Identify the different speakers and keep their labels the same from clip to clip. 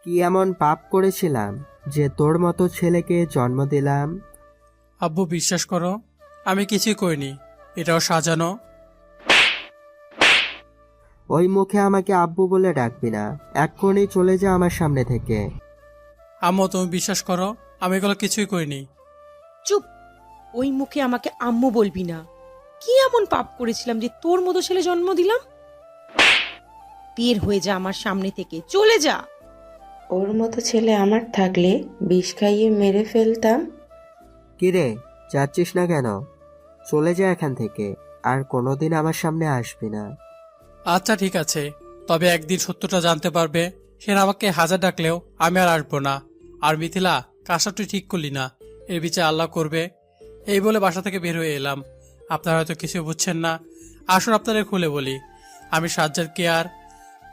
Speaker 1: কি এমন পাপ করেছিলাম যে তোর মতো ছেলেকে জন্ম দিলাম?
Speaker 2: আব্বু বিশ্বাস করো, আমি কিছুই করিনি, এটাও সাজানো।
Speaker 1: ওই মুখে আমাকে আব্বু বলে ডাকবি না, এক্ষুনি চলে যা আমার সামনে থেকে।
Speaker 2: আম্মু তুমি বিশ্বাস করো, আমি এগুলো কিছুই করিনি।
Speaker 3: চুপ! ওই মুখে আমাকে আম্মু বলবি না। কি এমন পাপ করেছিলাম যে তোর মতো ছেলে জন্ম দিলাম? বের হয়ে যা আমার সামনে থেকে, চলে যা।
Speaker 4: ওর মতো ছেলে আমার থাকলে বিষ খাইয়ে মেরে ফেলতাম।
Speaker 1: কিরে, যাচ্ছিস না কেন? চলে যা এখান থেকে, আর কোনোদিন আমার সামনে আসবি না।
Speaker 2: আচ্ছা ঠিক আছে, তবে একদিন সত্যটা জানতে পারবে। সে আমাকে হাজার ডাকলেও আমি আর আসবো না। আর মিথিলা, কাজটা তুই ঠিক করলি না, এর বিচার আল্লাহ করবে। এই বলে বাসা থেকে বের হয়ে এলাম। আপনারা হয়তো কিছু বুঝছেন না, আসুন আপনাদের খুলে বলি। আমি সাজ্জাদ কেয়ার,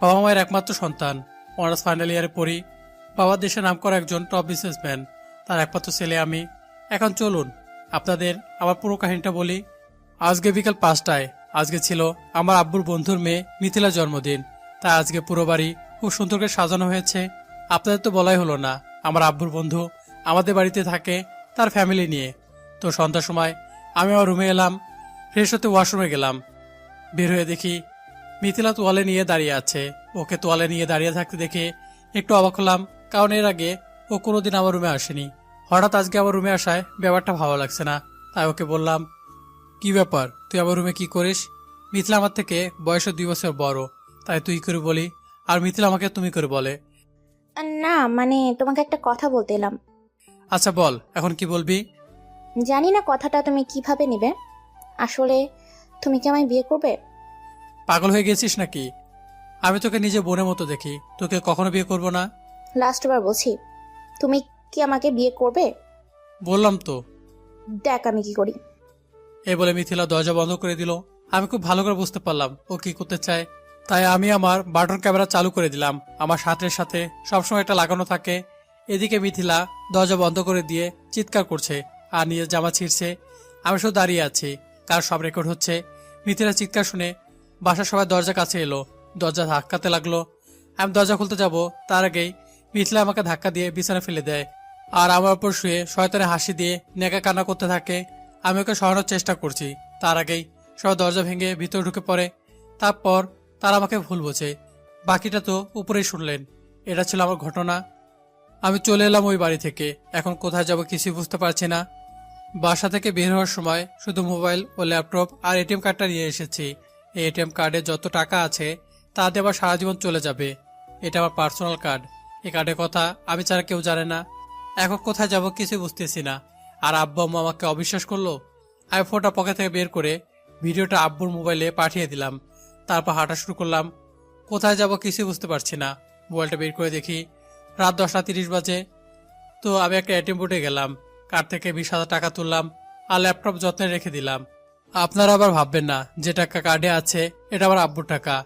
Speaker 2: বাবা মায়ের একমাত্র সন্তান। অনার্স ফাইনাল ইয়ারে পড়ি। বাবার দেশে নামকরা একজন টপ বিজনেসম্যান, তার একমাত্র ছেলে আমি। এখন চলুন আপনাদের আমার পুরো কাহিনীটা বলি। আজকে বিকাল 5টায়, আজকে ছিল আমার আব্বুর বন্ধুর মেয়ে মিথিলার জন্মদিন। তাই আজকে পুরো বাড়ি খুব সুন্দর করে সাজানো হয়েছে। আপনাদের তো বলাই হলো না, আমার আব্বুর বন্ধু আমাদের বাড়িতে থাকে তার ফ্যামিলি নিয়ে। তো সন্ধ্যার সময় আমি আমার রুমে এলাম, ফ্রেশ হতে ওয়াশরুমে গেলাম। বের হয়ে দেখি মিথিলা তোয়ালে নিয়ে দাঁড়িয়ে আছে। ওকে তোয়ালে নিয়ে দাঁড়িয়ে থাকতে দেখে একটু অবাক হলাম, কারণ এর আগে ও কোনোদিন আমার রুমে আসেনি। হঠাৎ আজকে আমার রুমে আসায় ব্যাপারটা ভালো লাগছে না। তাই ওকে বললাম, কি ব্যাপার, তুই আমার রুমে কি করিস? মিথিলা আমার থেকে বয়সে 2 বছর বড়, তাই তুই করে বলি, আর মিথিলা আমাকে তুমি করে বলে।
Speaker 5: না মানে তোমাকে একটা কথা বলতে এলাম।
Speaker 2: আচ্ছা বল, এখন কি বলবি?
Speaker 5: জানি না কথাটা তুমি কিভাবে নেবে। আসলে তুমি কি আমায় বিয়ে করবে?
Speaker 2: পাগল হয়ে গেছিস নাকি? আমি তোকে নিজে বোনের মতো দেখি, তোকে কখনো বিয়ে করব না।
Speaker 5: লাস্টবার বলছি, তুমি কি আমাকে বিয়ে করবে?
Speaker 2: বললাম তো।
Speaker 5: দেখ আমি কি করি।
Speaker 2: এই বলে মিথিলা দরজা বন্ধ করে দিল। আমি খুব ভালো করে বুঝতে পারলাম ও কি করতে চায়। তাই আমি আমার বাটন ক্যামেরা চালু করে দিলাম। আমার শার্টের সাথে সবসময় এটা লাগানো থাকে। এদিকে মিথিলা দরজা বন্ধ করে দিয়ে চিৎকার করছে আর নিজের জামা ছিঁড়ছে। আমি শুধু দাঁড়িয়ে আছি, কার সব রেকর্ড হচ্ছে। মিথিলা চিৎকার শুনে বাসার সবাই দরজা কাছে এলো, দরজা ধাক্কাতে লাগলো। আমি দরজা খুলতে যাব, তার আগেই মিথিলা আমাকে ধাক্কা দিয়ে বিছানা ফেলে দেয় আর আমার উপর শুয়ে শয়তানে হাসি দিয়ে নেকা কান্না করতে থাকে। আমি ওকে সরানোর চেষ্টা করছি, তার আগেই সবাই দরজা ভেঙে ভিতরে ঢুকে পড়ে। তারপর তারা আমাকে ভুল বোঝে। বাকিটা তো উপরেই শুনলেন। এটা ছিল আমার ঘটনা। আমি চলে এলাম ওই বাড়ি থেকে। এখন কোথায় যাব কিছুই বুঝতে পারছি না। বাসা থেকে বের হওয়ার সময় শুধু মোবাইল ও ল্যাপটপ আর এটিএম কার্ডটা নিয়ে এসেছি। এই এটিএম কার্ডে যত টাকা আছে তা দিয়ে আবার সারা জীবন চলে যাবে। এটা আমার পার্সোনাল কার্ড। এই কার্ডের কথা আমি ছাড়া কেউ জানে না। এখন কোথায় যাব কিছুই বুঝতেছি না। আর আব্বু আম্মু আমাকে অবিশ্বাস করলো। আমি ফোনটা পকেট থেকে বের করে ভিডিওটা আব্বুর মোবাইলে পাঠিয়ে দিলাম। তারপর হাঁটা শুরু করলাম। কোথায় যাব কিছুই বুঝতে পারছি না। মোবাইলটা বের করে দেখি রাত 10টা 30 বাজে। তো আমি একটা এটিএম বুথে গেলাম, কার্ড থেকে 20,000 টাকা তুললাম আর ল্যাপটপ যত্নে রেখে দিলাম। আপনারা আবার ভাববেন না যে টাকা কার্ডে আছে এটা আবার আব্বুর টাকা।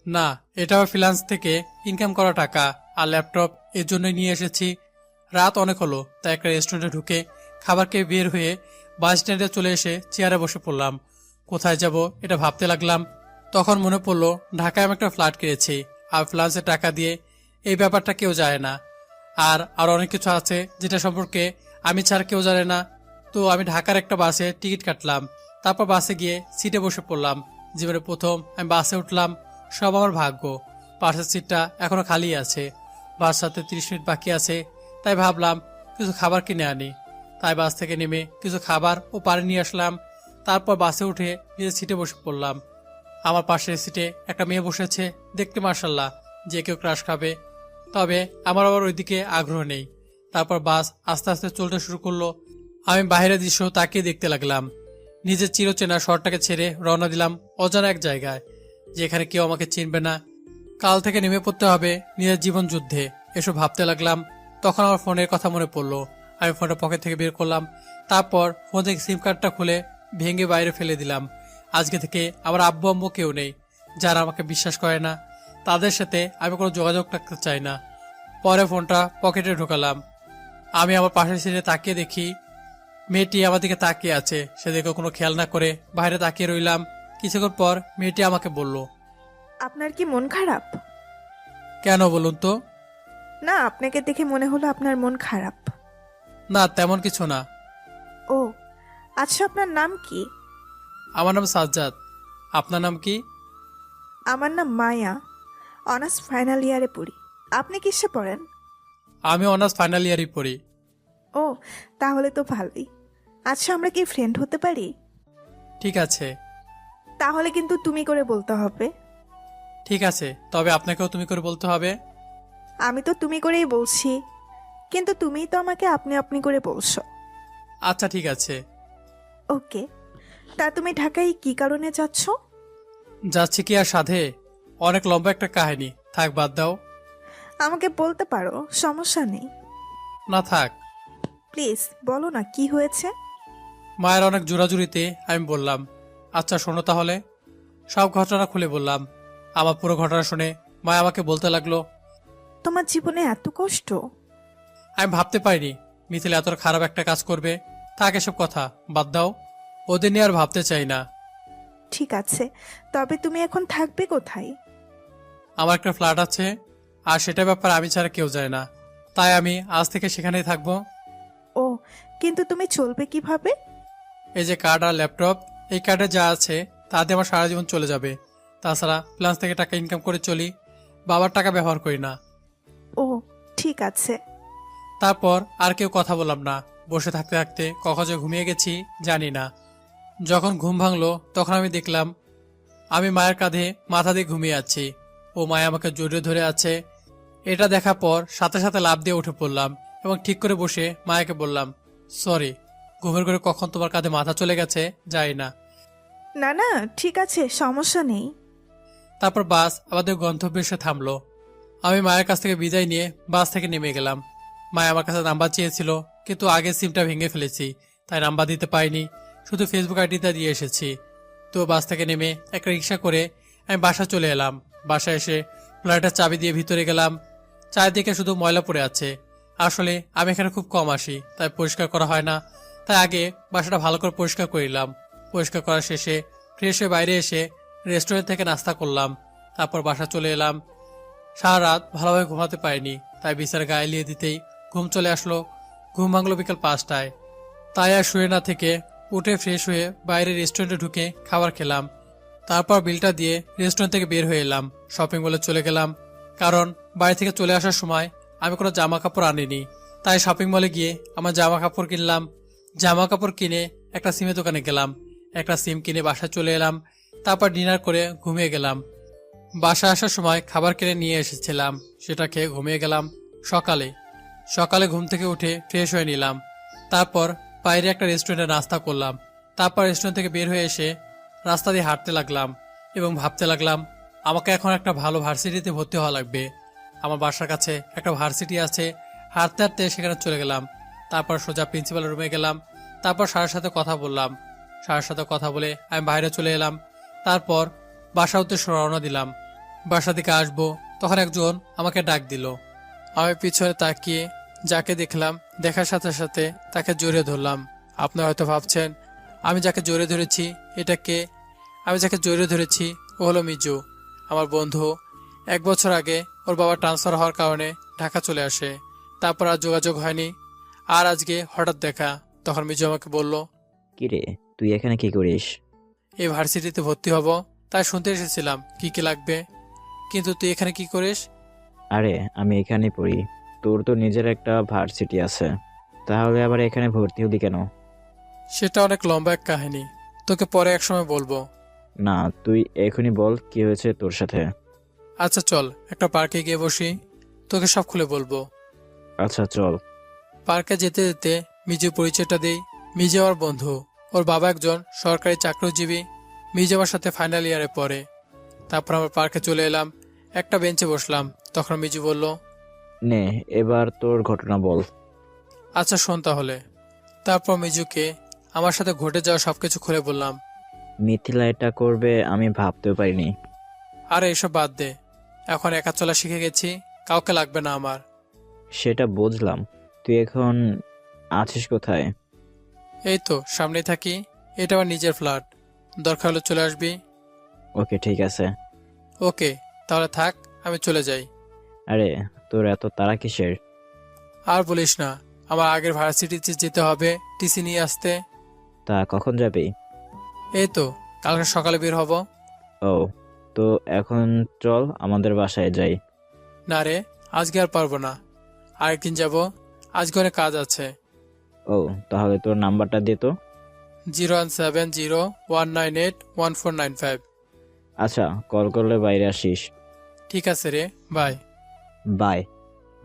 Speaker 2: না, এটা আবার ফ্রিল্যান্স থেকে ইনকাম করা টাকা। আর ল্যাপটপ এর জন্যই নিয়ে এসেছি। রাত অনেক হলো, তাই একটা রেস্টুরেন্টে ঢুকে খাবার খেয়ে বের হয়ে বাস স্ট্যান্ডে চলে এসে চেয়ারে বসে পড়লাম। কোথায় যাব এটা ভাবতে লাগলাম। তখন মনে পড়লো ঢাকায় আমি একটা ফ্ল্যাট কিনেছি আর ফ্রিল্যান্সের টাকা দিয়ে। এই ব্যাপারটা কেউ জানে না। আর অনেক কিছু আছে যেটা সম্পর্কে আমি ছাড়া কেউ জানে না। তো আমি ঢাকার একটা বাসে টিকিট কাটলাম। তারপর বাসে গিয়ে সিটে বসে পড়লাম। জীবনে প্রথম আমি বাসে উঠলাম। সব আমার ভাগ্য, পাশের সিটটা এখনো খালি আছে। বাস সাথে 30 মিনিট বাকি আছে, তাই ভাবলাম কিছু খাবার কিনে আনি। তাই বাস থেকে নেমে কিছু খাবার ও পানি নিয়ে আসলাম। তারপর বাসে উঠে নিজের সিটে বসে পড়লাম। আমার পাশের সিটে একটা মেয়ে বসেছে, দেখতে মার্শাল্লাহ, যে কেউ ক্রাশ খাবে। তবে আমার আবার ওইদিকে আগ্রহ নেই। তারপর বাস আস্তে আস্তে চলতে শুরু করলো। আমি বাইরের দৃশ্য তাকিয়ে দেখতে লাগলাম। নিজের চিরচেনা শহরটাকে ছেড়ে রওনা দিলাম অজানা এক জায়গায়, যেখানে কেউ আমাকে চিনবে না। কাল থেকে নেমে পড়তে হবে নিজের জীবন যুদ্ধে, এসব ভাবতে লাগলাম। তখন আমার ফোনের কথা মনে পড়লো। আমি ফোনটা পকেট থেকে বের করলাম। তারপর ফোন থেকে সিম কার্ডটা খুলে ভেঙে বাইরে ফেলে দিলাম। আজকে থেকে আমার আব্বু আম্মু কেউ নেই, যারা আমাকে বিশ্বাস করে না। তাদের সাথে আমি কোনো যোগাযোগ রাখতে চাই না। পরে ফোনটা পকেটে ঢোকালাম। আমি আমার পাশের সিটে তাকিয়ে দেখি মেয়েটি আমার দিকে তাকিয়ে আছে। সেদিকে কোনো খেয়াল না করে বাইরে তাকিয়ে রইলাম। কিছুক্ষণ পর মেয়েটি আমাকে বলল,
Speaker 6: আপনার কি মন খারাপ?
Speaker 2: কেন বলুন তো?
Speaker 6: না, আপনাকে দেখে মনে হলো আপনার মন খারাপ।
Speaker 2: না, তেমন কিছু না।
Speaker 6: ও আচ্ছা, আপনার নাম কি?
Speaker 2: আমার নাম সাজ্জাদ। আপনার নাম কি?
Speaker 6: আমার নাম মায়া। অনার্স ফাইনাল ইয়ারে পড়ি। আপনি কিসে পড়েন?
Speaker 2: আমি অনার্স ফাইনাল ইয়ারই পড়ি।
Speaker 6: ও তাহলে তো ভালোই। আচ্ছা, আমরা কি ফ্রেন্ড হতে পারি?
Speaker 2: ঠিক আছে।
Speaker 6: তাহলে কিন্তু তুমি করে বলতে হবে।
Speaker 2: ঠিক আছে, তবে আপনাকেও তুমি করে বলতে হবে।
Speaker 6: আমি তো তুমি করেই বলছি, কিন্তু তুমিই তো আমাকে আপনি আপনি করে বলছো।
Speaker 2: আচ্ছা ঠিক আছে।
Speaker 6: ওকে, তা তুমি ঢাকায় কি কারণে যাচ্ছ?
Speaker 2: যাচ্ছি কি আর সাধে? অনেক লম্বা একটা কাহিনী, থাক বাদ দাও।
Speaker 6: আমাকে বলতে পারো, সমস্যা নেই।
Speaker 2: না থাক।
Speaker 6: প্লিজ বলো না, কি হয়েছে?
Speaker 2: মায়ের অনেক জোরাজুরিতে আমি বললাম, আচ্ছা শোনো তাহলে। সব ঘটনা খুলে বললাম। আমার পুরো ঘটনা শুনে মা আমাকে বলতে লাগলো,
Speaker 6: তোমার জীবনে এত কষ্ট?
Speaker 2: আমি ভাবতে পারিনি মিথিলা এত খারাপ একটা কাজ করবে। থাক এসব কথা, বাদ দাও। ওদের নিয়ে আর ভাবতে চাই না।
Speaker 6: ঠিক আছে, তবে তুমি এখন থাকবে কোথায়?
Speaker 2: আমার একটা ফ্ল্যাট আছে, আর সেটার ব্যাপারে আমি ছাড়া কেউ যায় না, তাই আমি আজ থেকে সেখানেই থাকবো।
Speaker 6: ও, কিন্তু তুমি চলবে কিভাবে?
Speaker 2: এই যে কার্ড আর ল্যাপটপ, এই কার্ডে যা আছে তাতে আমার সারা জীবন চলে যাবে। তাছাড়া ফ্রান্স থেকে টাকা ইনকাম করে চলি, বাবার টাকা ব্যবহার করি না।
Speaker 6: ও ঠিক আছে।
Speaker 2: তারপর আর কেউ কথা বললাম না। বসে থাকতে থাকতে কখন যে ঘুমিয়ে গেছি জানি না। যখন ঘুম ভাঙলো তখন আমি দেখলাম আমি মায়ের কাঁধে মাথা দিয়ে ঘুমিয়ে আছি, ও মায়া আমাকে জড়িয়ে ধরে আছে। এটা দেখার পর সাথে সাথে লাফ দিয়ে উঠে পড়লাম এবং ঠিক করে বসে মায়াকে বললাম, সরি, ঘুমের ঘরে কখন তোমার কাঁধে মাথা চলে গেছে যাই না।
Speaker 6: না না, ঠিক আছে, সমস্যা নেই।
Speaker 2: তারপর বাস আমাদের গন্তব্যে এসে থামলো। আমি মায়ের কাছ থেকে বিদায় নিয়ে বাস থেকে নেমে গেলাম। মায়া আমার কাছে নাম্বার চেয়েছিল, কিন্তু আগে সিমটা ভেঙে ফেলেছি, তাই নাম্বার দিতে পারিনি, শুধু ফেসবুক আইডিটা দিয়ে এসেছি। তো বাস থেকে নেমে একটা রিক্সা করে আমি বাসা চলে এলাম। বাসায় এসে ফ্ল্যাটের চাবি দিয়ে ভিতরে গেলাম। চারিদিকে শুধু ময়লা পড়ে আছে। আসলে আমি এখানে খুব কম আসি, তাই পরিষ্কার করা হয় না। তাই আগে বাসাটা ভালো করে পরিষ্কার করিলাম। পরিষ্কার করা শেষে ফ্রেশ হয়ে বাইরে এসে রেস্টুরেন্ট থেকে নাস্তা করলাম। তারপর বাসা চলে এলাম। সারা রাত ভালোভাবে ঘুমাতে পারিনি, তাই বিছানার গায়ে লিয়ে দিতেই ঘুম চলে আসলো। ঘুম ভাঙলো বিকাল 5টায়। তাই আর শুয়ে না থেকে উঠে ফ্রেশ হয়ে বাইরে রেস্টুরেন্টে ঢুকে খাবার খেলাম। তারপর বিলটা দিয়ে রেস্টুরেন্ট থেকে বের হয়ে এলাম, শপিং মলে চলে গেলাম। কারণ বাড়ি থেকে চলে আসার সময় আমি কোনো জামা কাপড় আনিনি, তাই শপিং মলে গিয়ে আমার জামা কাপড় কিনলাম। জামা কাপড় কিনে একটা সিমের দোকানে গেলাম, একটা সিম কিনে বাসায় চলে এলাম। তারপর ডিনার করে ঘুমিয়ে গেলাম। বাসায় আসার সময় খাবার কিনে নিয়ে এসেছিলাম, সেটা খেয়ে ঘুমিয়ে গেলাম। সকালে ঘুম থেকে উঠে ফ্রেশ হয়ে নিলাম। তারপর বাইরে একটা রেস্টুরেন্টে নাস্তা করলাম। তারপর রেস্টুরেন্ট থেকে বের হয়ে এসে রাস্তা দিয়ে হাঁটতে লাগলাম এবং ভাবতে লাগলাম আমাকে এখন একটা ভালো ভার্সিটিতে ভর্তি হওয়া লাগবে। আমার বাসার কাছে একটা ভার্সিটি আছে। হাঁটতে হাঁটতে সেখানে চলে গেলাম। তারপর সোজা প্রিন্সিপাল রুমে গেলাম। তারপর স্যারের সাথে কথা বললাম। স্যারের সাথে কথা বলে আমি বাইরে চলে এলাম। তারপর বাসা উদ্দেশ্যে রওনা দিলাম। বাসা থেকে আসবো তখন একজন আমাকে ডাক দিল। আমি পিছনে তাকিয়ে যাকে দেখলাম, দেখার সাথে সাথে তাকে জড়িয়ে ধরলাম। আপনারা হয়তো ভাবছেন আমি যাকে জড়িয়ে ধরেছি এটা কে? আমি যাকে জড়িয়ে ধরেছি ও হলো মিজু, আমার বন্ধু। 1 বছর আগে ওর বাবা ট্রান্সফার হওয়ার কারণে ঢাকা চলে আসে। তারপর আর যোগাযোগ হয়নি। আর আজকে হঠাৎ দেখা, তখন মিজু আমাকে বলল,
Speaker 7: কিরে, তুই এখানে কি করিস?
Speaker 2: এই ভার্সিটিতে ভর্তি হব, তাই শুনতে এসেছিলাম কি কি লাগবে। কিন্তু তুই এখানে কি করিস?
Speaker 7: আরে আমি এখানেই পড়ি। তোর তো নিজের একটা ভার্সিটি আছে, তাহলে আবার এখানে ভর্তি হলি কেন?
Speaker 2: সেটা অনেক লম্বা এক কাহিনী, তোকে পরে এক সময় বলবো।
Speaker 7: না, তুই এখনই বল কি হয়েছে তোর সাথে।
Speaker 2: আচ্ছা চল একটা পার্কে গিয়ে বসি, তোকে সব খুলে বলবো।
Speaker 7: আচ্ছা চল।
Speaker 2: পার্কে যেতে যেতে মিজুর পরিচয়টা দেই। মিজু আমার বন্ধু, ওর বাবা একজন সরকারি চাকরিজীবী। মিজু আমার সাথে ফাইনাল ইয়ারে পড়ে। তারপর আমরা পার্কে চলে এলাম, একটা বেঞ্চে বসলাম। তখন মিজু বলল,
Speaker 7: নে এবার তোর ঘটনা বল।
Speaker 2: আচ্ছা শোন তাহলে। তারপর মিজুকে আমার সাথে ঘটে যাওয়া সবকিছু খুলে বললাম।
Speaker 7: মিথিলা এটা করবে আমি ভাবতেও পারিনি।
Speaker 2: আরে এসব বাদ দে, এখন একা চলা শিখে গেছি, কাউকে লাগবে না আমার।
Speaker 7: সেটা বুঝলাম, তুই এখন আছিস কোথায়?
Speaker 2: এই তো সামনেই থাকি, এটা আমার নিজের ফ্ল্যাট, দরকার হলে চলে আসবি।
Speaker 7: ওকে ঠিক আছে।
Speaker 2: ওকে তাহলে থাক, আমি চলে যাই।
Speaker 7: আরে তোর এত তাড়া কিসের?
Speaker 2: আর বলিস না, আমার আগের ভার্সিটিতে যেতে হবে টিসি নিয়ে আসতে।
Speaker 7: তা কখন যাবি?
Speaker 2: এই তো কালকে সকালে বের হব।
Speaker 7: ও, তো এখন চল আমাদের বাসায় যাই।
Speaker 2: না রে, আজকে আর পারবো না, আরেকদিন যাব, আজকে অনেক কাজ আছে।
Speaker 7: ও, তাহলে তোর নাম্বারটা দে তো।
Speaker 2: 01701981495।
Speaker 7: আচ্ছা, কল করলে বাইরে আসিস।
Speaker 2: ঠিক আছে রে, বাই।
Speaker 7: বাই।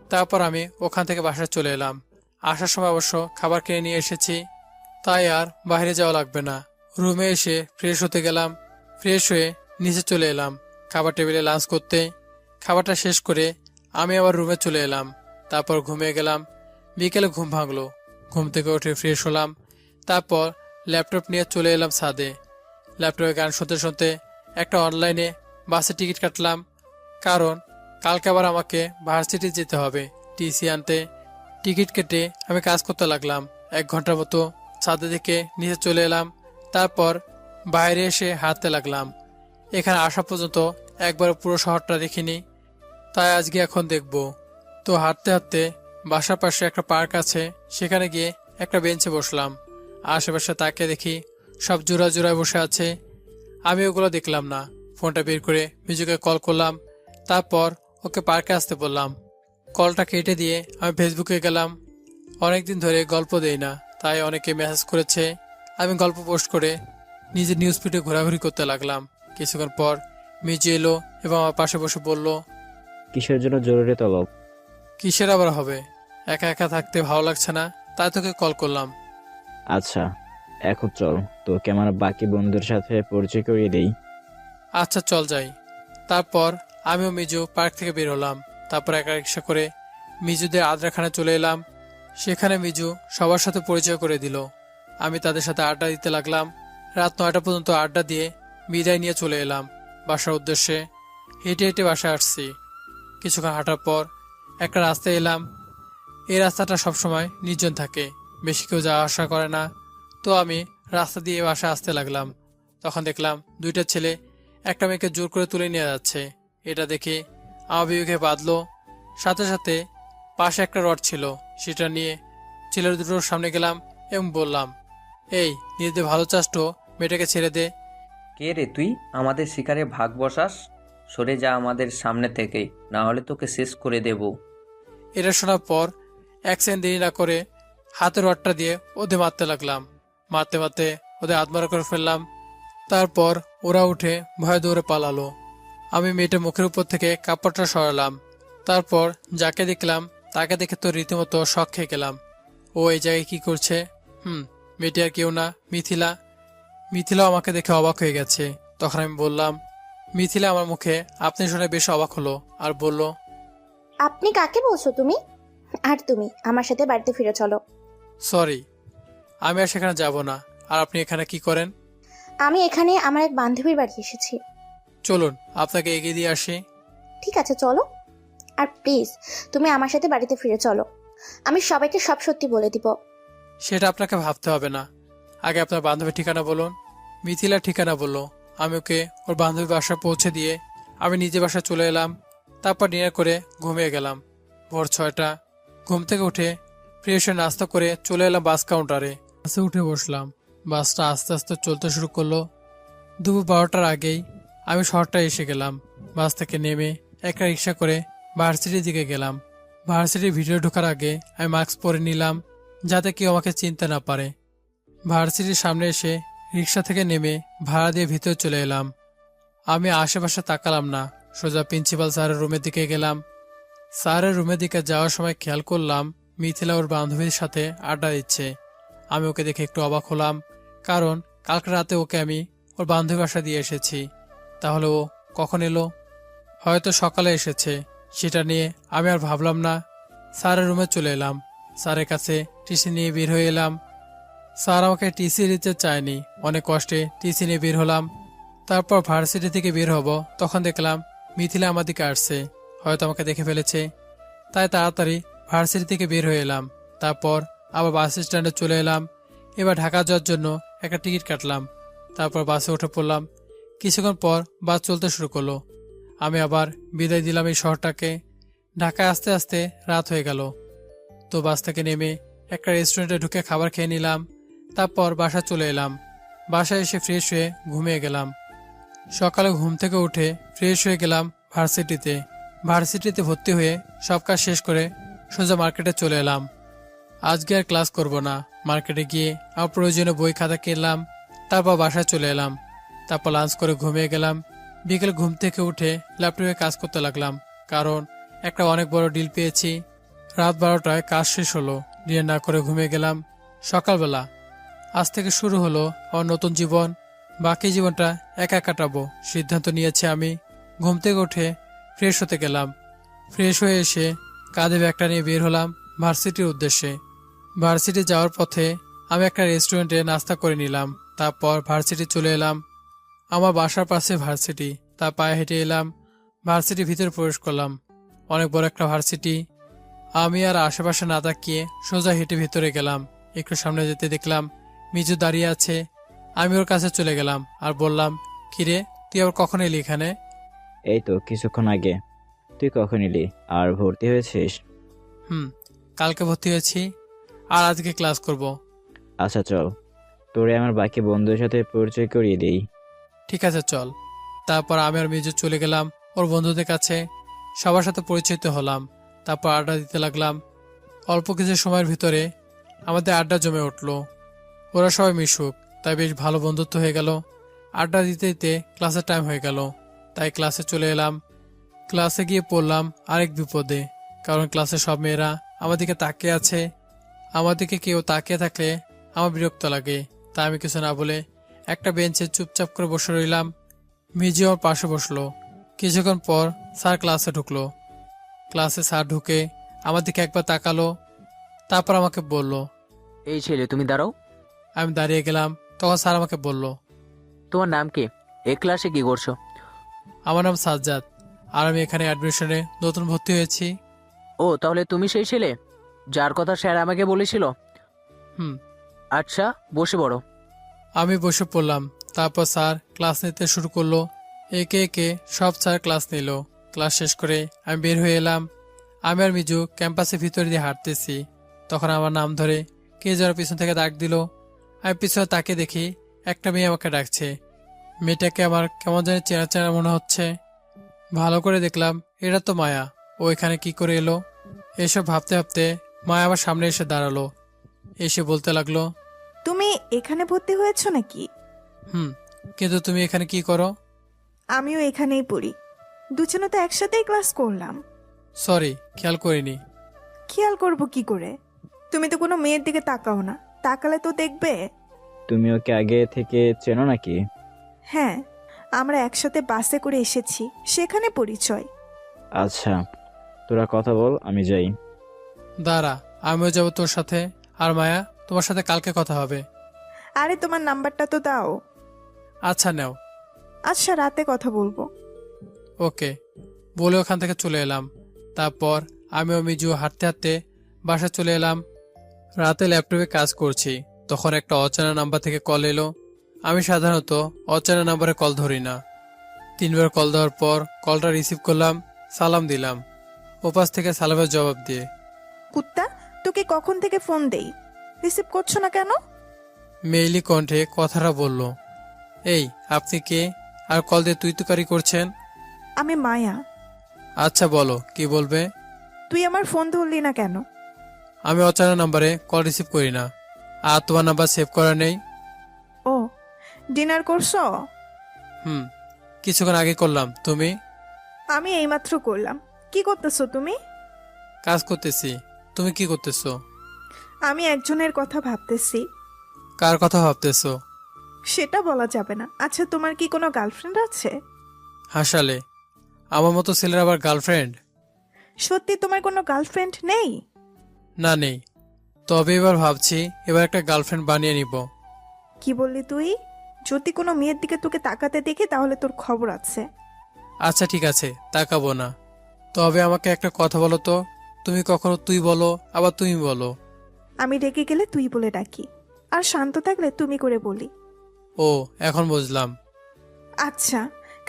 Speaker 2: তারপর আমি ওখান থেকে বাসায় চলে এলাম। আসার সময় অবশ্য খাবার কিনে নিয়ে এসেছি, তাই আর বাইরে যাওয়া লাগবে না। রুমে এসে ফ্রেশ হতে গেলাম, ফ্রেশ হয়ে নিচে চলে এলাম খাবার টেবিলে লাঞ্চ করতে। খাবারটা শেষ করে আমি আবার রুমে চলে এলাম, তারপর ঘুমিয়ে গেলাম। বিকেলে ঘুম ভাঙলো, ঘুম থেকে উঠে ফ্রেশ হলাম, তারপর ল্যাপটপ নিয়ে চলে এলাম ছাদে। ল্যাপটপে গান শুনতে শুনতে একটা অনলাইনে বাসের টিকিট কাটলাম, কারণ কালকে আবার আমাকে ভার্সিটি যেতে হবে টিসি আনতে। টিকিট কেটে আমি কাজ করতে লাগলাম 1 ঘন্টার মতো। ছাদে থেকে নিচে চলে এলাম, তারপর বাইরে এসে হাঁটতে লাগলাম। এখানে আসা পর্যন্ত একবার পুরো শহরটা দেখিনি, তাই আজকে এখন দেখব। তো হাঁটতে হাঁটতে বাসার পাশে একটা পার্ক আছে, সেখানে গিয়ে একটা বেঞ্চে বসলাম। আশেপাশে তাকিয়ে দেখি সব জোড়া জোড়ায় বসে আছে। আমি ওগুলো দেখলাম না, ফোনটা বের করে মিজুকে কল করলাম, তারপর ওকে পার্কে আসতে বললাম। কলটা কেটে দিয়ে আমি ফেসবুকে গেলাম। অনেকদিন ধরে গল্প দেই না, তাই অনেকে মেসেজ করেছে। আমি গল্প পোস্ট করে নিজের নিউজ ফিডে ঘোরাঘুরি করতে লাগলাম। কিছুক্ষণ পর মিজু এলো এবং আমার পাশে বসে বলল,
Speaker 7: কিসের জন্য জরুরি তলব?
Speaker 2: কিসের আবার হবে, একা একা থাকতে ভালো লাগছে না, তাই তোকে কল করলাম।
Speaker 7: আচ্ছা, এখন চল তোকে আমার বাকি বন্ধুদের সাথে পরিচয় করিয়ে দেই।
Speaker 2: আচ্ছা চল যাই। তারপর আমি ও মিজু পার্ক থেকে বের হলাম, তারপর একা রিক্সা করে মিজুদের আদ্রাখানে চলে এলাম। সেখানে মিজু সবার সাথে পরিচয় করে দিল। আমি তাদের সাথে আড্ডা দিতে লাগলাম। রাত 9টা পর্যন্ত আড্ডা দিয়ে বিদায় নিয়ে চলে এলাম বাসার উদ্দেশ্যে। হেঁটে হেঁটে বাসায় আসছি। কিছুক্ষণ হাঁটার পর একটা রাস্তায় এলাম। এই রাস্তাটা সবসময় নির্জন থাকে, বেশি কেউ যাওয়া আসা করে না। তো আমি রাস্তা দিয়ে বাসায় আসতে লাগলাম। তখন দেখলাম 2টা ছেলে একটা মেয়েকে জোর করে তুলে নিয়ে যাচ্ছে। এটা দেখে আমার বিবেকে বাঁধলো। সাথে সাথে পাশে একটা রড ছিল, সেটা নিয়ে ছেলের দুটোর সামনে গেলাম এবং বললাম, এই নিজেদের ভালো চাস তো, মেয়েটাকে ছেড়ে দে।
Speaker 8: কে রে তুই? আমাদের শিকারে ভাগ বসাস? সরে যা আমাদের সামনে থেকে, না হলে তোকে শেষ করে দেব।
Speaker 2: এটা শোনার পর 1 সেকেন্ড দেরি না করে হাতের রডটা দিয়ে ওদের মারতে লাগলাম। মারতে মারতে ওদের আত্মরা করে ফেললাম। তারপর ওরা উঠে ভয়ে দৌড়ে পালালো। আমি মেয়েটার মুখের উপর থেকে কাপড়টা সরালাম। তারপর যাকে দেখলাম তাকে দেখে তো রীতিমতো শক খেয়ে গেলাম। ও এই জায়গায় কি করছে? মেয়েটি আর কেউ না, মিথিলা। মিথিলাও আমাকে দেখে অবাক হয়ে গেছে। তখন আমি বললাম, মিথিলা আমার মুখে আপনি শুনে বেশ অবাক হলো আর বলল,
Speaker 5: আপনি কাকে বলছো তুমি? আর তুমি আমার সাথে বাড়িতে ফিরে চলো।
Speaker 2: সরি, আমি আর সেখানে যাব না। আর আপনি এখানে কি করেন?
Speaker 5: আমি এখানে আমার এক বান্ধবীর বাড়ি এসেছি।
Speaker 2: চলুন আপনাকে এগিয়ে দিয়ে আসি।
Speaker 5: ঠিক আছে চলো। আর প্লিজ তুমি আমার সাথে বাড়িতে ফিরে চলো, আমি সবাইকে সব সত্যি বলে দিব।
Speaker 2: সেটা আপনাকে ভাবতে হবে না, আগে আপনার বান্ধবীর ঠিকানা বলুন। মিথিলার ঠিকানা বললো। আমি ওকে ওর বান্ধবীর বাসায় পৌঁছে দিয়ে আমি নিজে বাসায় চলে এলাম। তারপর ডিনার করে ঘুমিয়ে গেলাম। ভোর 6টা। ঘুম থেকে উঠে ফ্রেশ হয়ে নাস্তা করে চলে এলাম বাস কাউন্টারে। বাসে উঠে বসলাম। বাসটা আস্তে আস্তে চলতে শুরু করলো। দুপুর 12টার আগেই আমি শহরটায় এসে গেলাম। বাস থেকে নেমে একটা রিক্সা করে ভার্সিটির দিকে গেলাম। ভার্সিটির ভিতরে ঢোকার আগে আমি মাস্ক পরে নিলাম, যাতে কেউ আমাকে চিনতে না পারে। ভার্সিটির সামনে এসে রিক্সা থেকে নেমে ভাড়া দিয়ে ভিতরে চলে এলাম। আমি আশেপাশে তাকালাম না, সোজা প্রিন্সিপাল স্যারের রুমের দিকে গেলাম। স্যারের রুমের দিকে যাওয়ার সময় খেয়াল করলাম মিথিলা ওর বান্ধবীর সাথে আড্ডা দিচ্ছে। আমি ওকে দেখে একটু অবাক হলাম, কারণ কালকে রাতে ওকে আমি ওর বান্ধবী বাসা দিয়ে এসেছি। তাহলে ও কখন এলো? হয়তো সকালে এসেছে। সেটা নিয়ে আমি আর ভাবলাম না। স্যারের রুমে চলে এলাম। স্যারের কাছে টিসি নিয়ে বের হয়ে এলাম। স্যার আমাকে টিসি দিতে চায়নি, অনেক কষ্টে টিসি নিয়ে বের হলাম। তারপর ভার্সিটি থেকে বের হব, তখন দেখলাম মিথিলা আমার দিকে আসছে। হয়তো আমাকে দেখে ফেলেছে, তাই তাড়াতাড়ি ভার্সিটি থেকে বের হয়ে এলাম। তারপর আবার বাস স্ট্যান্ডে চলে এলাম। এবার ঢাকা যাওয়ার জন্য একটা টিকিট কাটলাম। তারপর বাসে উঠে পড়লাম। কিছুক্ষণ পর বাস চলতে শুরু করলো। আমি আবার বিদায় দিলাম এই শহরটাকে। ঢাকায় আস্তে আস্তে রাত হয়ে গেল। তো বাস থেকে নেমে একটা রেস্টুরেন্টে ঢুকে খাবার খেয়ে নিলাম। তারপর বাসা চলে এলাম। বাসায় এসে ফ্রেশ হয়ে ঘুমিয়ে গেলাম। সকালে ঘুম থেকে উঠে ফ্রেশ হয়ে গেলাম ভার্সিটিতে। ভার্সিটিতে ভর্তি হয়ে সব কাজ শেষ করে সোজা মার্কেটে চলে এলাম। আজকে আর ক্লাস করব না। মার্কেটে গিয়ে আমার প্রয়োজনীয় বই খাতা কিনলাম। তারপর বাসায় চলে এলাম। তারপর লাঞ্চ করে ঘুমিয়ে গেলাম। বিকেল ঘুম থেকে উঠে ল্যাপটপে কাজ করতে লাগলাম, কারণ একটা অনেক বড় ডিল পেয়েছি। রাত 12টায় কাজ শেষ হলো। ডিনার না করে ঘুমিয়ে গেলাম। সকালবেলা আজ থেকে শুরু হলো আমার নতুন জীবন। বাকি জীবনটা একা কাটাবো সিদ্ধান্ত নিয়েছি আমি। ঘুম থেকে উঠে ফ্রেশ হতে গেলাম। ফ্রেশ হয়ে এসে কাঁধে ব্যাগটা নিয়ে বের হলাম ভার্সিটির উদ্দেশ্যে। ভার্সিটি যাওয়ার পথে আমি একটা রেস্টুরেন্টে নাস্তা করে নিলাম। তারপর ভার্সিটি চলে এলাম। আমার বাসার পাশে ভার্সিটি, তা পায়ে হেঁটে এলাম। ভার্সিটির ভিতরে প্রবেশ করলাম। অনেক বড় একটা ভার্সিটি। আমি আর আশেপাশে না তাকিয়ে সোজা হেঁটে ভিতরে গেলাম। একটু সামনে যেতে দেখলাম মিজু দাঁড়িয়ে আছে। আমি ওর কাছে চলে গেলাম আর বললাম, কিরে তুই আবার কখন এলি এখানে?
Speaker 7: এই তো কিছুক্ষণ আগে। তুই কখন এলি? আর ভর্তি হয়েছিস?
Speaker 2: কালকে ভর্তি হয়েছি, আর আজকে ক্লাস করব।
Speaker 7: আচ্ছা চল, তোরে আমার বাকি বন্ধুদের সাথে পরিচয় করিয়ে দিই।
Speaker 2: ঠিক আছে চল। তারপর আমি আর মিজু চলে গেলাম ওর বন্ধুদের কাছে। সবার সাথে পরিচিত হলাম। তারপর আড্ডা দিতে লাগলাম। অল্প কিছু সময়ের ভিতরে আমাদের আড্ডা জমে উঠলো। ওরা সবাই মিশুক, তাই বেশ ভালো বন্ধুত্ব হয়ে গেল। আড্ডা দিতে দিতে ক্লাসের টাইম হয়ে গেল, তাই ক্লাসে চলে এলাম। ক্লাসে গিয়ে পড়লাম আরেক বিপদে, কারণ ক্লাসে সব মেয়েরা আমার দিকে তাকিয়ে আছে। আমার দিকে কেউ তাকিয়ে থাকলে আমার বিরক্ত লাগে, তাই আমি কিছু না বলে একটা বেঞ্চে চুপচাপ করে বসে রইলাম। মিজি আমার পাশে বসলো। কিছুক্ষণ পর স্যার ক্লাসে ঢুকলো। ক্লাসে স্যার ঢুকে আমার দিকে একবার তাকালো, তারপর আমাকে বলল।
Speaker 9: এই ছেলে, তুমি দাঁড়াও।
Speaker 2: আমি দাঁড়িয়ে গেলাম। তখন স্যার আমাকে বলল,
Speaker 9: তোমার নাম কি? এ ক্লাসে কি করছো?
Speaker 2: আমার নাম সাজ্জাদ, আর আমি এখানে অ্যাডমিশনে নতুন ভর্তি হয়েছি।
Speaker 9: ও, তাহলে তুমি সেই ছেলে যার কথা স্যার আমাকে বলেছিল?
Speaker 2: হুম।
Speaker 9: আচ্ছা, বসে পড়ো।
Speaker 2: আমি বসে পড়লাম। তারপর স্যার ক্লাস নিতে শুরু করলো। একে একে সব স্যার ক্লাস নিল। ক্লাস শেষ করে আমি বের হয়ে এলাম। আমি আর মিজু ক্যাম্পাসের ভিতর দিয়ে হাঁটতেছি। তখন আমার নাম ধরে কে যেন পিছন থেকে ডাক দিল। আমি পিছনে তাকে দেখি একটা মেয়ে আমাকে ডাকছে। মেয়েটাকে আমার কেমন জানি চেনা চেনা মনে হচ্ছে। ভালো করে দেখলাম এটা তো মায়া। ও এখানে কি করে এলো? এসব ভাবতে ভাবতে মায়া আমার সামনে এসে দাঁড়ালো। এসে বলতে লাগলো,
Speaker 6: তুমি এখানে ভর্তি হয়েছো নাকি?
Speaker 2: কিন্তু তুমি এখানে কি করো?
Speaker 6: আমিও এখানেই পড়ি। দুজনে তো একসাথেই ক্লাস করলাম।
Speaker 2: সরি, খেয়াল করিনি।
Speaker 6: খেয়াল করব কি করে? তুমি তো কোনো মেয়ের দিকে তাকাও না, তাকালে তো দেখবে।
Speaker 7: তুমি ওকে আগে থেকে চেনো নাকি?
Speaker 6: হ্যাঁ, আমরা একসাথে বাসে করে এসেছি, সেখানে পরিচয়।
Speaker 7: আচ্ছা, তোরা কথা বল, আমি যাই।
Speaker 2: দাঁড়া, আমিও যাবো তোর সাথে। আর মায়া, তোমার সাথে কালকে কথা হবে।
Speaker 6: আরে তোমার নাম্বারটা তো দাও।
Speaker 2: আচ্ছা নাও।
Speaker 6: আচ্ছা, রাতে কথা বলবো।
Speaker 2: ওকে বলে ওখান থেকে চলে এলাম। তারপর আমি ও মিজু হাঁটতে হাঁটতে বাসা চলে এলাম। রাতে ল্যাপটপে কাজ করছি, তখন একটা অচেনা নাম্বার থেকে কল এলো। আমি সাধারণত অচেনা নাম্বারে কল ধরি না। 3বার কল দেওয়ার পর কলটা রিসিভ করলাম, সালাম দিলাম। ওপাশ থেকে সালামের জবাব দিয়ে,
Speaker 6: কুত্তা, তোকে কখন থেকে ফোন দেই, রিসিভ করছো না কেন?
Speaker 2: মেইলি কণ্ঠে কথাটা বলল, এই আপনি কে? আর কল দিয়ে তুই তুকারি করছেন?
Speaker 6: আমি মায়া।
Speaker 2: আচ্ছা বলো, কি বলবে?
Speaker 6: তুই আমার ফোন ধরলি না কেন?
Speaker 2: আমি অচেনা নাম্বারে কল রিসিভ করি না। আর তোমার নাম্বার সেভ করা নেই।
Speaker 6: ও, ডিনার করছো?
Speaker 2: কিছুক্ষণ আগে করলাম। তুমি?
Speaker 6: আমি এইমাত্র করলাম। কি করতেছো তুমি?
Speaker 2: কাজ করতেছি। তুমি কি করতেছো?
Speaker 6: আমি একজনের কথা ভাবতেছি।
Speaker 2: কার কথা ভাবতেছো?
Speaker 6: সেটা বলা যাবে না। আচ্ছা, তোমার কি কোনো গার্লফ্রেন্ড আছে?
Speaker 2: হাসালে, আমার মতো ছেলের আবার গার্লফ্রেন্ড?
Speaker 6: সত্যি তোমার কোনো গার্লফ্রেন্ড নেই?
Speaker 2: না, নেই। তবে এবার ভাবছি এবার একটা গার্লফ্রেন্ড বানিয়ে নিব।
Speaker 6: কি বললি তুই? যদি কোনো মেয়ের দিকে তোকে তাকাতে দেখি তাহলে তোর খবর আছে।
Speaker 2: আচ্ছা ঠিক আছে, তাকাবো না। তবে আমাকে একটা কথা বলো তো, তুমি কখনো তুই বলো আবার তুমি বলো?
Speaker 6: আমি রেগে গেলে তুই বলে ডাকি, আর শান্ত থাকলে তুমি করে বলি।
Speaker 2: ও, এখন বুঝলাম।
Speaker 6: আচ্ছা,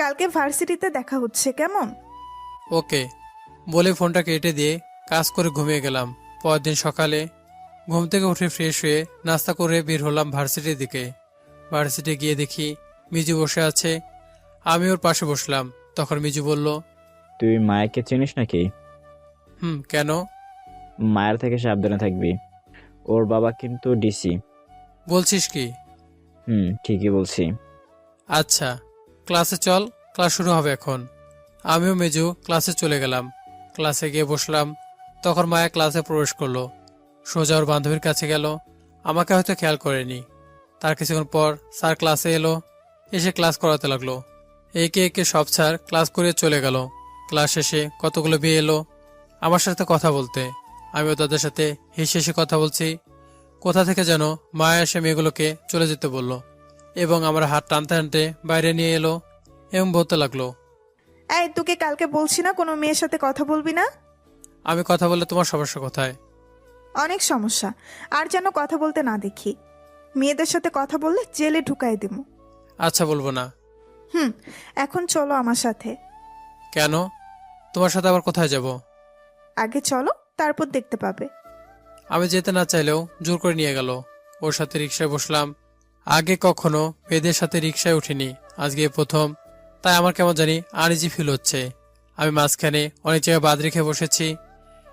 Speaker 6: কালকে ভার্সিটিতে দেখা হচ্ছে, কেমন?
Speaker 2: ওকে, বলে ফোনটা কেটে দিয়ে কাজ করে ঘুমিয়ে গেলাম। পরের দিন সকালে ঘুম থেকে উঠে ফ্রেশ হয়ে নাস্তা করে বের হলাম ভার্সিটির দিকে। ভার্সিটি গিয়ে দেখি মিজু বসে আছে। আমি ওর পাশে বসলাম। তখন মিজু বলল,
Speaker 7: তুই মায়াকে চিনিস নাকি?
Speaker 2: কেন?
Speaker 7: মায়ের থেকে সাবধানে থাকবি। ওর বাবা কিন্তু ডিসি।
Speaker 2: বলছিস কি?
Speaker 7: ঠিকই বলছি।
Speaker 2: আচ্ছা, ক্লাসে চল, ক্লাস শুরু হবে এখন। আমিও মেজু ক্লাসে চলে গেলাম। ক্লাসে গিয়ে বসলাম। তখন মায়া ক্লাসে প্রবেশ করলো। সোজা ওর বান্ধবীর কাছে গেল। আমাকে হয়তো খেয়াল করেনি। তার কিছুক্ষণ পর স্যার ক্লাসে এলো। এসে ক্লাস করাতে লাগলো। একে একে সব স্যার ক্লাস করে চলে গেল। ক্লাস শেষে কতগুলো মেয়ে এলো আমার সাথে কথা বলতে। আমিও তাদের সাথে হেসে হেসে কথা বলছি। কোথা থেকে যেন মায়া এসে মেয়েগুলোকে চলে যেতে বলল এবং আমার হাত টানতে টানতে বাইরে নিয়ে এলো এবং বলতে লাগলো,
Speaker 6: এই তোকে কালকে বলছি না কোনো মেয়ের সাথে কথা বলবি না?
Speaker 2: আমি কথা বললে তোমার সমস্যা কোথায়?
Speaker 6: অনেক সমস্যা। আর যেন কথা বলতে না দেখি। মেয়েদের সাথে কথা বললে জেলে ঢুকাই দিব।
Speaker 2: আচ্ছা, বলবো না।
Speaker 6: এখন চলো আমার সাথে।
Speaker 2: কেন? তোমার সাথে আবার কোথায় যাব?
Speaker 6: আগে চলো, তারপর দেখতে পাবে।
Speaker 2: আমি যেতে না চাইলেও জোর করে নিয়ে গেল। ওর সাথে রিক্সায় বসলাম। আগে কখনো মেয়েদের সাথে রিক্সায় উঠিনি, আজকে প্রথম। তাই আমার কেমন জানি আনইজি ফিল হচ্ছে। আমি মাঝখানে অনেক জায়গায় বাদ রেখে বসেছি।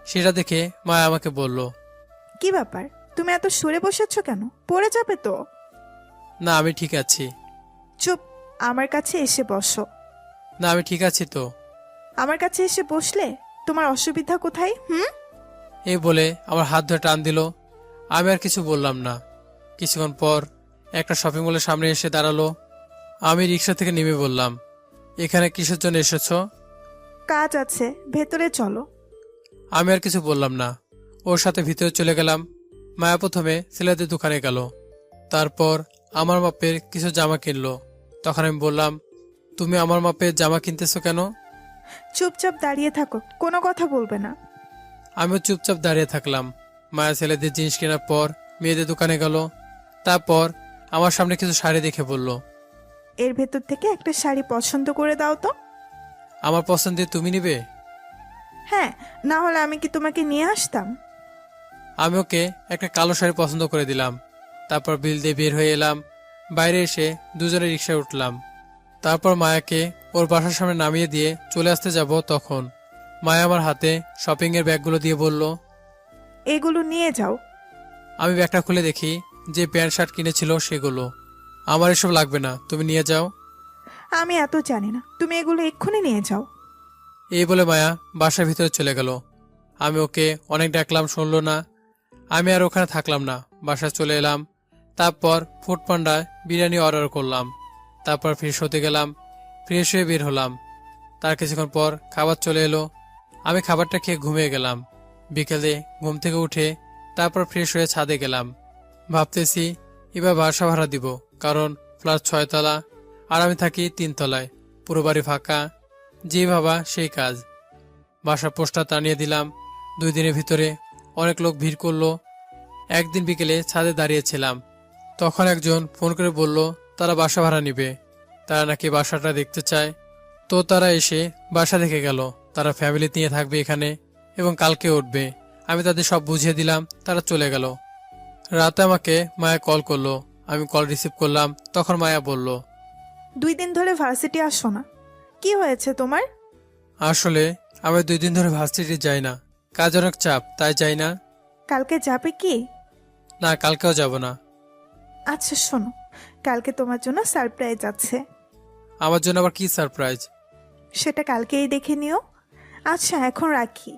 Speaker 2: সেটা দেখে মা আমাকে বলল,
Speaker 6: কি ব্যাপার, তুমি এত সরে বসেছো কেন? পড়ে যাবে তো।
Speaker 2: না, আমি ঠিক আছি।
Speaker 6: চুপ, আমার কাছে এসে বসো।
Speaker 2: না, আমি ঠিক আছি তো।
Speaker 6: আমার কাছে এসে বসলে তোমার অসুবিধা কোথায়?
Speaker 2: এই বলে আমার হাত ধরে টান দিল। আমি আর কিছু বললাম না। কিছুক্ষণ পর একটা শপিং মলের সামনে এসে দাঁড়ালো। আমি রিক্সা থেকে নেমে বললাম, এখানে কিসের জন্য এসেছো?
Speaker 6: কাজ আছে, ভেতরে চলো।
Speaker 2: আমি আর কিছু বললাম না। ওর সাথে ভিতরে চলে গেলাম। মায়া প্রথমে ছেলেদের দোকানে গেল। তারপর আমার মাপের কিছু জামা কিনলো। তখন আমি বললাম, তুমি আমার মাপের জামা কিনতেছো কেন?
Speaker 6: চুপচাপ দাঁড়িয়ে থাকো, কোনো কথা বলবে না।
Speaker 2: আমিও চুপচাপ দাঁড়িয়ে থাকলাম। মায়া ছেলেদের জিনিস কেনার পর মেয়েদের দোকানে গেল। তারপর আমার সামনে কিছু শাড়ি দেখে বলল,
Speaker 6: এর ভেতর থেকে একটা শাড়ি পছন্দ করে দাও তো।
Speaker 2: আমার পছন্দে তুমি নিবে?
Speaker 6: হ্যাঁ, না হলে আমি কি তোমাকে নিয়ে আসতাম?
Speaker 2: আমি ওকে একটা কালো শাড়ি পছন্দ করে দিলাম। তারপর বিল দিয়ে বের হয়ে এলাম। বাইরে এসে দুজনে রিক্সায় উঠলাম। তারপর মায়াকে ওর বাসার সামনে নামিয়ে দিয়ে চলে আসতে যাব। তখন মায়া আমার হাতে শপিং এর ব্যাগগুলো দিয়ে বলল,
Speaker 6: এগুলো নিয়ে যাও।
Speaker 2: আমি ব্যাগটা খুলে দেখি যে প্যান্ট শার্ট কিনেছিল সেগুলো। আমার এসব লাগবে না, তুমি নিয়ে যাও।
Speaker 6: আমি এত জানি না, তুমি এগুলো এক্ষুনি নিয়ে যাও।
Speaker 2: এই বলে মায়া বাসার ভিতরে চলে গেল। আমি ওকে অনেক ডাকলাম, শুনলো না। আমি আর ওখানে থাকলাম না, বাসায় চলে এলাম। তারপর ফুড পান্ডায় বিরিয়ানি অর্ডার করলাম। তারপর ফ্রেশ হতে গেলাম। ফ্রেশ হয়ে বের হলাম। তার কিছুক্ষণ পর খাবার চলে এলো। আমি খাবারটা খেয়ে ঘুমিয়ে গেলাম। বিকেলে ঘুম থেকে উঠে তারপর ফ্রেশ হয়ে ছাদে গেলাম। ভাবতেছি এবার বাসা ভাড়া দিব, কারণ ফ্ল্যাট 6 তলা আর আমি থাকি 3 তলায়। পুরো বাড়ি ফাঁকা। যে ভাবা সেই কাজ। বাসার পোস্টার টানিয়ে দিলাম। 2 দিনের ভিতরে অনেক লোক ভিড় করলো। একদিন বিকেলে ছাদে দাঁড়িয়েছিলাম। তখন একজন ফোন করে বলল তারা বাসা ভাড়া নিবে। তারা নাকি বাসাটা দেখতে চায়। তো তারা এসে বাসা দেখে গেল। তারা ফ্যামিলি নিয়ে থাকবে এখানে এবং কালকে উঠবে। আমি তাদের সব বুঝিয়ে দিলাম। তারা চলে গেল। রাতে আমাকে মায়া কল করলো। আমি কল রিসিভ করলাম। তখন মায়া বলল,
Speaker 6: 2 দিন ধরে ভার্সিটি আসো না, কি হয়েছে তোমার?
Speaker 2: আসলে আমি 2 দিন ধরে ভার্সিটি যাই না, কাজ অনেক চাপ, তাই যাই না।
Speaker 6: কালকে যাবে কি?
Speaker 2: না, কালকেও যাব না।
Speaker 6: আচ্ছা শোনো, কালকে তোমার জন্য সারপ্রাইজ আছে।
Speaker 2: আমার জন্য আবার কি সারপ্রাইজ?
Speaker 6: সেটা কালকেই দেখে নিও। আচ্ছা এখন রাখি।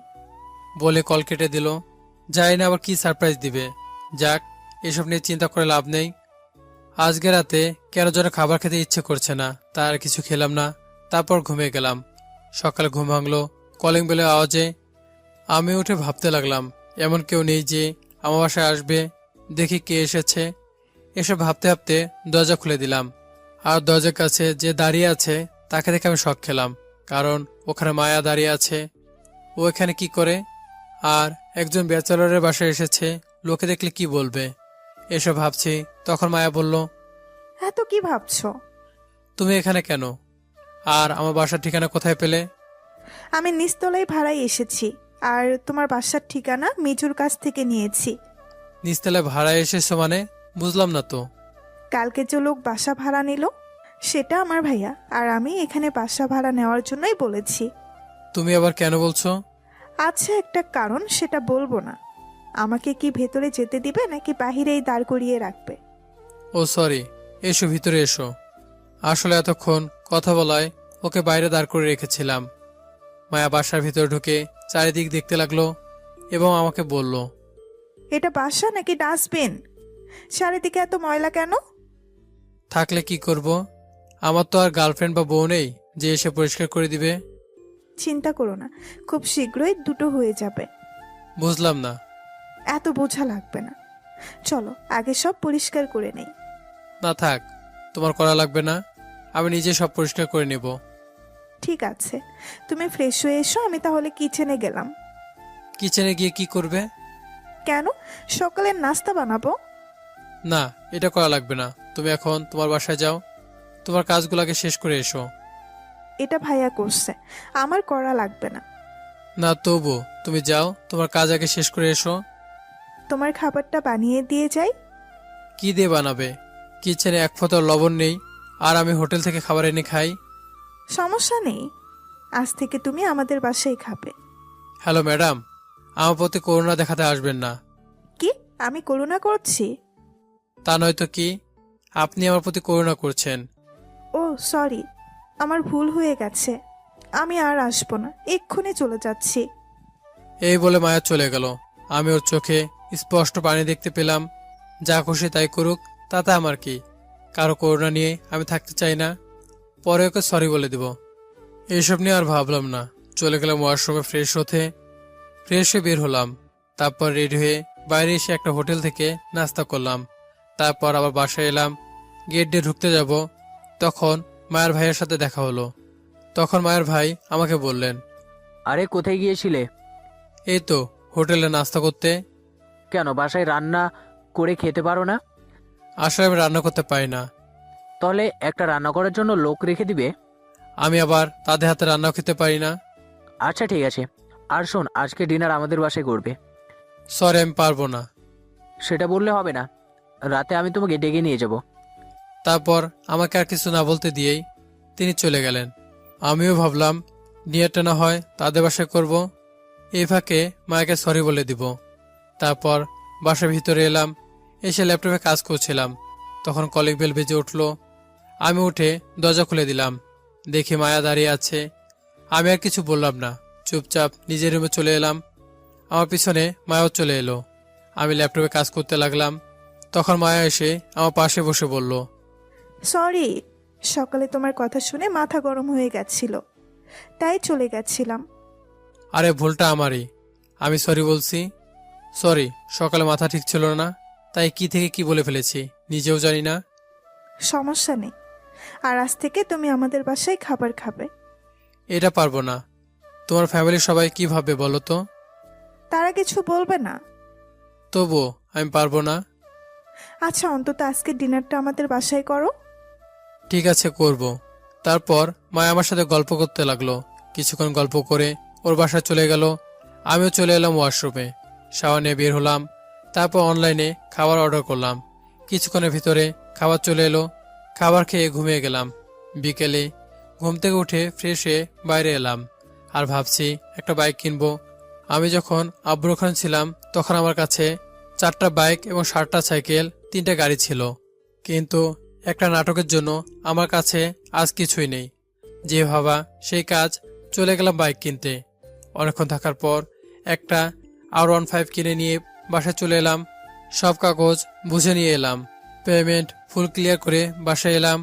Speaker 2: বলে কল কেটে দিল। জানি না আবার কি সারপ্রাইজ দিবে। যাক, এসব নিয়ে চিন্তা করে লাভ নেই। আজকে রাতে কেন যেন খাবার খেতে ইচ্ছে করছে না, তাই আর কিছু খেলাম না। তারপর ঘুমিয়ে গেলাম। সকালে ঘুম ভাঙলো কলিং বেলের আওয়াজে। আমি উঠে ভাবতে লাগলাম, এমন কেউ নেই যে আমার বাসায় আসবে। দেখি কে এসেছে। এসব ভাবতে ভাবতে দরজা খুলে দিলাম। আর দরজার কাছে যে দাঁড়িয়ে আছে তাকে দেখে আমি শক খেলাম, কারণ ওখানে মায়া দাঁড়িয়ে আছে। ও এখানে কি করে? আর একজন ব্যাচেলরের বাসায় এসেছে, লোকে দেখলে কি বলবে? এসব ভাবছি। তখন মায়া বলল,
Speaker 6: এত কি ভাবছো?
Speaker 2: তুমি এখানে কেন? আর আমার বাসার ঠিকানা কোথায় পেলে?
Speaker 6: আমি নিচতলায় ভাড়ায় এসেছি, আর তোমার বাসার ঠিকানা মিজুর কাছ থেকে নিয়েছি।
Speaker 2: নিচতলায় ভাড়া এসেছো মানে? বুঝলাম না তো।
Speaker 6: কালকে যে লোক বাসা ভাড়া নিল সেটা আমার ভাইয়া, আর আমি এখানে বাসা ভাড়া নেওয়ার জন্যই বলেছি।
Speaker 2: তুমি আবার কেন বলছো?
Speaker 6: আচ্ছা, একটা কারণ, সেটা বলবো না। আমাকে কি ভেতরে যেতে দিবে নাকি বাহিরেই দাঁড় করিয়ে রাখবে?
Speaker 2: ও সরি, এসো ভিতরে এসো। আসলে এতক্ষণ কথা বলায় ওকে বাইরে দাঁড় করে রেখেছিলাম। মায়া বাসার ভিতরে ঢুকে চারিদিক দেখতে লাগলো এবং আমাকে বলল,
Speaker 6: এটা বাসা নাকি ডাস্টবিন? চারিদিকে এত ময়লা কেন?
Speaker 2: থাকলে কি করব? আমার তো আর গার্লফ্রেন্ড বা বউ নেই যে এসে পরিষ্কার করে দিবে।
Speaker 6: চিন্তা করো না, খুব শীঘ্রই দুটো হয়ে যাবে।
Speaker 2: বুঝলাম না।
Speaker 6: এত বোঝা লাগবে না, চলো আগে সব পরিষ্কার করে নেই।
Speaker 2: না থাক, তোমার করা লাগবে না, আমি নিজে সব পরিষ্কার করে নেব।
Speaker 6: ঠিক আছে, তুমি ফ্রেশ হয়ে এসো, আমি তাহলে কিচেনে গেলাম।
Speaker 2: কিচেনে গিয়ে কি করবে?
Speaker 6: কেন? সকালের নাস্তা বানাবো।
Speaker 2: না, এটা করা লাগবে না, তুমি এখন তোমার বাসায় যাও, তোমার কাজগুলোকে শেষ করে এসো।
Speaker 6: এটা ভাইয়া করছে, আমার করা লাগবে না।
Speaker 2: না তবু তুমি যাও, তোমার কাজ আগে শেষ করে এসো।
Speaker 6: তোমার খাবারটা বানিয়ে দিয়ে যাই।
Speaker 2: কি দিয়ে বানাবে? কিচেনে এক ফোঁটা লবণ নেই, আর আমি হোটেল থেকে খাবার এনে খাই।
Speaker 6: সমস্যা নেই, আজ থেকে তুমি আমাদের বাসায় খাবে।
Speaker 2: হ্যালো ম্যাডাম, আমার প্রতি করুণা দেখাতে আসবেন না।
Speaker 6: কি, আমি করুণা করছি?
Speaker 2: তা নয়তো কি, আপনি আমার প্রতি করুণা করছেন।
Speaker 6: ও সরি, আমার ভুল হয়ে গেছে, আমি আর আসবো না, এক্ষুনি চলে যাচ্ছি।
Speaker 2: এই বলে মায়া চলে গেল। আমি ওর চোখে স্পষ্ট পানি দেখতে পেলাম। যা খুশি তাই করুক, তাতে আমার কি? কারো করুণা নিয়ে আমি থাকতে চাই না। পরে ওকে সরি বলে দেব। এইসব নিয়ে আর ভাবলাম না। চলে গেলাম ওয়াশরুমে ফ্রেশ হতে। ফ্রেশ হয়ে বের হলাম। তারপর রেডি হয়ে বাইরে এসে একটা হোটেল থেকে নাস্তা করলাম। তারপর আবার বাসায় এলাম। গেট দিয়ে ঢুকতে যাব, তখন মায়ের ভাইয়ের সাথে দেখা হলো। তখন মায়ের ভাই আমাকে বললেন,
Speaker 9: আরে কোথায় গিয়েছিলে?
Speaker 2: এই তো হোটেলে নাস্তা করতে।
Speaker 9: কেন বাসায় রান্না করে খেতে পারো না?
Speaker 2: আসলে আমি রান্না করতে পারি না।
Speaker 9: তাহলে একটা রান্না করার জন্য লোক রেখে দিবে।
Speaker 2: আমি আবার তাদের হাতে রান্নাও খেতে পারি না।
Speaker 9: আচ্ছা ঠিক আছে, আর শোন, আজকে ডিনার আমাদের বাসায় করবে।
Speaker 2: সরি, আমি পারবো না।
Speaker 9: সেটা বললে হবে না, রাতে আমি তোমাকে ডেকে নিয়ে যাব।
Speaker 2: তারপর আমাকে আর কিছু না বলতে দিয়েই তিনি চলে গেলেন। আমিও ভাবলাম ডিনারটা না হয় তাদের বাসায় করব, এই ফাঁকে মাকে সরি বলে দিব। তারপর বাসার ভিতরে এলাম। এসে ল্যাপটপে কাজ করছিলাম, তখন কলিং বেল বেজে উঠল। আমি উঠে দরজা খুলে দিলাম। দেখি মায়া দাঁড়িয়ে আছে। আমি আর কিছু বললাম না, চুপচাপ নিজের রুমে চলে এলাম। আমার পিছনে মায়াও চলে এলো। আমি ল্যাপটপে কাজ করতে লাগলাম। তখন মায়া এসে আমার পাশে বসে বলল,
Speaker 6: সরি, সকালে তোমার কথা শুনে মাথা গরম হয়ে গেছিল, তাই চলে গেছিলাম।
Speaker 2: আরে ভুলটা আমারই, আমি সরি বলছি। সরি, সকালে মাথা ঠিক ছিল না, তাই কি থেকে কি বলে ফেলেছি নিজেও জানি না।
Speaker 6: সমস্যা নেই, আর আজ থেকে তুমি আমাদের বাসায় খাবার খাবে।
Speaker 2: এটা পারবো না। তোমার ফ্যামিলির সবাই কি ভাববে বলো তো?
Speaker 6: তারা কিছু বলবে না।
Speaker 2: তবুও আমি পারবো না।
Speaker 6: আচ্ছা, অন্তত আজকে ডিনারটা আমাদের বাসায় করো।
Speaker 2: ঠিক আছে, করব। তারপর মায়া আমার সাথে গল্প করতে লাগলো। কিছুক্ষণ গল্প করে ওর বাসায় চলে গেল। আমিও চলে এলাম ওয়াশরুমে, শাওয়ার নিয়ে বের হলাম। তারপর অনলাইনে খাবার অর্ডার করলাম। কিছুক্ষণের ভিতরে খাবার চলে এলো। খাবার খেয়ে ঘুমিয়ে গেলাম। বিকেলে ঘুম থেকে উঠে ফ্রেশ হয়ে বাইরে এলাম, আর ভাবছি একটা বাইক কিনবো। আমি যখন আব্বুর ওখানে ছিলাম তখন আমার কাছে 4টা বাইক এবং 7টা সাইকেল, 3টা গাড়ি ছিল। কিন্তু একটা নাটকের জন্য আমার কাছে আজ কিছুই নেই। যে ভাবা সেই কাজ, চলে গেলাম বাইক কিনতে। অনেকক্ষণ থাকার পর একটা R15 কিনে নিয়ে বাসায় চলে এলাম। সব কাগজ বুঝে নিয়ে এলাম। পেমেন্ট ফুল ক্লিয়ার করে বাসায় এলাম।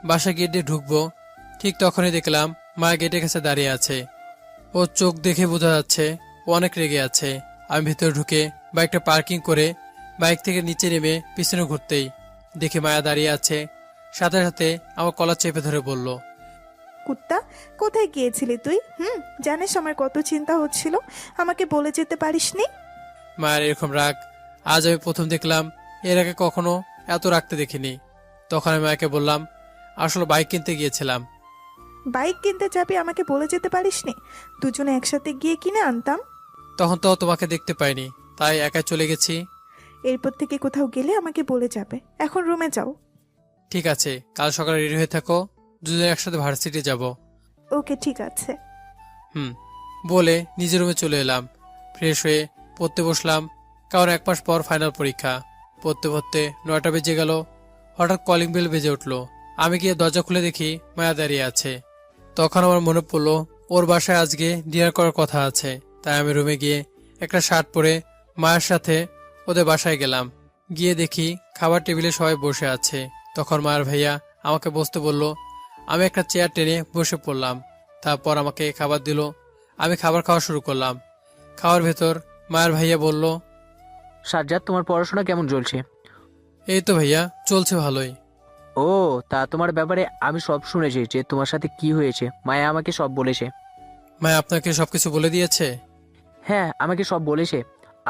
Speaker 2: বাসায় গেট দিয়ে ঢুকবো, ঠিক তখনই দেখলাম মা গেটের কাছে দাঁড়িয়ে আছে। ওর চোখ দেখে বোঝা যাচ্ছে ও অনেক রেগে আছে। আমি ভিতরে ঢুকে বাইকটা পার্কিং করে বাইক থেকে নিচে নেমে পিছনে ঘুরতেই দেখি মায়া দাঁড়িয়ে আছে। সাথে সাথে আমার কলার চেপে ধরে বলল,
Speaker 6: কুত্তা, কোথায় গিয়েছিলি তুই? জানিস আমার কত চিন্তা হচ্ছিল, আমাকে বলে যেতে পারিসনি?
Speaker 2: মায়ের এরকম রাগ আজ আমি প্রথম দেখলাম। এর আগে কখনো এত রাখতে দেখিনি। তখন আমি মাকে বললাম, আসলে বাইক কিনতে গিয়েছিলাম।
Speaker 6: বাইক কিনতে যাবি, আমাকে বলে যেতে পারিসনি? দুজনে একসাথে গিয়ে কিনে আনতাম।
Speaker 2: তখন তো তোমাকে দেখতে পাইনি, তাই একাই চলে গেছি।
Speaker 6: এরপর থেকে কোথাও গেলে আমাকে বলে যাবে। এখন রুমে যাও।
Speaker 2: ঠিক আছে, কাল সকালে রেডি হয়ে থাকো, দুজনে একসাথে ভার্সিটি যাব।
Speaker 6: ওকে, ঠিক আছে।
Speaker 2: বলে নিজের রুমে চলে এলাম। ফ্রেশ হয়ে পড়তে বসলাম, কারণ 1 মাস পর ফাইনাল পরীক্ষা। পড়তে পড়তে 9টা বেজে গেল। হঠাৎ কলিং বেল বেজে উঠলো। আমি গিয়ে দরজা খুলে দেখি মায়া দাঁড়িয়ে আছে। তখন আমার মনে পড়লো ওর বাসায় আজকে ডিনার করার কথা আছে। তাই আমি রুমে গিয়ে একটা শার্ট পরে মায়ের সাথে ওদের বাসায় গেলাম। গিয়ে দেখি খাবার টেবিলে সবাই বসে আছে। তখন মায়ের ভাইয়া আমাকে বসতে বলল। আমি একটা চেয়ার টেনে বসে পড়লাম। তারপর আমাকে খাবার দিল। আমি খাবার খাওয়া শুরু করলাম। খাওয়ার ভেতর মায়ের ভাইয়া বলল,
Speaker 9: সাজ্জাদ, তোমার পড়াশোনা কেমন চলছে?
Speaker 2: এই তো ভাইয়া, চলছে ভালোই।
Speaker 9: ও, তা তোমার ব্যাপারে আমি সব শুনেছি, যে তোমার সাথে কি হয়েছে। মায়া আমাকে সব বলেছে।
Speaker 2: মায়া আপনাকে সবকিছু বলে দিয়েছে?
Speaker 9: হ্যাঁ, আমাকে সব বলেছে।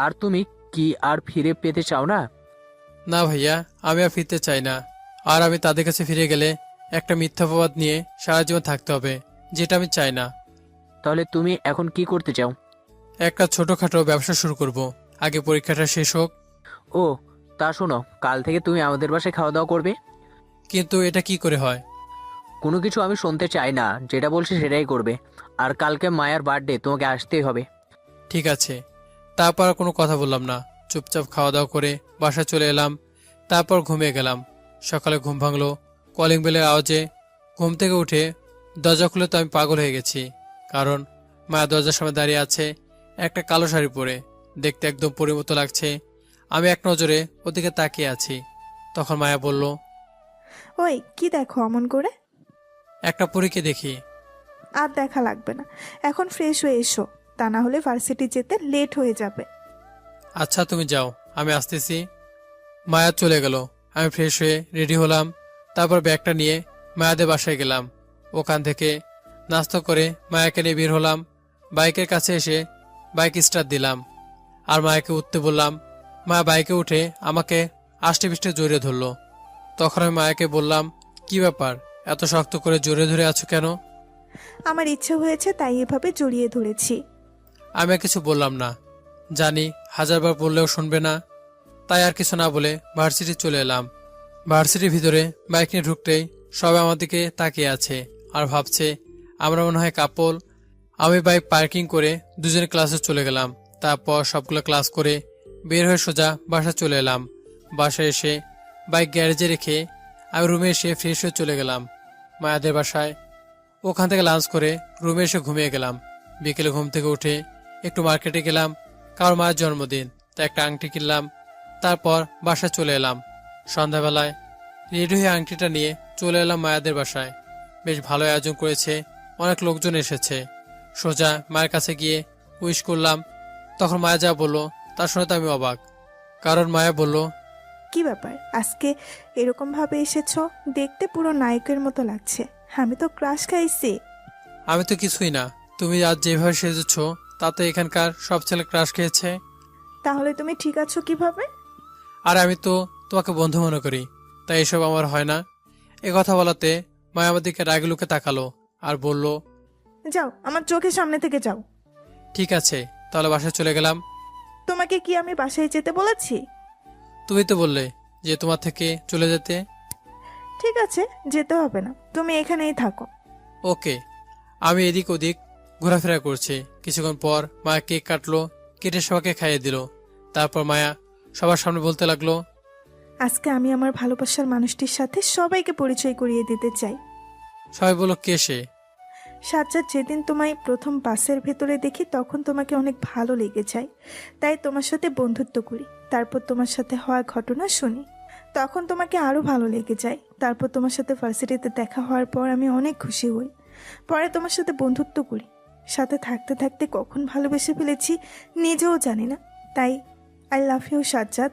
Speaker 9: আর তুমি কি আর ফিরে পেতে চাও না?
Speaker 2: না ভাইয়া, আমি আর ফিরতে চাই না। আর আমি তাদের কাছে ফিরে গেলে একটা মিথ্যাবাদ নিয়ে সারা জীবন থাকতে হবে, যেটা আমি চাই না।
Speaker 9: তাহলে তুমি এখন কি করতে চাও?
Speaker 2: একটা ছোটখাটো ব্যবসা শুরু করব, আগে পরীক্ষাটা শেষ হোক।
Speaker 9: ও, তা শোনো, কাল থেকে তুমি আমাদের বাসায় খাওয়া দাওয়া করবে।
Speaker 2: কিন্তু এটা কি করে হয়?
Speaker 9: কোনো কিছু আমি শুনতে চাই না, যেটা বলছি সেটাই করবে। আর কালকে মায়ের বার্থডে, তোমাকে আসতেই হবে।
Speaker 2: ঠিক আছে। তারপর আর কোনো কথা বললাম না, চুপচাপ খাওয়া দাওয়া করে বাসায় চলে এলাম। তারপর ঘুমিয়ে গেলাম। সকালে ঘুম ভাঙলো কলিং বেলের আওয়াজে। ঘুম থেকে উঠে দরজা খুলে তো আমি পাগল হয়ে গেছি, কারণ মায়া দরজার সামনে দাঁড়িয়ে আছে একটা কালো শাড়ি পরে। দেখতে একদম পরিমতো লাগছে। আমি এক নজরে ওদিকে তাকিয়ে আছি। তখন মায়া বলল,
Speaker 6: ওই কি দেখো অমন করে?
Speaker 2: একটা পরীকে দেখি।
Speaker 6: আর দেখা লাগবে না, এখন ফ্রেশ হয়ে এসো, তা না হলে ভার্সিটি যেতে লেট হয়ে যাবে।
Speaker 2: আচ্ছা তুমি যাও, আমি আসতেছি। মায়া চলে গেল। আমি ফ্রেশ হয়ে রেডি হলাম। তারপর ব্যাগটা নিয়ে মায়াদের বাসায় গেলাম। ওখান থেকে নাস্তা করে মায়াকে নিয়ে বের হলাম। বাইকের কাছে এসে বাইক স্টার্ট দিলাম আর মায়াকে উঠতে বললাম। মায়া বাইকে উঠে আমাকে আষ্টে পিষ্টে জড়িয়ে ধরলো। তখন আমি মায়াকে বললাম, কি ব্যাপার, এত শক্ত করে জড়িয়ে ধরে আছো কেন?
Speaker 6: আমার ইচ্ছে হয়েছে তাই এভাবে জড়িয়ে ধরেছি।
Speaker 2: আমি আর কিছু বললাম না, জানি হাজারবার বললেও শুনবে না। তাই আর কিছু না বলে ভার্সিটি চলে এলাম। ভার্সিটির ভিতরে বাইক নিয়ে ঢুকতেই সবাই আমার দিকে তাকিয়ে আছে আর ভাবছে আমরা মনে হয় কাপল। আমি বাইক পার্কিং করে দুজনে ক্লাসে চলে গেলাম। তারপর সবগুলো ক্লাস করে বের হয়ে সোজা বাসায় চলে এলাম। বাসায় এসে বাইক গ্যারেজে রেখে আমি রুমে এসে ফ্রেশ হয়ে চলে গেলাম মায়াদের বাসায়। ওখান থেকে লাঞ্চ করে রুমে এসে ঘুমিয়ে গেলাম। বিকেলে ঘুম থেকে উঠে একটু মার্কেটে গেলাম, কারোর মায়ের জন্মদিন, তাই একটা আংটি কিনলাম। তারপর বাসায় চলে এলাম। সন্ধ্যাবেলায় রেডি হয়ে আংটিটা নিয়ে চলে এলাম মায়াদের বাসায়। বেশ ভালো আয়োজন করেছে, অনেক লোকজন এসেছে। সোজা মায়ের কাছে গিয়ে উইশ করলাম। তখন মায়া যা বলল তা শুনে তো আমি অবাক, কারণ মায়া বলল,
Speaker 6: কি ব্যাপার, আজকে এরকম ভাবে এসেছো? দেখতে পুরো নায়কের মতো লাগছে। আমি তো ক্রাশ খাইছি।
Speaker 2: আমি তো কিছুই না, তুমি আজ যেভাবে সেজেছ তাতে এখানকার সব ছেলে ক্রাশ খেয়েছে।
Speaker 6: তাহলে তুমি ঠিক আছো কিভাবে?
Speaker 2: আর আমি তো তোমাকে বন্ধু মনে করি, তাই এসব আমার হয় না। এ কথা বলাতে মায়া আমার দিকে রাগে লুকে তাকালো আর বলল,
Speaker 6: যাও, আমার চোখের সামনে থেকে যাও।
Speaker 2: ঠিক আছে, তাহলে বাসায় চলে গেলাম।
Speaker 6: তোমাকে কি আমি বাসায় যেতে বলেছি?
Speaker 2: তুমি তো বললে যে তোমার থেকে চলে যেতে।
Speaker 6: ঠিক আছে, যেতে হবে না, তুমি এখানেই থাকো।
Speaker 2: ওকে। আমি এদিক ওদিক ঘোরাফেরা করছি। কিছুক্ষণ পর মায়া কেক কাটলো, কেটে সবাইকে খাইয়ে দিল। তারপর মায়া সবার সামনে বলতে লাগলো,
Speaker 6: আজকে আমি আমার ভালোবাসার মানুষটির সাথে সবাইকে পরিচয় করিয়ে দিতে চাই।
Speaker 2: সবাই বলল, কে সে?
Speaker 6: সাজ্জাদ, যেদিন তোমায় প্রথম বাসের ভেতরে দেখি তখন তোমাকে অনেক ভালো লেগে যায়, তাই তোমার সাথে বন্ধুত্ব করি। তারপর তোমার সাথে হওয়া ঘটনা শুনি, তখন তোমাকে আরও ভালো লেগে যায়। তারপর তোমার সাথে ভার্সিটিতে দেখা হওয়ার পর আমি অনেক খুশি হই। পরে তোমার সাথে বন্ধুত্ব করি, সাথে থাকতে থাকতে কখন ভালোবেসে ফেলেছি নিজেও জানি না। তাই আই লাভ ইউ সাজ্জাদ।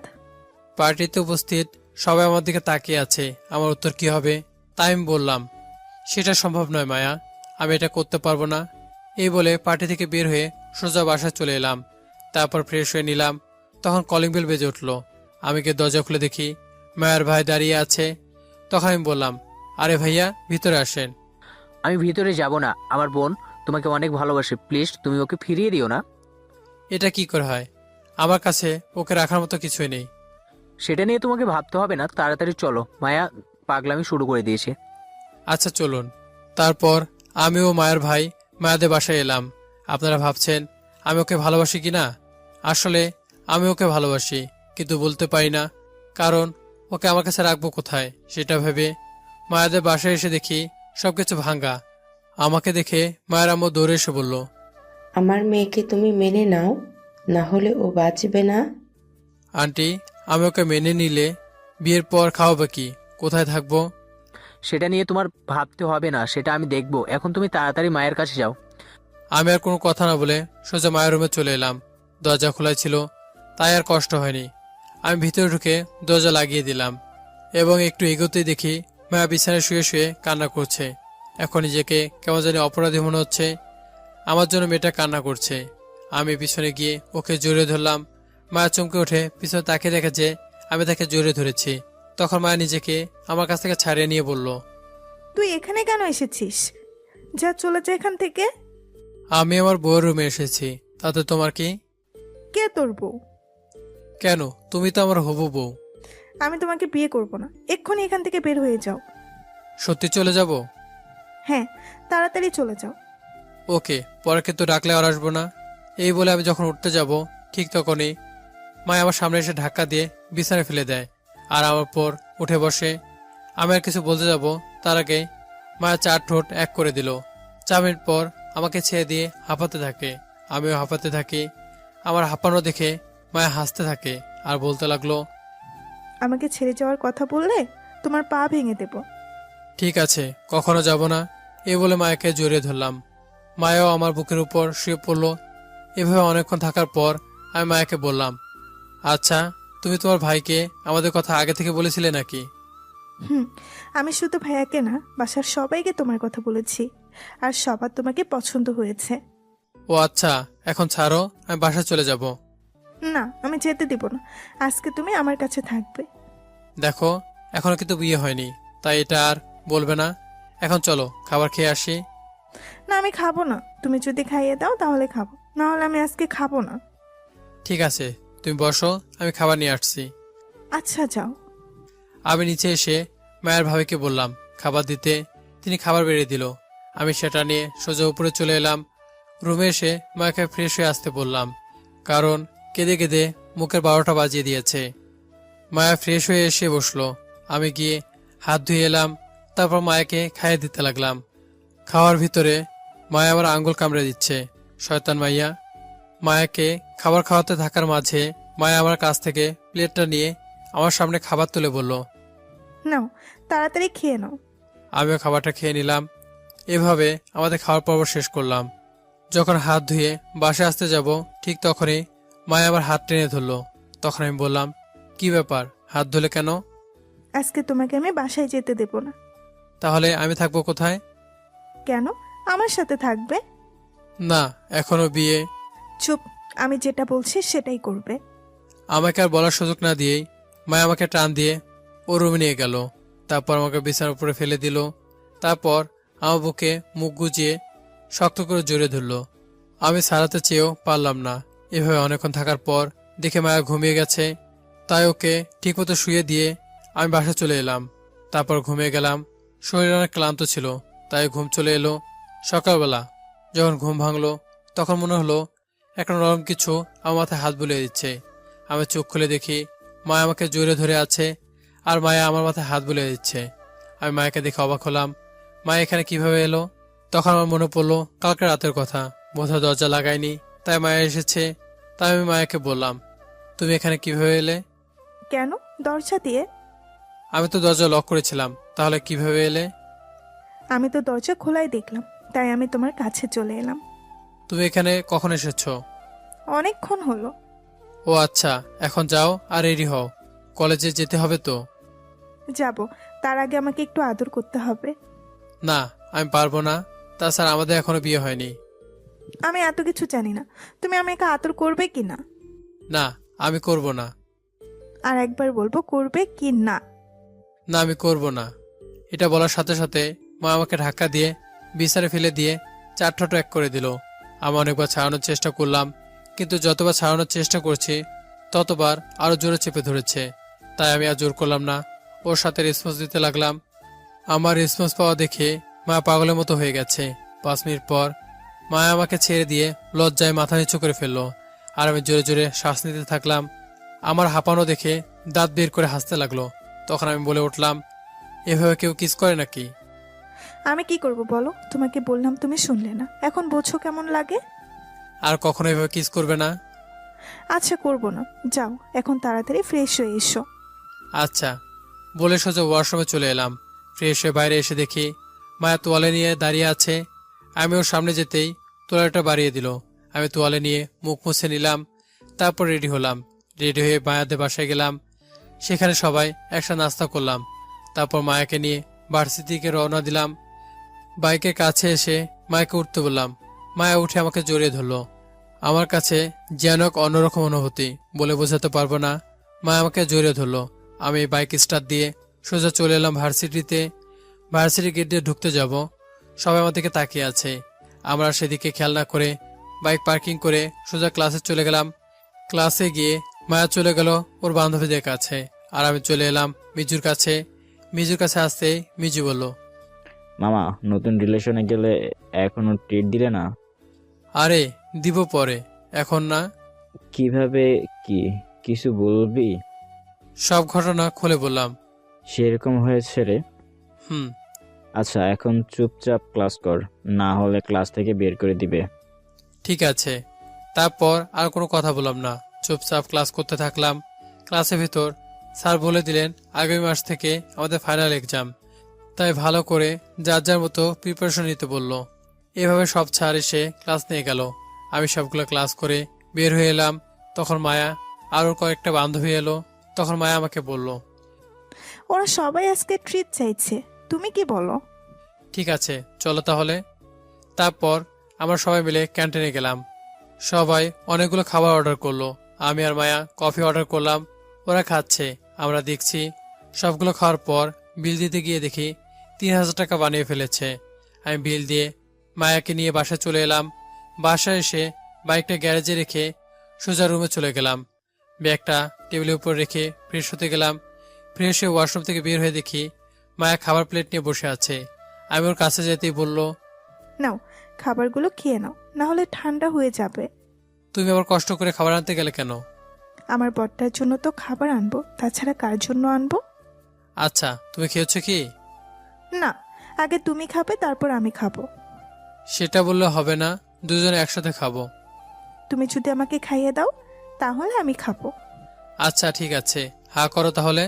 Speaker 2: পার্টিতে উপস্থিত সবাই আমার দিকে তাকিয়ে আছে, আমার উত্তর কি হবে। তাই আমি বললাম, সেটা সম্ভব নয় মায়া, আমি এটা করতে পারবো না। এই বলে পার্টি থেকে বের হয়ে সোজা বাসায় চলে এলাম। তারপর ফ্রেশ হয়ে নিলাম। তখন কলিং বেল বেজে উঠলো। আমি গিয়ে দরজা খুলে দেখি মায়ার ভাই দাঁড়িয়ে আছে। তখন আমি বললাম, আরে ভাইয়া, ভিতরে আসেন।
Speaker 9: আমি ভিতরে যাব না। আমার বোন তোমাকে অনেক ভালোবাসে, প্লিজ তুমি ওকে ফিরিয়ে দিও না।
Speaker 2: এটা কি করে হয়? আমার কাছে ওকে রাখার মতো কিছুই নেই।
Speaker 9: সেটা নিয়ে তোমাকে ভাবতে হবে না, তাড়াতাড়ি চলো। মায়া পাগলামি শুরু করে দিয়েছে।
Speaker 2: আচ্ছা চলুন। তারপর আমি ও মায়ের ভাই মায়াদের বাসায় এলাম। আপনারা ভাবছেন আমি ওকে ভালোবাসি কি না? আসলে আমি ওকে ভালোবাসি, কিন্তু বলতে পারি না, কারণ ওকে আমার কাছে রাখবো কোথায় সেটা ভেবে মায়াদের বাসায় এসে দেখি সবকিছু ভাঙ্গা। আমাকে দেখে মায়ের আম্মু দৌড়ে এসে বলল,
Speaker 4: আমার মেয়েকে তুমি মেনে নাও, না হলে ও বাঁচবে না।
Speaker 2: আন্টি, আমি ওকে মেনে নিলে বিয়ের পর খাওয়াবো কি, কোথায় থাকবো?
Speaker 9: সেটা নিয়ে তোমার ভাবতে হবে না, সেটা আমি দেখবো। এখন তুমি তাড়াতাড়ি মায়ের কাছে যাও।
Speaker 2: আমি আর কোনো কথা না বলে সোজা মায়ের রুমে চলে এলাম। দরজা খোলাই ছিল, তাই আর কষ্ট হয়নি। আমি ভিতরে ঢুকে দরজা লাগিয়ে দিলাম এবং একটু এগোতেই দেখি মায়া বিছানায় শুয়ে শুয়ে কান্না করছে। এখন নিজেকে কেমন জানি অপরাধী মনে হচ্ছে, আমার জন্য মেয়েটা কান্না করছে। আমি পিছনে গিয়ে ওকে জড়িয়ে ধরলাম। মায়া চমকে ওঠে, পিছনে তাকিয়ে দেখে যে আমি তাকে জড়িয়ে ধরেছি। তখন মায়া নিজেকে আমার কাছ থেকে ছাড়িয়ে নিয়ে বলল,
Speaker 6: তুই এখানে কেন এসেছিস? যা, চলে যা এখান থেকে।
Speaker 2: আমি আমার বউয়ের রুমে এসেছি, তাতে তোমার কি?
Speaker 6: কে তোর বউ?
Speaker 2: কেন, তুমি তো আমার হবু বউ।
Speaker 6: আমি তোমাকে বিয়ে করব না, এক্ষুনি এখান থেকে বের হয়ে যাও।
Speaker 2: সত্যি চলে যাব?
Speaker 6: হ্যাঁ, তাড়াতাড়ি চলে যাও।
Speaker 2: ওকে, পরে কিন্তু ডাকলে আর আসবো না। এই বলে আমি যখন উঠতে যাব ঠিক তখনই মায়া আমার সামনে এসে ধাক্কা দিয়ে বিছানায় ফেলে দেয় আর আমার পর উঠে বসে। আমি আর কিছু বলতে যাব তার আগে মায়া 4 ঠোঁট এক করে দিল। 4 মিনিট পর আমাকে ছেড়ে দিয়ে হাঁপাতে থাকে, আমিও হাঁপাতে থাকি। আমার হাঁপানো দেখে মায়া হাসতে থাকে আর বলতে লাগলো,
Speaker 6: আমাকে ছেড়ে যাওয়ার কথা বললে তোমার পা ভেঙে দেব।
Speaker 2: ঠিক আছে, কখনো যাব না। এই বলে মায়াকে জড়িয়ে ধরলাম। মায়াও আমার বুকের উপর শুয়ে পড়ল। এভাবে অনেকক্ষণ থাকার পর আমি মায়াকে বললাম, আচ্ছা, তুমি তোমার ভাইকে আমাদের কথা আগে থেকে বলেছিলে নাকি?
Speaker 6: আমি শুধু ভাইয়াকে না, বাসার সবাইকে তোমার কথা বলেছি, আর সবার তোমাকে পছন্দ হয়েছে।
Speaker 2: ও আচ্ছা, এখন ছাড়ো, আমি বাসা চলে যাব।
Speaker 6: না, আমি যেতে দিব না, আজকে তুমি আমার কাছে থাকবে।
Speaker 2: দেখো, এখনো কিন্তু বিয়ে হয়নি, তাই এটা আর বলবে না। এখন চলো, খাবার খেয়ে আসি।
Speaker 6: না, আমি খাবো না। তুমি যদি খাইয়ে দাও তাহলে খাবো, না হলে আমি আজকে খাবো না।
Speaker 2: ঠিক আছে, তুমি বসো, আমি খাবার নিয়ে আসছি।
Speaker 6: আচ্ছা, যাও।
Speaker 2: আমি নিচে এসে মায়ের ভাবিকে বললাম খাবার দিতে। তিনি খাবার বেড়ে দিল। আমি সেটা নিয়ে সোজা উপরে চলে এলাম। রুমে এসে মাকে ফ্রেশ হয়ে আসতে বললাম, কারণ কেঁদে কেঁদে মুখের 12টা বাজিয়ে দিয়েছে। মায়া ফ্রেশ হয়ে এসে বসলো। আমি গিয়ে হাত ধুয়ে এলাম, তারপর মায়াকে খাইয়ে দিতে লাগলাম। খাওয়ার ভিতরে মায়া আমার আঙ্গুল কামড়ে দিচ্ছে, শয়তান মাইয়া। মায়াকে খাবার খাওয়াতে থাকার মাঝে মায়া আমার কাছ থেকে প্লেটটা নিয়ে আমার সামনে খাবার তুলে বলল,
Speaker 6: নাও, তাড়াতাড়ি খেয়ে নাও।
Speaker 2: আমিও খাবারটা খেয়ে নিলাম। এভাবে আমাদের খাওয়ার পর্ব শেষ করলাম। যখন হাত ধুয়ে বাসায় আসতে যাব ঠিক তখনই মায়া আমার হাত টেনে ধরলো। তখন আমি বললাম, কি ব্যাপার, হাত ধুলে কেন?
Speaker 6: আজকে তোমাকে আমি বাসায় যেতে দেব না।
Speaker 2: তাহলে আমি থাকবো কোথায়?
Speaker 6: কেন? আমার সাথে থাকবে।
Speaker 2: না, এখনো বিয়ে।
Speaker 6: চুপ, আমি যেটা বলছি সেটাই করবে।
Speaker 2: আমাকে আর বলার সুযোগ না দিয়েই মায়া আমাকে টান দিয়ে ও রুমে নিয়ে গেল। তারপর আমাকে বিছানার উপরে ফেলে দিল। তারপর আমার বুকে মুখ গুজিয়ে শক্ত করে জড়িয়ে ধরল। আমি ছাড়াতে চেয়েও পারলাম না। এভাবে অনেকক্ষণ থাকার পর দেখে মায়া ঘুমিয়ে গেছে, তাই ওকে ঠিকমতো শুয়ে দিয়ে আমি বাসা চলে এলাম। তারপর ঘুমিয়ে গেলাম। শরীর অনেক ক্লান্ত ছিল, তাই ঘুম চলে এলো। সকালবেলা যখন ঘুম ভাঙলো তখন মনে হলো একটা নরম কিছু আমার মাথায় হাত বুলিয়ে দিচ্ছে। আমি চোখ খুলে দেখি মায়া আমাকে জড়িয়ে ধরে আছে আর মায়া আমার মাথায় হাত বুলিয়ে দিচ্ছে। আমি মায়াকে দেখে অবাক হলাম, মায়া এখানে কিভাবে এলো? তখন আমার মনে পড়লো কালকে রাতের কথা, বোধহয় দরজা লাগাইনি, তাই মায়া এসেছে। তাই আমি মায়াকে বললাম, তুমি এখানে কিভাবে এলে?
Speaker 6: কেন? দরজা দিয়ে।
Speaker 2: আমি তো দরজা লক করেছিলাম, তাহলে কিভাবে এলে?
Speaker 6: আমি তো দরজা খোলাই দেখলাম, তাই আমি তোমার কাছে চলে এলাম।
Speaker 2: তুমি এখানে কখন এসেছো?
Speaker 6: অনেকক্ষণ হলো।
Speaker 2: ও আচ্ছা, এখন যাও আর রেডি হও, কলেজে যেতে হবে তো।
Speaker 6: যাব, তার আগে আমাকে একটু আদর করতে হবে।
Speaker 2: না, আমি পারবো না, তাছাড়া আমাদের এখনো বিয়ে হয়নি।
Speaker 6: আমি এত কিছু জানি না, তুমি আমাকে আদর করবে কি না?
Speaker 2: না, আমি করব না।
Speaker 6: আর একবার বলবো, করবে কি না?
Speaker 2: না, আমি করব না। এটা বলার সাথে সাথে মা আমাকে ধাক্কা দিয়ে বিছারে ফেলে দিয়ে চারটা ট্র্যাক করে দিল। আমি অনেকবার ছাড়ানোর চেষ্টা করলাম, কিন্তু যতবার ছাড়ানোর চেষ্টা করছি ততবার আরো জোরে চেপে ধরেছে। তাই আমি আর জোর করলাম না, ওর সাথে রেসপন্স দিতে লাগলাম। আমার রেসপন্স পাওয়া দেখে মায়া পাগলের মতো হয়ে গেছে। 5 মিনিট পর মায়া আমাকে ছেড়ে দিয়ে লজ্জায় মাথা নিচু করে ফেললো, আর আমি জোরে জোরে শ্বাস নিতে থাকলাম। আমার হাঁপানো দেখে দাঁত বের করে হাসতে লাগলো। তখন আমি বলে উঠলাম, এভাবে কেউ কিস করে নাকি?
Speaker 6: আমি কি করব বলো? তোমাকে বললাম, তুমি শুনলে না। এখন বোঝো কেমন লাগে?
Speaker 2: আর কখনো এভাবে কিস করবে না?
Speaker 6: আচ্ছা, করব না। যাও এখন তাড়াতাড়ি ফ্রেশ হয়ে এসো।
Speaker 2: আচ্ছা বলে সোজা ওয়াশরুমে চলে এলাম। ফ্রেশ হয়ে বাইরে এসে দেখি মায়া তোয়ালে নিয়ে দাঁড়িয়ে আছে। আমি ওর সামনে যেতেই তোয়ালেটা বাড়িয়ে দিল। আমি তোয়ালে নিয়ে মুখ মুছে নিলাম, তারপর রেডি হলাম। রেডি হয়ে মায়াদের বাসায় গেলাম। সেখানে সবাই একসাথে নাস্তা করলাম। তারপর মায়াকে নিয়ে ভার্সিটিকে রওনা দিলাম। বাইকের কাছে এসে মায়াকে উঠতে বললাম। মায়া উঠে আমাকে জড়িয়ে ধরলো। আমার কাছে যেন এক অন্যরকম অনুভূতি, বলে বোঝাতে পারবো না। মায়া আমাকে জড়িয়ে ধরলো। আমি বাইক স্টার্ট দিয়ে সোজা চলে এলাম ভার্সিটিতে। ভার্সিটি গেট দিয়ে ঢুকতে যাব, সবাই আমার দিকে তাকিয়ে আছে। আমরা সেদিকে খেয়াল না করে বাইক পার্কিং করে সোজা ক্লাসে চলে গেলাম। ক্লাসে গিয়ে মায়া চলে গেল ওর বান্ধবীদের কাছে, আর আমি চলে এলাম মিজুর কাছে। মিজুর কাছে আসতেই মিজু বলল,
Speaker 7: মামা, নতুন রিলেশনে গেলে এখনো ট্রিট দিলে না?
Speaker 2: আরে দিব পরে, এখন না।
Speaker 7: কিভাবে? কি কিছু বলবি?
Speaker 2: সব ঘটনা খুলে বললাম।
Speaker 7: সেরকম হয়েছে রে?
Speaker 2: হুম।
Speaker 7: আচ্ছা, এখন চুপচাপ ক্লাস কর, না হলে ক্লাস থেকে বের করে দিবে।
Speaker 2: ঠিক আছে। তারপর আর কোনো কথা বললাম না, চুপচাপ ক্লাস করতে থাকলাম। ক্লাসের ভিতর স্যার বলে দিলেন আগামী মাস থেকে আমাদের ফাইনাল এক্সাম, তাই ভালো করে যার যার মতো প্রিপারেশন নিতে বলল। এভাবে সব স্যার এসে ক্লাস নিয়ে গেল। আমি সবগুলো ক্লাস করে বের হয়ে এলাম। তখন মায়া আর ওর কয়েকটা বান্ধবী এলো। তখন মায়া আমাকে বলল,
Speaker 6: ওরা সবাই আজকে ট্রিট চাইছে, তুমি কি বলো?
Speaker 2: ঠিক আছে চলো তাহলে। তারপর আমরা সবাই মিলে ক্যান্টিনে গেলাম। সবাই অনেকগুলো খাবার অর্ডার করলো। আমি আর মায়া কফি অর্ডার করলাম। ওরা খাচ্ছে, আমরা দেখছি। সবগুলো খাওয়ার পর বিল দিতে গিয়ে দেখি 3000 টাকা বানিয়ে ফেলেছে। আমি বিল দিয়ে মায়াকে নিয়ে বাসায় চলে এলাম। বাসায় এসে বাইকটা গ্যারেজে রেখে সোজা রুমে চলে গেলাম। ব্যাগটা টেবিলের উপর রেখে ফ্রেশ হতে গেলাম। ফ্রেশ হয়ে ওয়াশরুম থেকে বের হয়ে দেখি মায়া খাবার প্লেট নিয়ে বসে আছে। আমি ওর কাছে যেতেই বলল,
Speaker 6: নাও, খাবারগুলো খেয়ে নাও, না হলে ঠান্ডা হয়ে যাবে।
Speaker 2: তুমি আবার কষ্ট করে খাবার আনতে গেলে কেন?
Speaker 6: আমার বরটার জন্য তো খাবার আনবো, তাছাড়া কার জন্য আনবো?
Speaker 2: আচ্ছা তুমি খেয়েছো কি?
Speaker 6: না, আগে তুমি খাবে, তারপর আমি খাবো।
Speaker 2: সেটা বললে হবে না, দুজনে একসাথে খাবো।
Speaker 6: তুমি যদি আমাকে খাইয়ে দাও তাহলে আমি খাবো।
Speaker 2: আচ্ছা ঠিক আছে, হা করো তাহলে।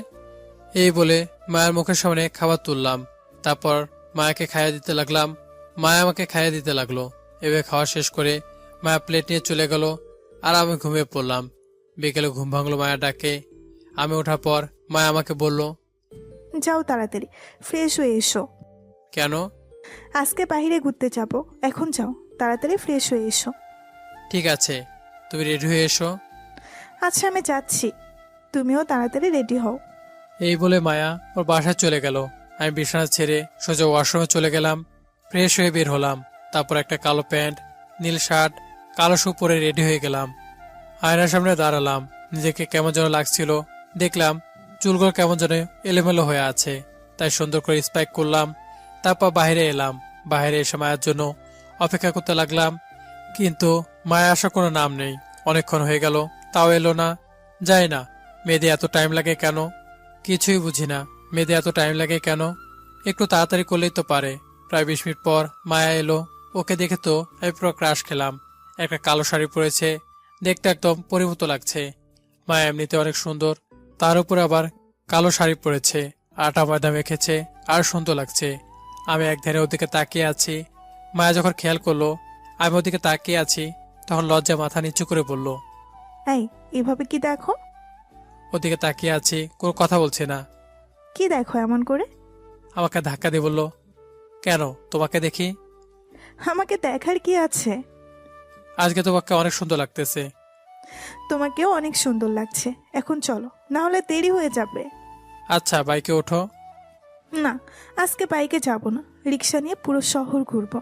Speaker 2: এই বলে মায়ের মুখের সামনে খাবার তুললাম। তারপর মায়াকে খাইয়ে দিতে লাগলাম। মায়া আমাকে খাইয়ে দিতে লাগলো। এভাবে খাওয়া শেষ করে মায়া প্লেট নিয়ে চলে গেল, আর আমি ঘুমিয়ে পড়লাম। বিকেলে ঘুম ভাঙলো মায়া ডাকে। আমি ওঠার পর মায়া আমাকে বলল,
Speaker 6: যাও তাড়াতাড়ি ফ্রেশ হয়ে এসো।
Speaker 2: কেন?
Speaker 6: আজকে বাইরে ঘুরতে যাব, এখন যাও তাড়াতাড়ি ফ্রেশ হয়ে এসো।
Speaker 2: ঠিক আছে, তুমি রেডি হয়ে এসো।
Speaker 6: আচ্ছা আমি যাচ্ছি, তুমিও তাড়াতাড়ি রেডি হও।
Speaker 2: এই বলে মায়া ওর বাসায় চলে গেল। আমি বিছানা ছেড়ে সোজা ওয়াশরুমে চলে গেলাম। ফ্রেশ হয়ে বের হলাম। তারপর একটা কালো প্যান্ট, নীল শার্ট, কালো শু পরে রেডি হয়ে গেলাম। আয়নার সামনে দাঁড়ালাম। নিজেকে কেমন যেন লাগছিল। দেখলাম চুলগুলো কেমন যেন এলোমেলো হয়ে আছে, তাই সুন্দর করে স্পাইক করলাম। তারপর বাইরে এলাম। বাইরে এসে মায়ের জন্য অপেক্ষা করতে লাগলাম, কিন্তু মায়া আসার কোনো নাম নেই। অনেকক্ষণ হয়ে গেল, তাও এলো না। যাই না, মেয়েদের এত টাইম লাগে কেন? কিছুই বুঝি না, মেয়েদের এত টাইম লাগে কেন? একটু তাড়াতাড়ি করলেই তো পারে। প্রায় 20 মিনিট পর মায়া এলো। ওকে দেখে তো আমি পুরো ক্রাশ খেলাম। একটা কালো শাড়ি পরেছে, দেখতে একদম পরিমত লাগছে। মায়া এমনিতে অনেক সুন্দর, তার উপরে আবার কালো শাড়ি পরেছে, আটা ময়দা মেখেছে, আর সুন্দর লাগছে। আমি একধারে ওদিকে তাকিয়ে আছি। মায়া যখন খেয়াল করলো আমি ওদিকে তাকিয়ে আছি, তখন লজ্জা মাথা নিচু করে বলল,
Speaker 6: এই এভাবে কি দেখো?
Speaker 2: ওদিকে তাকিয়ে আছি, কোনো কথা বলছে না।
Speaker 6: কি দেখো এমন করে?
Speaker 2: আমাকে ধাক্কা দিয়ে বলল, কেন তোমাকে দেখি?
Speaker 6: আমাকে দেখার কি আছে?
Speaker 2: আজকে তোমাকে অনেক সুন্দর লাগতেছে।
Speaker 6: তোমাকেও অনেক সুন্দর লাগছে। এখন চলো, না হলে দেরি হয়ে যাবে।
Speaker 2: আচ্ছা বাইকে ওঠো।
Speaker 6: না, আজকে বাইকে যাব না, রিক্সা নিয়ে পুরো শহর ঘুরবো।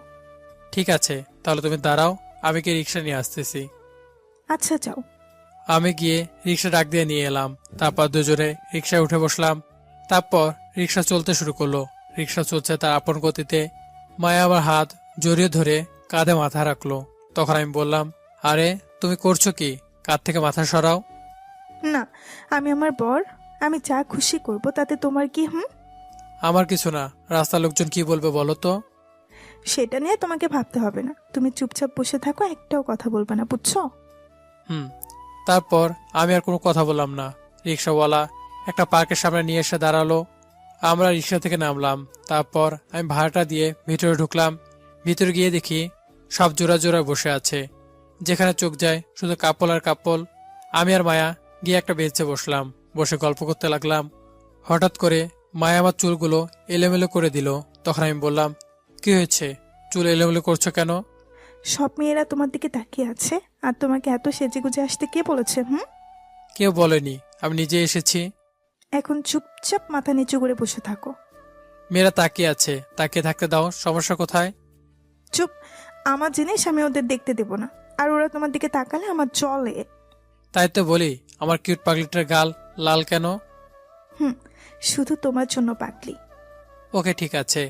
Speaker 2: ঠিক আছে, তাহলে তুমি দাঁড়াও, আমি কি রিক্সা নিয়ে আসতেছি।
Speaker 6: আচ্ছা যাও।
Speaker 2: আমি গিয়ে রিক্সা ডাক দিয়ে নিয়ে এলাম। তারপর দুজনে রিক্সায় উঠে বসলাম। তারপর রিক্সা চলতে শুরু করলো। রিক্সা চলছে তার আপন গতিতে। মায়া আমার হাত জড়িয়ে ধরে কাঁধে মাথা রাখলো। তখন আমি বললাম, আরে তুমি করছো কি? কাঁধ থেকে মাথা সরাও।
Speaker 6: না, আমি আমার বর, আমি যা খুশি করব তাতে তোমার কি?
Speaker 2: আমার কিছু না, রাস্তার লোকজন কি বলবে বলো তো?
Speaker 6: সেটা নিয়ে তোমাকে ভাবতে হবে না, তুমি চুপচাপ বসে থাকো, একটাও কথা বলবে না, বুঝছো?
Speaker 2: হুম। তারপর আমি আর কোনো কথা বললাম না। রিক্সাওয়ালা একটা পার্কের সামনে নিয়ে এসে দাঁড়ালো। আমরা রিক্সা থেকে নামলাম। তারপর আমি ভাড়াটা দিয়ে ভিতরে ঢুকলাম। ভিতরে গিয়ে দেখি সব জোড়া জোড়া বসে আছে। যেখানে চোখ যায় শুধু কাপল আর কাপল। আমি আর মায়া গিয়ে একটা বেঞ্চে বসলাম। বসে গল্প করতে লাগলাম। হঠাৎ করে মায়া আমার চুলগুলো এলোমেলো করে দিল। তখন আমি বললাম, কি হয়েছে? চুল এলোমেলো করছো কেন?
Speaker 6: সব মেয়েরা তোমার দিকে তাকিয়ে আছে, আর তোমাকে এত সেজেগুজে আসতে কে বলেছে?
Speaker 2: কেউ বলেনি, আমি নিজে এসেছি।
Speaker 6: এখন চুপচাপ মাথা নিচু করে বসে থাকো।
Speaker 2: মেয়েরা তাকিয়ে আছে, তাকিয়ে থাকতে দাও, সমস্যা কোথায়?
Speaker 6: চুপ, আমার জিনিস আমি ওদের দেখতে দেব না, আর ওরা তোমার দিকে তাকালে আমার জলে।
Speaker 2: তাই তো বলি, আমার কিউট পাগলিটার গাল লাল কেন?
Speaker 6: শুধু তোমার জন্য পাগলি।
Speaker 2: ওকে, ঠিক আছে।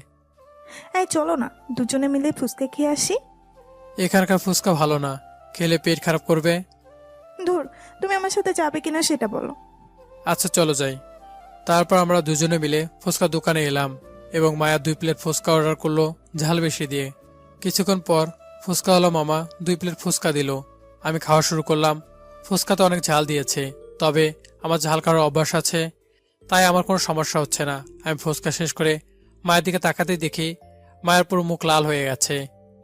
Speaker 6: এই চলো না, দুজনে মিলে ফুচকা খেয়ে আসি।
Speaker 2: এখানকার ফুচকা ভালো না, খেলে পেট খারাপ করবে।
Speaker 6: ধুর, তুমি আমার সাথে যাবে কিনা সেটা বলো।
Speaker 2: আচ্ছা চলো যাই। তারপর আমরা দুজনে মিলে ফুচকা দোকানে এলাম এবং মায়া 2 প্লেট ফুচকা অর্ডার করলো, ঝাল বেশি দিয়ে। কিছুক্ষণ পর ফুচকাওয়ালা মামা 2 প্লেট ফুচকা দিল। আমি খাওয়া শুরু করলাম। ফুচকাতে অনেক ঝাল দিয়েছে, তবে আমার ঝাল খাওয়ার অভ্যাস আছে, তাই আমার কোনো সমস্যা হচ্ছে না। আমি ফুচকা শেষ করে মায়ের দিকে তাকাতেই দেখি মায়ের পুরো মুখ লাল হয়ে গেছে।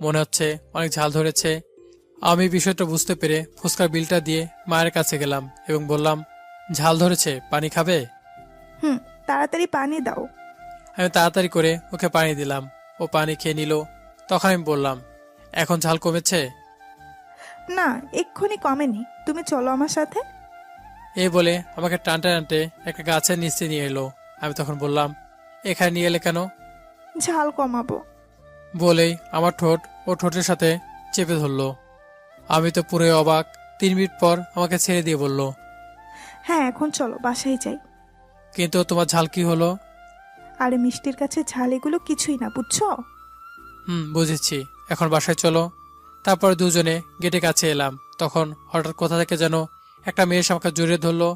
Speaker 2: মনে হচ্ছে অনেক ঝাল ধরেছে। আমি বিষয়টা বুঝতে পেরে ফুচকার বিলটা দিয়ে মায়ের কাছে গেলাম এবং বললাম, ঝাল ধরেছে, পানি খাবে?
Speaker 6: তাড়াতাড়ি পানি দাও।
Speaker 2: আমি তাড়াতাড়ি করে ওকে পানি দিলাম। ও পানি খেয়ে নিল। তখন আমি বললাম, এখন ঝাল কমেছে?
Speaker 6: না, এক্ষুনি কমেনি, তুমি চলো আমার সাথে।
Speaker 2: এই বলে আমাকে টানতে টানতে একটা গাছের নিচে নিয়ে এলো। আমি তখন বললাম, এখানে নিয়ে এলে কেন?
Speaker 6: ঝাল কমাবো।
Speaker 2: বলেই আমার ঠোঁট ও ঠোঁটের সাথে চেপে ধরলো। আমি তো পুরো অবাক। 3 মিনিট পর আমাকে ছেড়ে দিয়ে বলল,
Speaker 6: হ্যাঁ, এখন চলো বাসায় যাই।
Speaker 2: কিন্তু তোমার ঝাল কি হলো?
Speaker 6: আরে মিষ্টির কাছে ঝাল এগুলো কিছুই না, বুঝছো?
Speaker 2: বুঝেছি, এখন বাসায় চলো। তারপর দুজনে গেটে কাছে এলাম। তখন হঠাৎ কোথা থেকে যেন একটা মেয়ে এসে আমাকে জড়িয়ে ধরলো।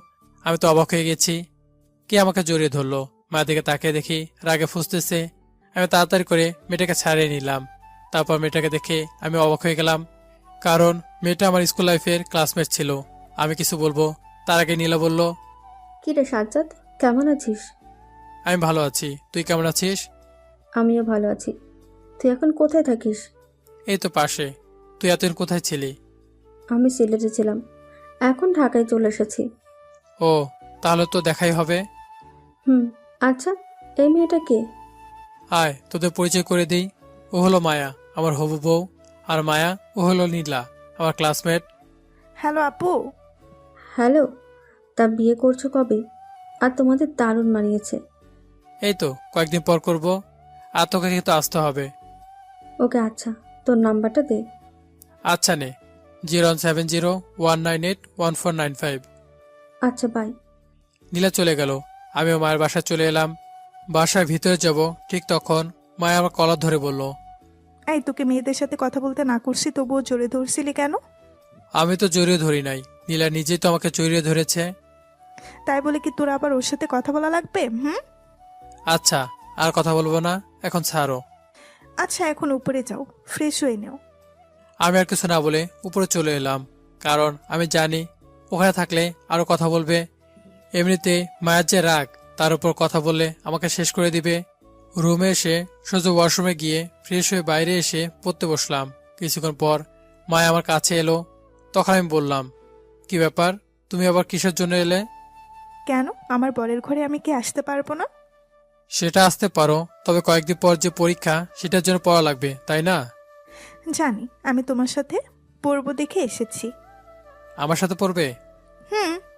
Speaker 2: আমি তো অবাক হয়ে গেছি, কে আমাকে জড়িয়ে ধরলো। মায়ের দিকে তাকিয়ে দেখি রাগে ফুসতেছে। আমি তাড়াতাড়ি করে মেয়েটাকে ছাড়িয়ে নিলাম। তারপর মেয়েটাকে দেখে আমি অবাক হয়ে গেলাম, কারণ মেয়েটা আমার স্কুল লাইফের ক্লাসমেট ছিল। আমি কিছু বলবো তার আগে নীলা বলল,
Speaker 10: কি রে সাজ্জাদ, কেমন আছিস?
Speaker 2: আমি ভালো আছি, তুই কেমন আছিস?
Speaker 10: আমিও ভালো আছি। তুই এখন কোথায় থাকিস?
Speaker 2: এই তো পাশে। তুই এতদিন কোথায় ছিলি?
Speaker 10: আমি সিলেটে ছিলাম, এখন ঢাকায় চলে এসেছি।
Speaker 2: ও, তাহলে তো দেখাই হবে।
Speaker 10: আচ্ছা, এই মেয়েটা কে?
Speaker 2: আয় তোদের পরিচয় করে দিই। ও হলো মায়া, আমার হবু বউ। আর মায়া, ও হলো নীলা, আমার ক্লাসমেট।
Speaker 6: হ্যালো আপু।
Speaker 10: হ্যালো, তা বিয়ে করছো কবে? আর তোমাদের দারুণ মানিয়েছে।
Speaker 2: এই তো কয়েকদিন পর করব। আর তোকে কিন্তু আসতে হবে।
Speaker 10: ওকে, আচ্ছা, তোর নাম্বারটা দে।
Speaker 2: আচ্ছা নে, 07019814995।
Speaker 10: আচ্ছা, বাই।
Speaker 2: নীলা চলে গেল। আমিও মায়ের বাসায় চলে এলাম। বাসার ভিতরে যাব, ঠিক তখন মায়া আমার কলার ধরে বলল,
Speaker 6: এই তোকে মেয়েদের সাথে কথা বলতে না করছি, তবুও জোরে ধরছিলি কেন?
Speaker 2: আমি তো জড়িয়ে ধরি নাই, নীলা নিজেই তো আমাকে জড়িয়ে ধরেছে।
Speaker 6: তাই বলে কি তোর আবার ওর সাথে কথা বলা লাগবে?
Speaker 2: আচ্ছা, আর কথা বলবো না, এখন ছাড়ো।
Speaker 6: আচ্ছা, এখন উপরে যাও, ফ্রেশ হয়ে নাও।
Speaker 2: আমি আর কিছু না বলে উপরে চলে এলাম, কারণ আমি জানি ওখানে থাকলে আরো কথা বলবে। এমনিতে মায়ের যে রাগ, তার উপর কথা বললে আমাকে শেষ করে দিবে। রুমে এসে সোজা ওয়াশরুমে গিয়ে ফ্রেশ হয়ে বাইরে এসে পড়তে বসলাম। কিছুক্ষণ পর মায়া আমার কাছে এলো। তখন আমি বললাম, কি ব্যাপার, তুমি আবার কিসের জন্য এলে?
Speaker 6: কেন, আমার বরের ঘরে আমি কি আসতে পারবো না?
Speaker 2: সেটা আসতে পারো, তবে কয়েকদিন পর যে পরীক্ষা, সেটার জন্য পড়া লাগবে, তাই না?
Speaker 6: জানি, আমি তোমার সাথে পড়বো দেখে এসেছি।
Speaker 2: আমার সাথে পড়বে?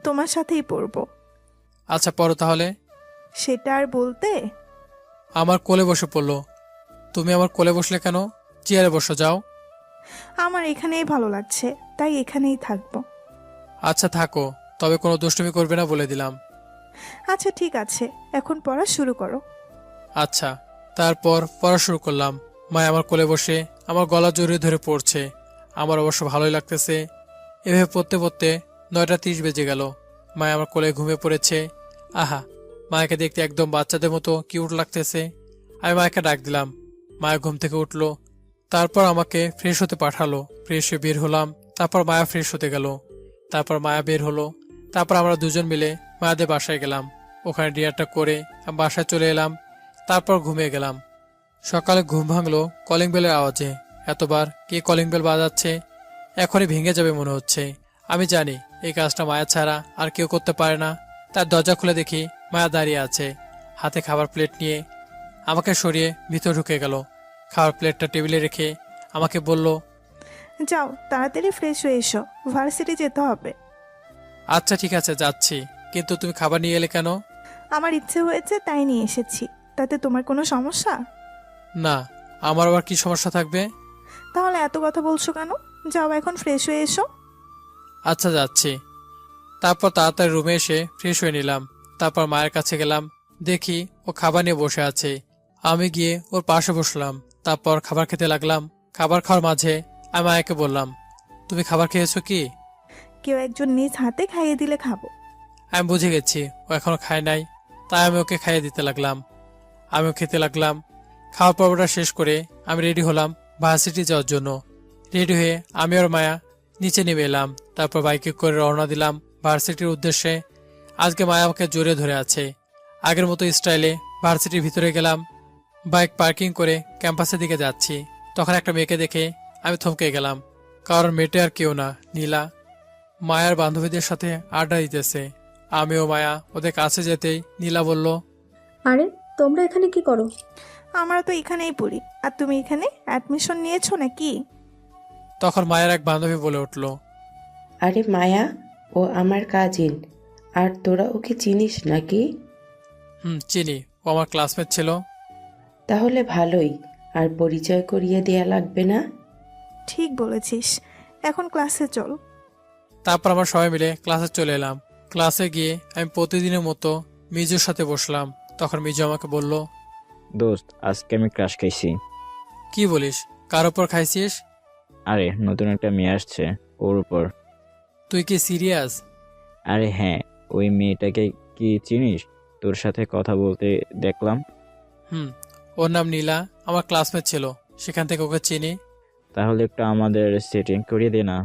Speaker 6: তোমার সাথেই পড়বো।
Speaker 2: আচ্ছা পড়ো তাহলে।
Speaker 6: সেটা আর বলতে।
Speaker 2: আমার কোলে বসে পড়লো। তুমি আমার কোলে বসলে কেন? চেয়ারে বসো, যাও।
Speaker 6: আমার এখানেই ভালো লাগছে, তাই এখানেই থাকবো।
Speaker 2: আচ্ছা থাকো, তবে কোনো দুষ্টুমি করবে না বলে দিলাম।
Speaker 6: আচ্ছা ঠিক আছে, এখন পড়া শুরু করো।
Speaker 2: আচ্ছা। তারপর পড়া শুরু করলাম। মায়া আমার কোলে বসে আমার গলা জড়িয়ে ধরে পড়ছে। আমার অবশ্য ভালোই লাগতেছে। এভাবে পড়তে পড়তে 9:30 বেজে গেল। মায়া আমার কোলে ঘুমিয়ে পড়েছে। আহা, মায়াকে দেখতে একদম বাচ্চাদের মতো কিউট লাগতেছে। আমি মায়াকে ডাক দিলাম। মায়া ঘুম থেকে উঠলো। তারপর আমাকে ফ্রেশ হতে পাঠালো। ফ্রেশ হয়ে বের হলাম। তারপর মায়া ফ্রেশ হতে গেল। তারপর মায়া বের হলো। তারপর আমরা দুজন মিলে মায়াদের বাসায় গেলাম। ওখানে ডিনারটা করে আমি বাসায় চলে এলাম। তারপর ঘুমিয়ে গেলাম। সকালে ঘুম ভাঙলো কলিং বেলের আওয়াজে। এতবার কে কলিং বেল বাজাচ্ছে, এখনই ভেঙে যাবে মনে হচ্ছে। আমি জানি এই কাজটা মায়া ছাড়া আর কেউ করতে পারে না। তার দরজা খুলে দেখি মায়া দাঁড়িয়ে আছে, হাতে খাবার প্লেট নিয়ে। আমাকে সরিয়ে ভিতর ঢুকে গেল। খাবার প্লেটটা টেবিলে রেখে আমাকে বলল,
Speaker 6: যাও তাড়াতাড়ি ফ্রেশ হয়ে এসো, ভার্সিটি যেতে হবে।
Speaker 2: আচ্ছা ঠিক আছে যাচ্ছি, কিন্তু তুমি খাবার নিয়ে এলে কেন?
Speaker 6: আমার ইচ্ছে হয়েছে তাই নিয়ে এসেছি, তাতে তোমার কোনো সমস্যা?
Speaker 2: না, আমার আবার কি সমস্যা থাকবে?
Speaker 6: তাহলে এত কথা বলছো কেন? যাও এখন ফ্রেশ হয়ে এসো।
Speaker 2: আচ্ছা যাচ্ছি। তারপর তাড়াতাড়ি রুমে এসে ফ্রেশ হয়ে নিলাম। তারপর মায়ের কাছে গেলাম। দেখি ও খাবার নিয়ে বসে আছে। আমি গিয়ে ওর পাশে বসলাম। তারপর খাবার খেতে লাগলাম। খাবার খাওয়ার মাঝে আমি মায়াকে বললাম, তুমি খাবার খেয়েছো কি?
Speaker 6: কেউ একজন নিজ হাতে খাইয়ে দিলে খাবো।
Speaker 2: আমি বুঝে গেছি ও এখনো খায় নাই, তাই আমি ওকে খাইয়ে দিতে লাগলাম। আমিও খেতে লাগলাম। খাওয়ার পর্বটা শেষ করে আমি রেডি হলাম ভার্সিটি যাওয়ার জন্য। রেডি হয়ে আমি আর মায়া নিচে নেমে এলাম। তারপর বাইকে করে রওনা দিলাম ভার্সিটির উদ্দেশ্যে। আজকে মায়া আমাকে জড়িয়ে ধরে আছে। আগের মতো স্টাইলে ভার্সিটির ভিতরে গেলাম। বাইক পার্কিং করে ক্যাম্পাসের দিকে যাচ্ছি। তখন একটা মেয়েকে দেখে আমি থমকে গেলাম, কারণ মেয়েটা আর কেউ না, নীলা। মায়ার বান্ধবীদের সাথে আড্ডা দিতেছে। আমি ও মায়া ওদের কাছে যেতেই নীলা বলল,
Speaker 10: আরে তোমরা এখানে কি করো?
Speaker 6: আমরা তো এখানেই পড়ি, আর তুমি এখানে অ্যাডমিশন নিয়েছো নাকি?
Speaker 2: তখন মায়ের এক বান্ধবী বলে উঠল,
Speaker 4: আরে মায়া, ও আমার কাজিন। আর তোরা ওকে চিনিস নাকি?
Speaker 2: চিনি, ও আমার ক্লাসমেট ছিল।
Speaker 4: তাহলে ভালোই, আর পরিচয় করিয়ে দেয়া লাগবে না।
Speaker 6: ঠিক বলেছিস, এখন ক্লাসে চল।
Speaker 2: তারপর আমরা সবাই মিলে ক্লাসে চলে এলাম। ক্লাসে গিয়ে আমি প্রতিদিনের মতো মিজুর সাথে বসলাম। তখন মিজু আমাকে বলল,
Speaker 7: দোস্ত, আজকে আমি ক্রাশ খাইছি।
Speaker 2: কি বলিস, কার ওপর খাইছিস?
Speaker 7: আরে নতুন একটা মেয়ে আসছে, ওর উপর।
Speaker 2: তুই কি সিরিয়াস?
Speaker 7: আরে হ্যাঁ, ওই মেয়েটাকে কি চিনিস? তোর সাথে কথা বলতে দেখলাম।
Speaker 2: ওর নাম নীলা, আমার ক্লাসমেট ছিল, সেখান থেকে ওকে চিনি।
Speaker 7: তাহলে একটু আমাদের সেটিং করিয়ে দে না।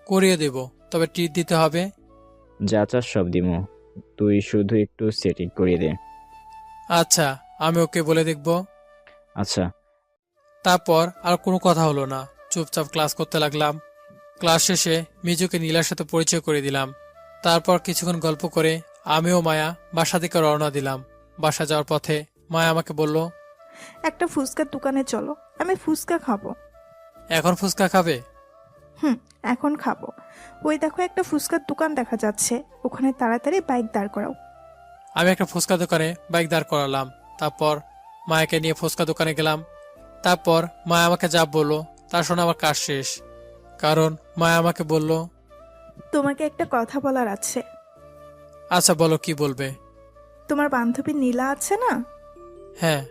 Speaker 2: করিয়ে দেব, তবে ট্রিট দিতে হবে।
Speaker 7: যা চাস সব দিমো, তুই শুধু একটু সেটিং করিয়ে দে।
Speaker 2: আচ্ছা, আমি ওকে বলে দেখব।
Speaker 7: আচ্ছা।
Speaker 2: তারপর আর কোনো কথা হলো না, চুপচাপ ক্লাস করতে লাগলাম। ক্লাস শেষে মিজুকে নীলার সাথে পরিচয় করে দিলাম। তারপর কিছুক্ষণ গল্প করে আমি ও মায়া বাসা থেকে রওনা দিলাম। বাসা যাওয়ার পথে মায়া আমাকে বলল,
Speaker 6: একটা ফুচকার দোকানে চলো, আমি ফুচকা খাবো।
Speaker 2: এখন ফুচকা খাবে?
Speaker 6: এখন খাবো। ওই দেখো একটা ফুচকার দোকান দেখা যাচ্ছে, ওখানে তাড়াতাড়ি বাইক দাঁড় করাও।
Speaker 2: আমি একটা ফুচকা দোকানে বাইক দাঁড় করালাম। তারপর মায়াকে নিয়ে ফুচকা দোকানে গেলাম। তারপর মায়া আমাকে যা বললো তার শুনে আমার কাজ শেষ, কারণ মায়া আমাকে বলল,
Speaker 6: তোমাকে একটা কথা বলার আছে।
Speaker 2: আচ্ছা বলো, কি বলবে?
Speaker 6: তোমার বান্ধবী নীলা আছে না?
Speaker 2: হ্যাঁ।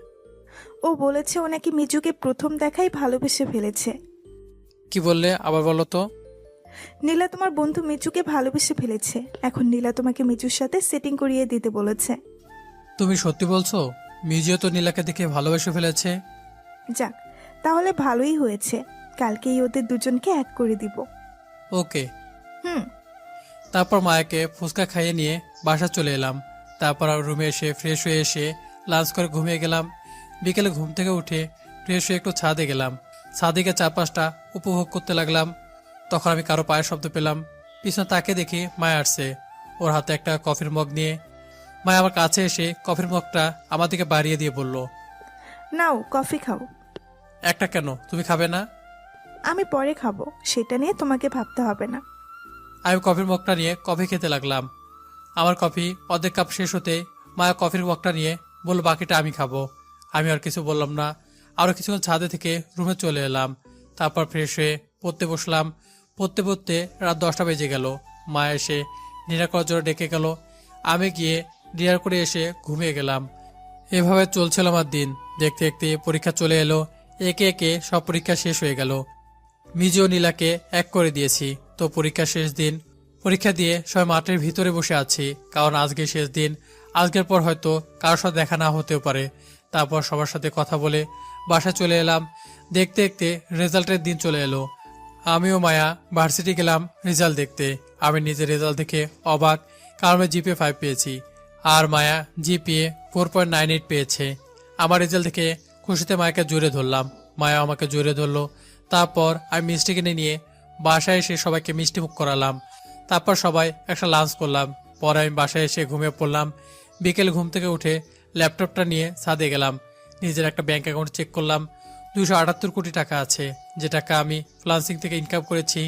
Speaker 6: ও বলেছে ও নাকি মিজুকে প্রথম দেখাই ভালোবেসে ফেলেছে।
Speaker 2: কি বললে, আবার বলো তো।
Speaker 6: নীলা তোমার বন্ধু মিজুকে ভালোবেসে ফেলেছে। এখন নীলা তোমাকে মিজুর সাথে সেটিং করিয়ে দিতে বলেছে।
Speaker 2: তুমি সত্যি বলছো? মিউজিও তো নীলাকে দেখে ভালোবেসে ফেলেছে।
Speaker 6: যাক, তাহলে ভালোই হয়েছে, কালকেই ওদের দুজনকে এক করে দিব।
Speaker 2: ওকে।
Speaker 6: হুম।
Speaker 2: তারপর মায়াকে ফুচকা খাইয়ে নিয়ে বাসা চলে এলাম। তারপর আর রুমে এসে ফ্রেশ হয়ে এসে লাঞ্চ করে ঘুমিয়ে গেলাম। বিকেলে ঘুম থেকে উঠে ফ্রেশ হয়ে একটু ছাদে গেলাম। ছাদে গিয়ে 4-5টা উপভোগ করতে লাগলাম। তখন আমি কারো পায়ের শব্দ পেলাম। পিছনে তাকে দেখি মায়া আসছে, ওর হাতে একটা কফির মগ নিয়ে। মায়া আমার কাছে এসে কফির মগটা আমার দিকে বাড়িয়ে দিয়ে বলল,
Speaker 6: নাও কফি খাও।
Speaker 2: একটা কেন, তুমি খাবে না?
Speaker 6: আমি পরে খাবো, সেটা নিয়ে তোমাকে ভাবতে হবে না।
Speaker 2: আমি কফির মগটা নিয়ে কফি খেতে লাগলাম। আমার কফি অর্ধেক কাপ শেষ হতে মায়া কফির মগটা নিয়ে বলল, বাকিটা আমি খাবো। আমি আর কিছু বললাম না। আরও কিছুক্ষণ ছাদে থেকে রুমে চলে এলাম। তারপর ফ্রেশ হয়ে পড়তে বসলাম। পড়তে পড়তে রাত 10টা বেজে গেল। মা এসে ডিনার করার জন্য ডেকে গেল। আমি গিয়ে ডিনার করে এসে ঘুমিয়ে গেলাম। এভাবে চলছিল আমার দিন। দেখতে দেখতে পরীক্ষা চলে এলো। একে একে সব পরীক্ষা শেষ হয়ে গেল। মিজি ও নীলাকে এক করে দিয়েছি। তো পরীক্ষা শেষ দিন। পরীক্ষা দিয়ে সবাই মাঠের ভিতরে বসে আছি, কারণ আজকে শেষ দিন। আজকের পর হয়তো কারোর সাথে দেখা না হতেও পারে। তারপর সবার সাথে কথা বলে বাসায় চলে এলাম। দেখতে দেখতে রেজাল্টের দিন চলে এলো। আমিও মায়া ভার্সিটি গেলাম রেজাল্ট দেখতে। আমি নিজের রেজাল্ট দেখে অবাক, কারণ আমি জিপিএ 5 পেয়েছি আর মায়া জিপিএ 4.98 পেয়েছে। আমার রেজাল্ট দেখে খুশিতে মায়াকে জড়িয়ে ধরলাম। মায়া আমাকে জড়িয়ে ধরলো। তারপর আমি মিষ্টি কিনে নিয়ে বাসায় এসে সবাইকে মিষ্টি মুখ করালাম। তারপর সবাই একটা লাঞ্চ করলাম। পরে আমি বাসায় এসে ঘুমিয়ে পড়লাম। বিকেল ঘুম থেকে উঠে ল্যাপটপটা নিয়ে ছাদে গেলাম। নিজের একটা ব্যাংক অ্যাকাউন্ট চেক করলাম। 278 কোটি টাকা আছে, যে টাকা আমি ফ্রিল্যান্সিং থেকে ইনকাম করেছি।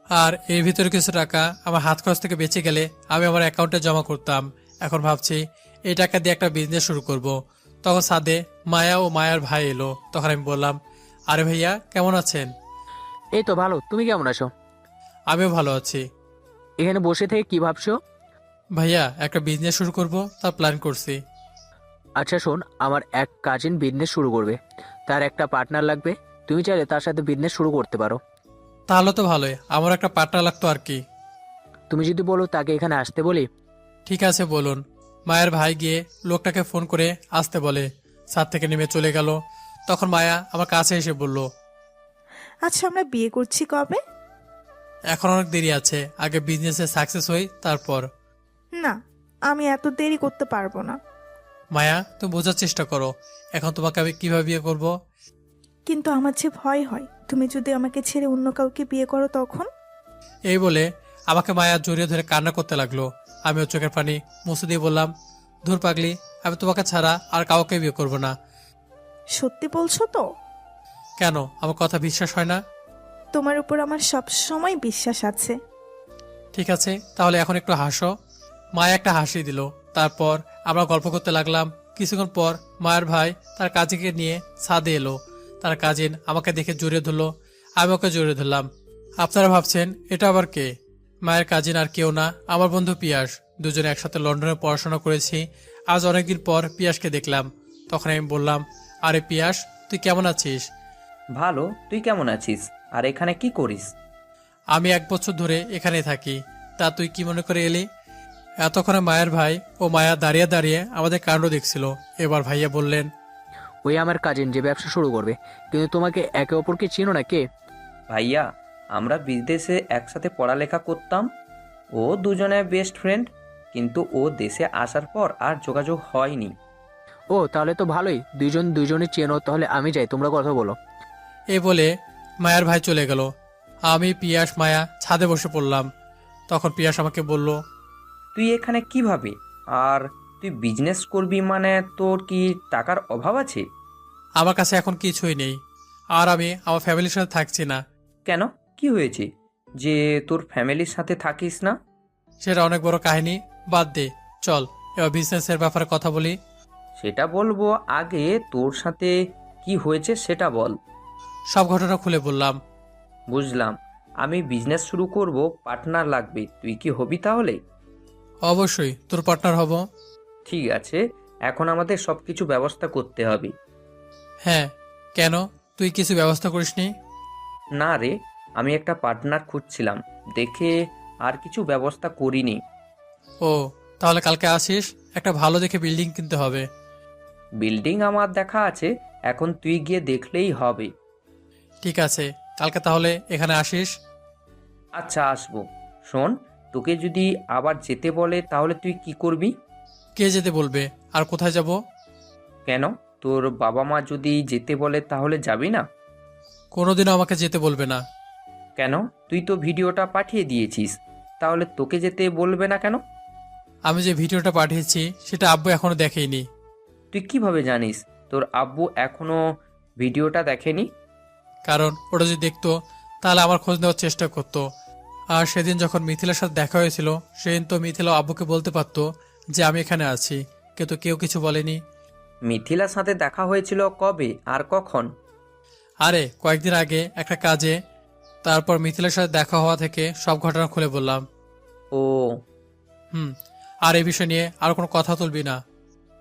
Speaker 2: আর এর ভিতরে কিছু টাকা আমার হাত খরচ থেকে বেঁচে গেলে আমি আমার অ্যাকাউন্টে জমা করতাম। এখন ভাবছি এই টাকা দিয়ে একটা বিজনেস শুরু করব। তখন ছাদে মায়া ও মায়ার ভাই এলো। তখন আমি বললাম, আরে ভাইয়া কেমন আছেন?
Speaker 9: এই তো ভালো, তুমি কেমন আছো?
Speaker 2: আমিও ভালো আছি।
Speaker 9: এখানে বসে থেকে কি ভাবছো?
Speaker 2: ভাইয়া একটা বিজনেস শুরু করব, তার প্ল্যান করছি।
Speaker 9: আচ্ছা শোন, আমার এক কাজিন বিজনেস শুরু করবে, তার একটা পার্টনার লাগবে। তুমি চাইলে তার সাথে বিজনেস শুরু করতে পারো।
Speaker 2: তাহলে তো ভালোই, আমার একটা পার্টনার লাগতো আর কি।
Speaker 9: তুমি যদি বলো তাকে এখানে আসতে বলি।
Speaker 2: ঠিক আছে বলুন। মায়ের ভাই গিয়ে লোকটাকে ফোন করে আসতে বলে। ছাদ থেকে নেমে চলে গেল। তখন মায়া আমার কাছে এসে বলল,
Speaker 6: আচ্ছা আমরা বিয়ে করছি কবে?
Speaker 2: এখন অনেক দেরি আছে, আগে বিজনেসে সাকসেস হই তারপর।
Speaker 6: না, আমি এত দেরি করতে পারবো না।
Speaker 2: মায়া তুমি বোঝার চেষ্টা করো, এখন তোমাকে আমি কিভাবে বিয়ে করব।
Speaker 6: কিন্তু আমার যে ভয় হয়, তুমি যদি আমাকে ছেড়ে অন্য কাউকে বিয়ে করো তখন?
Speaker 2: এই বলে আমাকে মায়া জড়িয়ে ধরে কান্না করতে লাগলো। আমিও চোখের পানি মুছে দিয়ে বললাম, ধুর পাগলি, আমি তোমাকে ছাড়া আর কাউকে বিয়ে করব না।
Speaker 6: সত্যি বলছো তো?
Speaker 2: কেন, আমার কথা বিশ্বাস হয় না?
Speaker 6: তোমার উপর আমার সব সময় বিশ্বাস আছে।
Speaker 2: ঠিক আছে, তাহলে এখন একটু হাসো। মায়া একটা হাসি দিল। তারপর আমরা গল্প করতে লাগলাম। কিছুক্ষণ পর মায়ের ভাই তার কাজিনকে নিয়ে ছাদে এলো। তার কাজিন আমাকে দেখে জড়িয়ে ধরলো। আমি ওকে জড়িয়ে ধরলাম। আপনারা ভাবছেন এটা আবার কে? মায়ের কাজিন আর কেউ না, আমার বন্ধু পিয়াস। দুজনে একসাথে লন্ডনে পড়াশোনা করেছি। আজ অনেকদিন পর পিয়াসকে দেখলাম। তখন আমি বললাম, আরে পিয়াস, তুই কেমন আছিস?
Speaker 8: ভালো, তুই কেমন আছিস? আর এখানে কি করিস?
Speaker 2: আমি 1 বছর ধরে এখানে থাকি। তা তুই কি মনে করে এলি? এতক্ষণে মায়ের ভাই ও মায়া দাঁড়িয়ে দাঁড়িয়ে আমাদের কাণ্ড দেখছিল। এবার ভাইয়া বললেন,
Speaker 9: ওই আমার কাজিন যে ব্যবসা শুরু করবে। কিন্তু তোমাকে একে অপরকে চিনো না কে?
Speaker 8: ভাইয়া, আমরা বিদেশে একসাথে পড়ালেখা করতাম। ও দুজনে বেস্ট ফ্রেন্ড, কিন্তু ও দেশে আসার পর আর যোগাযোগ হয়নি।
Speaker 9: ও তাহলে তো ভালোই, দুইজন দুইজনে চেনো। তাহলে আমি যাই, তোমরা কথা বলো।
Speaker 2: এই বলে মায়ের ভাই চলে গেল। আমি পিয়াস মায়া ছাদে বসে পড়লাম। তখন পিয়াস আমাকে বলল,
Speaker 8: তুই এখানে কিভাবে? আর তুই বিজনেস করবি মানে তোর কি টাকার অভাব আছে?
Speaker 2: আমার কাছে এখন কিছুই নেই, আর আমি আমার ফ্যামিলির সাথে থাকছি না।
Speaker 8: কেন, কি হয়েছে যে তোর ফ্যামিলির সাথে থাকিস না?
Speaker 2: সেটা অনেক বড় কাহিনী, বাদ দে। চল এবার বিজনেসের ব্যাপারে কথা বলি।
Speaker 8: সেটা বলবো, আগে তোর সাথে কি হয়েছে সেটা বল।
Speaker 2: সব ঘটনা খুলে বললাম।
Speaker 8: বুঝলাম। আমি বিজনেস শুরু করব, পার্টনার লাগবে, তুই কি হবি তাহলে?
Speaker 2: অবশ্যই তোর পার্টনার হব।
Speaker 8: ঠিক আছে, এখন আমাদের সব কিছু ব্যবস্থা করতে হবে।
Speaker 2: হ্যাঁ, কেন, তুই কিছু ব্যবস্থা করিসনি?
Speaker 8: না রে, আমি একটা পার্টনার খুঁজছিলাম, দেখে আর কিছু ব্যবস্থা করিনি।
Speaker 2: ও, তাহলে কালকে আসিস, একটা ভালো দেখে বিল্ডিং কিনতে হবে।
Speaker 8: বিল্ডিং আমার দেখা আছে, এখন তুই গিয়ে দেখলেই হবে।
Speaker 2: ঠিক আছে, কালকে তাহলে এখানে আসিস।
Speaker 8: আচ্ছা, আসবো। শোন, তোকে যদি আবার যেতে বলে তাহলে তুই কি করবি?
Speaker 2: কে যেতে বলবে, আর কোথায় যাব?
Speaker 8: কেন, তোর বাবা মা যদি যেতে বলে তাহলে যাবি না?
Speaker 2: কোনোদিনও আমাকে যেতে বলবে না।
Speaker 8: কেন, তুই তো ভিডিওটা পাঠিয়ে দিয়েছিস, তাহলে তোকে যেতে বলবে না কেন?
Speaker 2: আমি যে ভিডিওটা পাঠিয়েছি সেটা আব্বু এখনো দেখেইনি।
Speaker 8: তুই কিভাবে জানিস তোর আব্বু এখনো ভিডিওটা দেখেনি?
Speaker 2: কারণ ওটা যদি দেখতো তাহলে আমার খোঁজ নেওয়ার চেষ্টা করতো। আর সেদিন যখন মিথিলার সাথে দেখা হয়েছিল, সেদিন তো মিথিলা আব্বুকে বলতে পারতো যে আমি এখানে আছি, কিন্তু কেউ কিছু বলেনি।
Speaker 8: মিথিলার সাথে দেখা হয়েছিল কবে আর কখন?
Speaker 2: আরে কয়েকদিন আগে একটা কাজে। তারপর মিথিলার সাথে দেখা হওয়া থেকে সব ঘটনা খুলে বললাম।
Speaker 8: ও
Speaker 2: হুম। আর এই বিষয় নিয়ে আর কোনো কথা তুলবি না।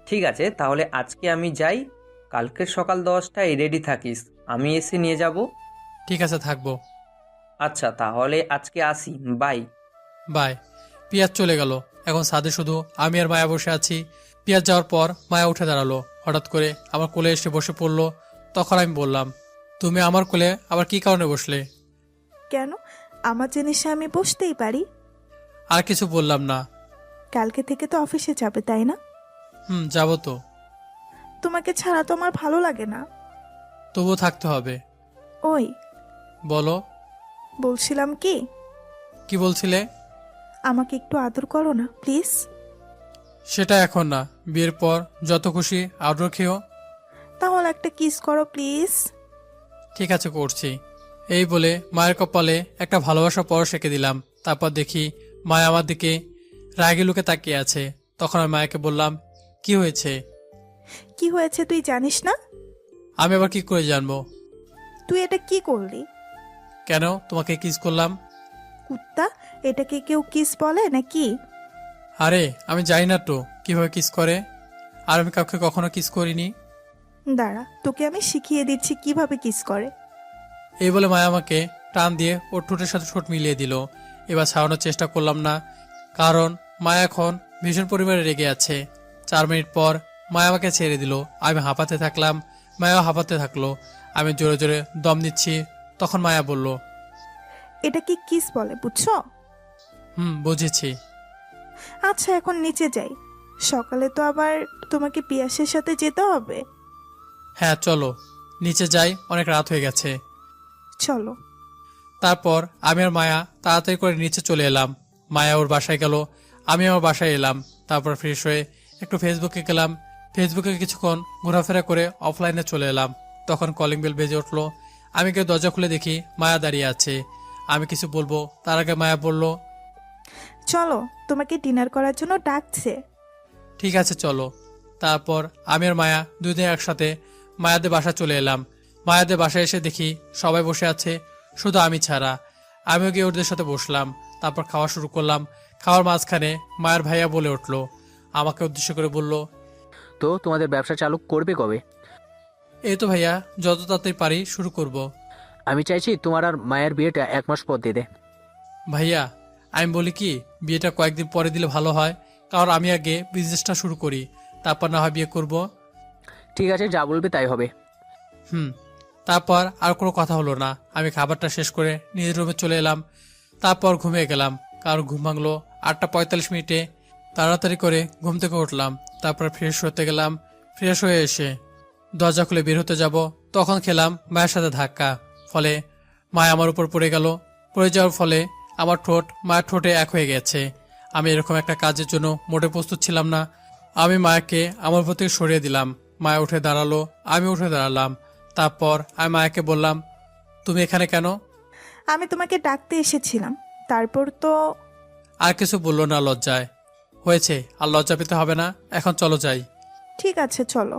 Speaker 8: ঠিক আছে, তাহলে আজকে আমি যাই। কালকে সকাল 10টায় রেডি থাকিস, আমি এসে নিয়ে যাব।
Speaker 2: ঠিক আছে, থাকবো।
Speaker 8: আচ্ছা তাহলে আজকে আসি, বাই।
Speaker 2: বাই। পিয়াজ চলে গেল। এখন ছাদে শুধু আমি আর মায়া বসে আছি। পিয়াজ যাওয়ার পর মায়া উঠে দাঁড়ালো। হঠাৎ করে আমার কোলে এসে বসে পড়লো। তখন আমি বললাম, তুমি আমার কোলে আবার কি কারণে বসলে?
Speaker 6: কেন? আমার জিনিসে আমি বসতেই পারি।
Speaker 2: আর কিছু বললাম না।
Speaker 6: কালকে থেকে তো অফিসে যাবে, তাই না?
Speaker 2: যাবো তো।
Speaker 6: তোমাকে ছাড়া তো আমার ভালো লাগে না।
Speaker 2: তবুও থাকতে হবে।
Speaker 6: ওই,
Speaker 2: বলো।
Speaker 6: বলছিলাম কি,
Speaker 2: কি বলছিলে?
Speaker 6: আমাকে একটু আদর করো না প্লিজ।
Speaker 2: সেটা এখন না, বিয়ের পর যত খুশি আদর খেও।
Speaker 6: তাহলে একটা কিস করো প্লিজ।
Speaker 2: ঠিক আছে, করছি। এই বলে মায়ের কপালে একটা ভালোবাসা পরশ এঁকে দিলাম। তারপর দেখি মায়া আমার দিকে রাগে লুকে তাকিয়ে আছে। তখন আমি মায়াকে বললাম, কি হয়েছে?
Speaker 6: কি হয়েছে তুই জানিস না?
Speaker 2: আমি আবার কি করে জানবো?
Speaker 6: তুই এটা কি করলি?
Speaker 2: কেন তোমাকে কিস করলাম?
Speaker 6: কুত্তা, এটাকে কেউ কিস বলে নাকি?
Speaker 2: আরে আমি জানি না তো কিভাবে কিস করে। আর আমি কাউকে কখনো কিস করিনি।
Speaker 6: দাঁড়া, তোকে আমি শিখিয়ে দিচ্ছি কিভাবে কিস করে।
Speaker 2: এই বলে মায়া আমাকে টান দিয়ে ওর ঠোঁটের সাথে ঠোঁট মিলিয়ে দিল। এবার ছাড়ানোর চেষ্টা করলাম না, কারণ মায়া এখন ভীষণ পরিমাণে রেগে আছে। 4 মিনিট পর মায়া আমাকে ছেড়ে দিল। আমি হাঁপাতে থাকলাম, মায়াও হাঁপাতে থাকলো। আমি জোরে জোরে দম নিচ্ছি। তখন মায়া বলল,
Speaker 6: এটা কি কিস বলে, বুঝছো?
Speaker 2: বুঝেছি।
Speaker 6: আচ্ছা এখন নিচে যাই, সকালে তো আবার তোমাকে পিয়াসের সাথে যেতে হবে।
Speaker 2: হ্যাঁ চলো, নিচে যাই, অনেক রাত হয়ে গেছে।
Speaker 6: চলো।
Speaker 2: তারপর আমি আর মায়া তাড়াতাড়ি করে নিচে চলে এলাম। মায়া ওর বাসায় গেল, আমি আমার বাসায় এলাম। তারপর ফ্রেশ হয়ে একটু ফেসবুকে গেলাম। ফেসবুকে কিছুক্ষণ ঘোরাফেরা করে অফলাইনে চলে এলাম। তখন কলিং বেল বেজে উঠলো। আমি কেউ দরজা খুলে দেখি মায়া দাঁড়িয়ে আছে। আমি কিছু বলবো তার আগে মায়া বলল,
Speaker 6: চলো, তোমাকে ডিনার করার জন্য ডাকছে।
Speaker 2: ঠিক আছে চলো। তারপর আমি আর মায়া দুদিন একসাথে মায়াদের বাসা চলে এলাম। মায়াদের বাসায় এসে দেখি সবাই বসে আছে, শুধু আমি ছাড়া। আমিও গিয়ে ওদের সাথে বসলাম। তারপর খাওয়া শুরু করলাম। খাওয়ার মাঝখানে মায়ের ভাইয়া বলে উঠলো, আমাকে উদ্দেশ্য করে বলল,
Speaker 9: তো তোমাদের ব্যবসা চালু করবে কবে?
Speaker 2: এই তো ভাইয়া, যত তাড়াতাড়ি পারি শুরু করব।
Speaker 9: আমি চাইছি তোমার আর মায়ের বিয়েটা 1 মাস পর দিয়ে দে।
Speaker 2: ভাইয়া আমি বলি কি, বিয়েটা কয়েকদিন পরে দিলে ভালো হয়, কারণ আমি আগে বিজনেসটা শুরু করি, তারপর না হয় বিয়ে করব।
Speaker 9: ঠিক আছে, যা বলবে তাই হবে।
Speaker 2: তারপর আর কোনো কথা হলো না। আমি খাবারটা শেষ করে নিজের রুমে চলে এলাম। তারপর ঘুমিয়ে গেলাম, কারণ ঘুম ভাঙলো 8টা 45 মিনিটে। তাড়াতাড়ি করে ঘুম থেকে উঠলাম। তারপর ফ্রেশ হতে গেলাম। ফ্রেশ হয়ে এসে দরজা খুলে বের হতে যাব, তখন খেলাম মায়ের সাথে ধাক্কা। ফলে মায়া আমার উপর পড়ে গেল। পড়ে যাওয়ার ফলে আমার ঠোঁট মায়ের ঠোঁটে এক হয়ে গেছে। আমি এরকম একটা কাজের জন্য মোটে প্রস্তুত ছিলাম না। আমি মায়াকে আমার উপর থেকে সরিয়ে দিলাম। মায়া উঠে দাঁড়ালো, আমি উঠে দাঁড়ালাম। তারপর আমি মায়াকে বললাম, তুমি এখানে কেন?
Speaker 6: আমি তোমাকে ডাকতে এসেছিলাম, তারপর তো।
Speaker 2: আর কিছু বললো না লজ্জায়। হয়েছে, আর লজ্জা পেতে হবে না, এখন চলো যাই।
Speaker 6: ঠিক আছে চলো।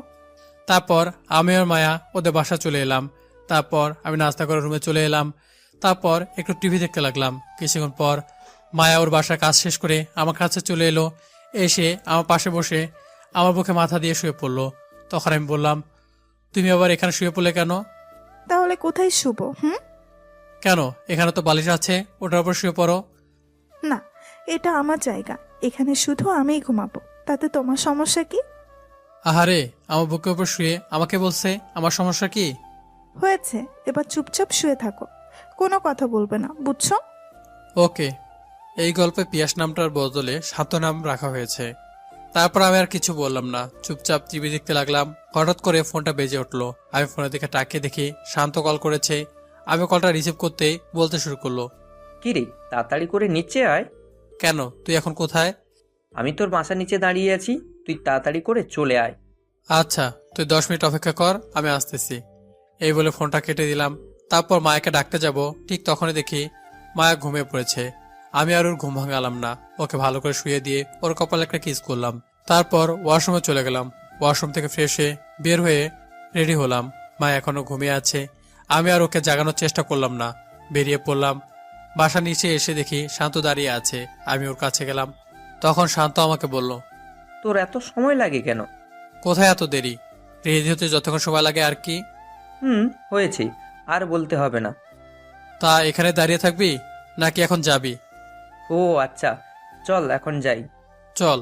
Speaker 2: তারপর আমি আর মায়া ওদের বাসা চলে এলাম। তারপর আমি নাস্তা করে রুমে চলে এলাম। তারপর একটু টিভি দেখতে লাগলাম। কিছুক্ষণ পর মায়া ওর বাসার কাজ শেষ করে আমার কাছে চলে এলো। এসে আমার পাশে বসে আমার বুকে মাথা দিয়ে শুয়ে পড়লো। তখন আমি বললাম, তুমি আবার এখানে শুয়ে পড়লে কেন?
Speaker 6: তাহলে কোথায় শুব?
Speaker 2: কেন, এখানে তো বালিশ আছে, ওটার উপর শুয়ে পড়ো।
Speaker 6: না, এটা আমার জায়গা, এখানে শুধু আমিই ঘুমাবো, তাতে তোমার সমস্যা কি?
Speaker 2: আহারে, আমার বুকের উপর শুয়ে আমাকে বলছে আমার সমস্যা কি?
Speaker 6: হয়েছে, এবার চুপচাপ শুয়ে থাকো, কোনো কথা বলবে না, বুঝছো?
Speaker 2: ওকে। এই গল্পে পিয়াস নামটার বদলে শান্ত নাম রাখা হয়েছে। তারপর আমি আর কিছু বললাম না, চুপচাপ টিভি দেখতে লাগলাম। হঠাৎ করে ফোনটা বেজে উঠলো। আমি ফোনের দিকে তাকিয়ে দেখি শান্ত কল করেছে। আমি কলটা রিসিভ করতেই বলতে শুরু করলো,
Speaker 8: কি রে, তাড়াতাড়ি করে নিচে আয়।
Speaker 2: কেন, তুই এখন কোথায়?
Speaker 8: আমি তোর বাসার নিচে দাঁড়িয়ে আছি, তুই তাড়াতাড়ি করে চলে আয়।
Speaker 2: আচ্ছা, তুই 10 মিনিট অপেক্ষা কর, আমি আসতেছি। এই বলে ফোনটা কেটে দিলাম। তারপর মায়াকে ডাকতে যাব, ঠিক তখনই দেখি মায়া ঘুমিয়ে পড়েছে। আমি আর ওর ঘুম ভাঙালাম না, ওকে ভালো করে শুয়ে দিয়ে ওর কপালে একটা কিস করলাম। তারপর ওয়াশরুমে চলে গেলাম। ওয়াশরুম থেকে ফ্রেশ হয়ে বের হয়ে রেডি হলাম। মা এখনো ঘুমিয়ে আছে। আমি আর ওকে জাগানোর চেষ্টা করলাম না, বেরিয়ে পড়লাম। বাসা নিচে এসে দেখি শান্ত দাঁড়িয়ে আছে। আমি ওর কাছে গেলাম। তখন শান্ত আমাকে বলল,
Speaker 8: তোর এত সময় লাগে কেন?
Speaker 2: কোথায় এত দেরি? রেডি হতে যতক্ষণ সময় লাগে আর কি।
Speaker 8: হয়েছে, আর বলতে হবে না।
Speaker 2: তা এখানে দাঁড়িয়ে থাকবি নাকি এখন যাবি?
Speaker 8: ও আচ্ছা, চল এখন যাই।
Speaker 2: চল।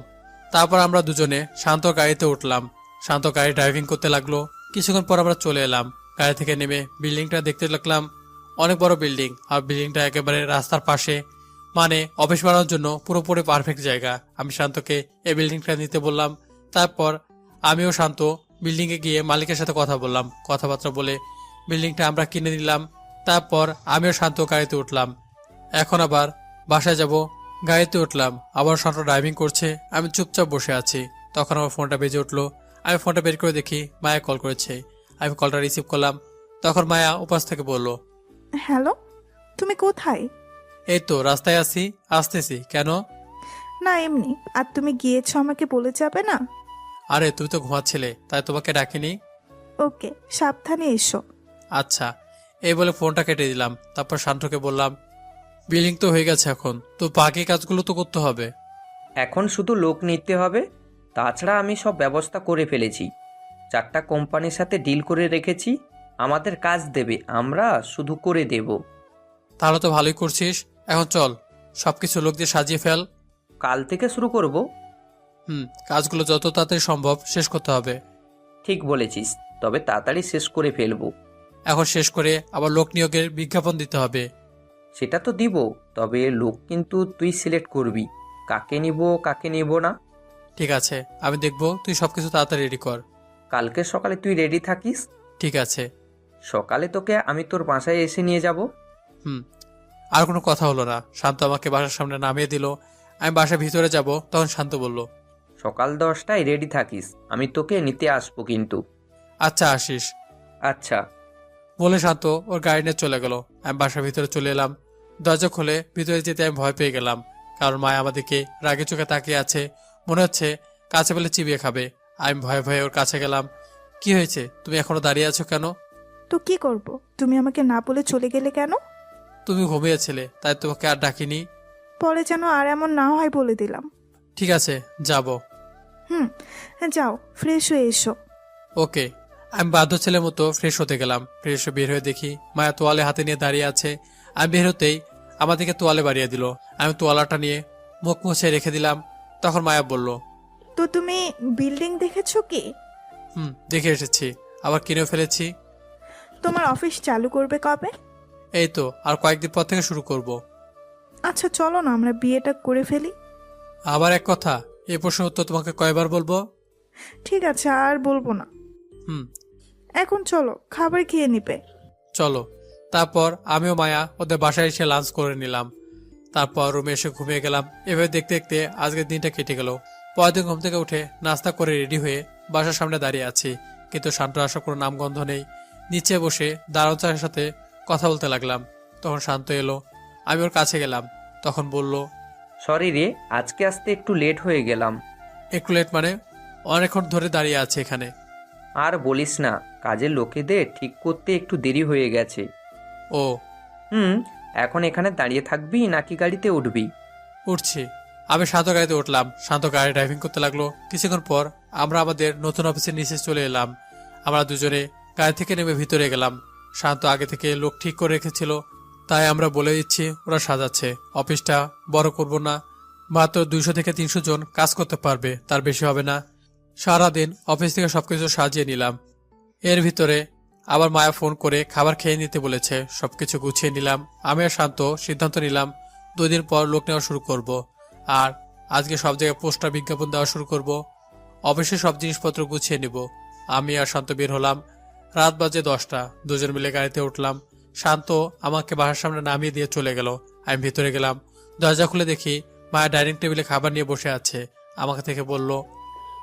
Speaker 2: তারপর আমরা দুজনে শান্ত গাড়িতে উঠলাম। শান্ত গাড়ি ড্রাইভিং করতে লাগলো। কিছুক্ষণ পর আমরা চলে এলাম। গাড়ি থেকে নেমে বিল্ডিংটা দেখতে লাগলাম। অনেক বড় বিল্ডিং, আর বিল্ডিংটা একেবারে রাস্তার পাশে, মানে অফিস বানানোর জন্য পুরোপুরি পারফেক্ট জায়গা। আমি শান্তকে এই বিল্ডিংটা নিতে বললাম। তারপর আমিও শান্ত বিল্ডিংয়ে গিয়ে মালিকের সাথে কথা বললাম। কথাবার্তা বলে বিল্ডিংটা আমরা কিনে নিলাম। তারপর আমিও শান্ত গাড়িতে উঠলাম। এখন আবার বাসায় যাব। গাড়িতে উঠলাম, আবার শান্ত ড্রাইভিং করছে। আমি চুপচাপ বসে আছি। তখন আমার ফোনটা বেজে উঠলো। আমি ফোনটা বের করে দেখি মায়া কল করেছে। আমি কলটা রিসিভ করলাম। তখন মায়া উপাস থেকে বলল,
Speaker 6: হ্যালো, তুমি কোথায়?
Speaker 2: এই তো রাস্তায় আছি, আসতেছি। কেন?
Speaker 6: না এমনি। আর তুমি গিয়েছো আমাকে বলে যাবে না?
Speaker 2: আরে তুমি তো ঘুমাচ্ছিলে, তাই তোমাকে ডাকিনি।
Speaker 6: ওকে, সাবধানে এসো।
Speaker 2: আচ্ছা, এই বলে ফোনটা কেটে দিলাম। তারপর শান্তকে বললাম, বিলিং তো হয়ে গেছে, এখন তো বাকি কাজগুলো তো করতে হবে।
Speaker 8: এখন শুধু লোক নিতে হবে, তাছাড়া আমি সব ব্যবস্থা করে ফেলেছি। 4টা কোম্পানির সাথে ডিল করে রেখেছি, আমাদের কাজ দেবে, আমরা শুধু করে দেব।
Speaker 2: তাহলে তো ভালোই করছিস। এখন চল, সবকিছু লোক দিয়ে সাজিয়ে ফেল।
Speaker 8: কাল থেকে শুরু করব।
Speaker 2: কাজগুলো যত তাড়াতাড়ি সম্ভব শেষ করতে হবে।
Speaker 8: ঠিক বলেছিস, তবে তাড়াতাড়ি শেষ করে ফেলবো।
Speaker 2: এখন শেষ করে আবার লোক নিয়োগের বিজ্ঞাপন দিতে হবে।
Speaker 8: সেটা তো দিব, তবে লোক কিন্তু তুই সিলেক্ট করবি, কাকে নিব কাকে নিব না।
Speaker 2: ঠিক আছে, আমি দেখব, তুই সবকিছু তাড়াতাড়ি রেডি কর।
Speaker 8: কালকে সকালে তুই রেডি থাকিস।
Speaker 2: ঠিক আছে।
Speaker 8: সকালে তোকে আমি তোর বাসায় এসে নিয়ে যাব।
Speaker 2: আর কোনো কথা হলো না। শান্ত আমাকে বাসার সামনে নামিয়ে দিল। আমি বাসার ভিতরে যাব, তখন শান্ত বলল,
Speaker 8: সকাল 10টায় রেডি থাকিস, আমি তোকে নিতে আসবো কিন্তু।
Speaker 2: আচ্ছা আসিস।
Speaker 8: আচ্ছা।
Speaker 2: বলে শান্ত ওর গাড়ি নিয়ে চলে গেল। আমি বাসার ভিতরে চলে এলাম। দরজা খুলে ভিতরে যেতে আমি ভয় পেয়ে গেলাম, কারণ মায়া আমাদেরকে রাগে চোখে তাকিয়ে আছে। মনে হচ্ছে কাছে পেলে চিবিয়ে খাবে। আমি ভয়ে ভয়ে ওর কাছে গেলাম। কি হয়েছে, তুমি এখনো দাঁড়িয়ে আছো কেন?
Speaker 6: তো কি করব? তুমি আমাকে না বলে চলে গেলে কেন?
Speaker 2: তুমি ঘুমিয়েছিলে, তাই তোমাকে আর ডাকিনি।
Speaker 6: পরে যেন আর এমন না হয় বলে দিলাম।
Speaker 2: ঠিক আছে, যাব।
Speaker 6: যাও, ফ্রেশ হয়ে এসো।
Speaker 2: ওকে। আমি বাধ্য ছেলের মতো ফ্রেশ হতে গেলাম। ফ্রেশ হয়ে বের হয়ে দেখি মায়া তোয়ালে হাতে নিয়ে দাঁড়িয়ে আছে। আমি বের হতেই আমাদেরকে তোয়ালে বাড়িয়ে দিল। আমি তোয়ালাটা নিয়ে মুখ মুছে রেখে দিলাম। তখন মায়া বলল,
Speaker 6: তো তুমি বিল্ডিং দেখেছো কি?
Speaker 2: দেখে এসেছি, আবার কিনেও ফেলেছি।
Speaker 6: তোমার অফিস চালু করবে কবে?
Speaker 2: এই তো আর কয়েকদিন পর থেকে শুরু করব।
Speaker 6: আচ্ছা চলো না আমরা বিয়েটা করে ফেলি।
Speaker 2: আবার এক কথা, এই প্রশ্নের উত্তর তোমাকে কয়বার বলবো?
Speaker 6: ঠিক আছে, আর বলবো না।
Speaker 2: হুম।
Speaker 6: এখন চলো, খাবার খেয়ে নিবে।
Speaker 2: চলো। তারপর আমিও মায়া ওদের বাসায় এসে লাঞ্চ করে নিলাম। তারপর রুমে এসে ঘুমিয়ে গেলাম। এভাবে দেখতে দেখতে আজকের দিনটা কেটে গেল। পরের দিন ঘুম থেকে উঠে নাস্তা করে রেডি হয়ে বাসার সামনে দাঁড়িয়ে আছি, কিন্তু শান্ত আসার কোনো নামগন্ধ নেই। নিচে বসে দারোয়ানের সাথে কথা বলতে লাগলাম। তখন শান্ত এলো। আমি ওর কাছে গেলাম। তখন বলল,
Speaker 8: সরি রে, আজকে আসতে একটু লেট হয়ে গেলাম।
Speaker 2: একটু লেট মানে? অনেকক্ষণ ধরে দাঁড়িয়ে আছে এখানে।
Speaker 8: আর বলিস না, কাজের লোকেদের ঠিক করতে একটু দেরি হয়ে গেছে।
Speaker 2: ও।
Speaker 8: এখন এখানে দাঁড়িয়ে থাকবি নাকি গাড়িতে উঠবি?
Speaker 2: উঠছি। আমি শান্ত গাড়িতে উঠলাম। শান্ত গাড়ি ড্রাইভিং করতে লাগলো। কিছুক্ষণ পর আমরা আমাদের নতুন অফিসের নিচে চলে এলাম। আমরা দুজনে গাড়ি থেকে নেমে ভিতরে গেলাম। শান্ত আগে থেকে লোক ঠিক করে রেখেছিল, তাই আমরা বলে দিচ্ছি ওরা সাজাচ্ছে। অফিসটা বড় করব না, মাত্র 200 থেকে 300 জন কাজ করতে পারবে, তার বেশি হবে না। সারাদিন অফিস থেকে সবকিছু সাজিয়ে নিলাম। এর ভিতরে আবার মায়া ফোন করে খাবার খেয়ে নিতে বলেছে। সবকিছু গুছিয়ে নিলাম। আমি আর শান্ত সিদ্ধান্ত নিলাম 2 দিন পর লোক নেওয়া শুরু করব। আর আজকে সব জায়গায় পোস্টার বিজ্ঞাপন দেওয়া শুরু করব। অবশ্যই সব জিনিসপত্র গুছিয়ে নিব। আমি আর শান্ত বের হলাম। রাত বাজে 10টা। দুজন মিলে গাড়িতে উঠলাম। শান্ত আমাকে বাসার সামনে নামিয়ে দিয়ে চলে গেল। আমি ভিতরে গেলাম। দরজা খুলে দেখি মায়া ডাইনিং টেবিলে খাবার নিয়ে বসে আছে। আমাকে থেকে বলল,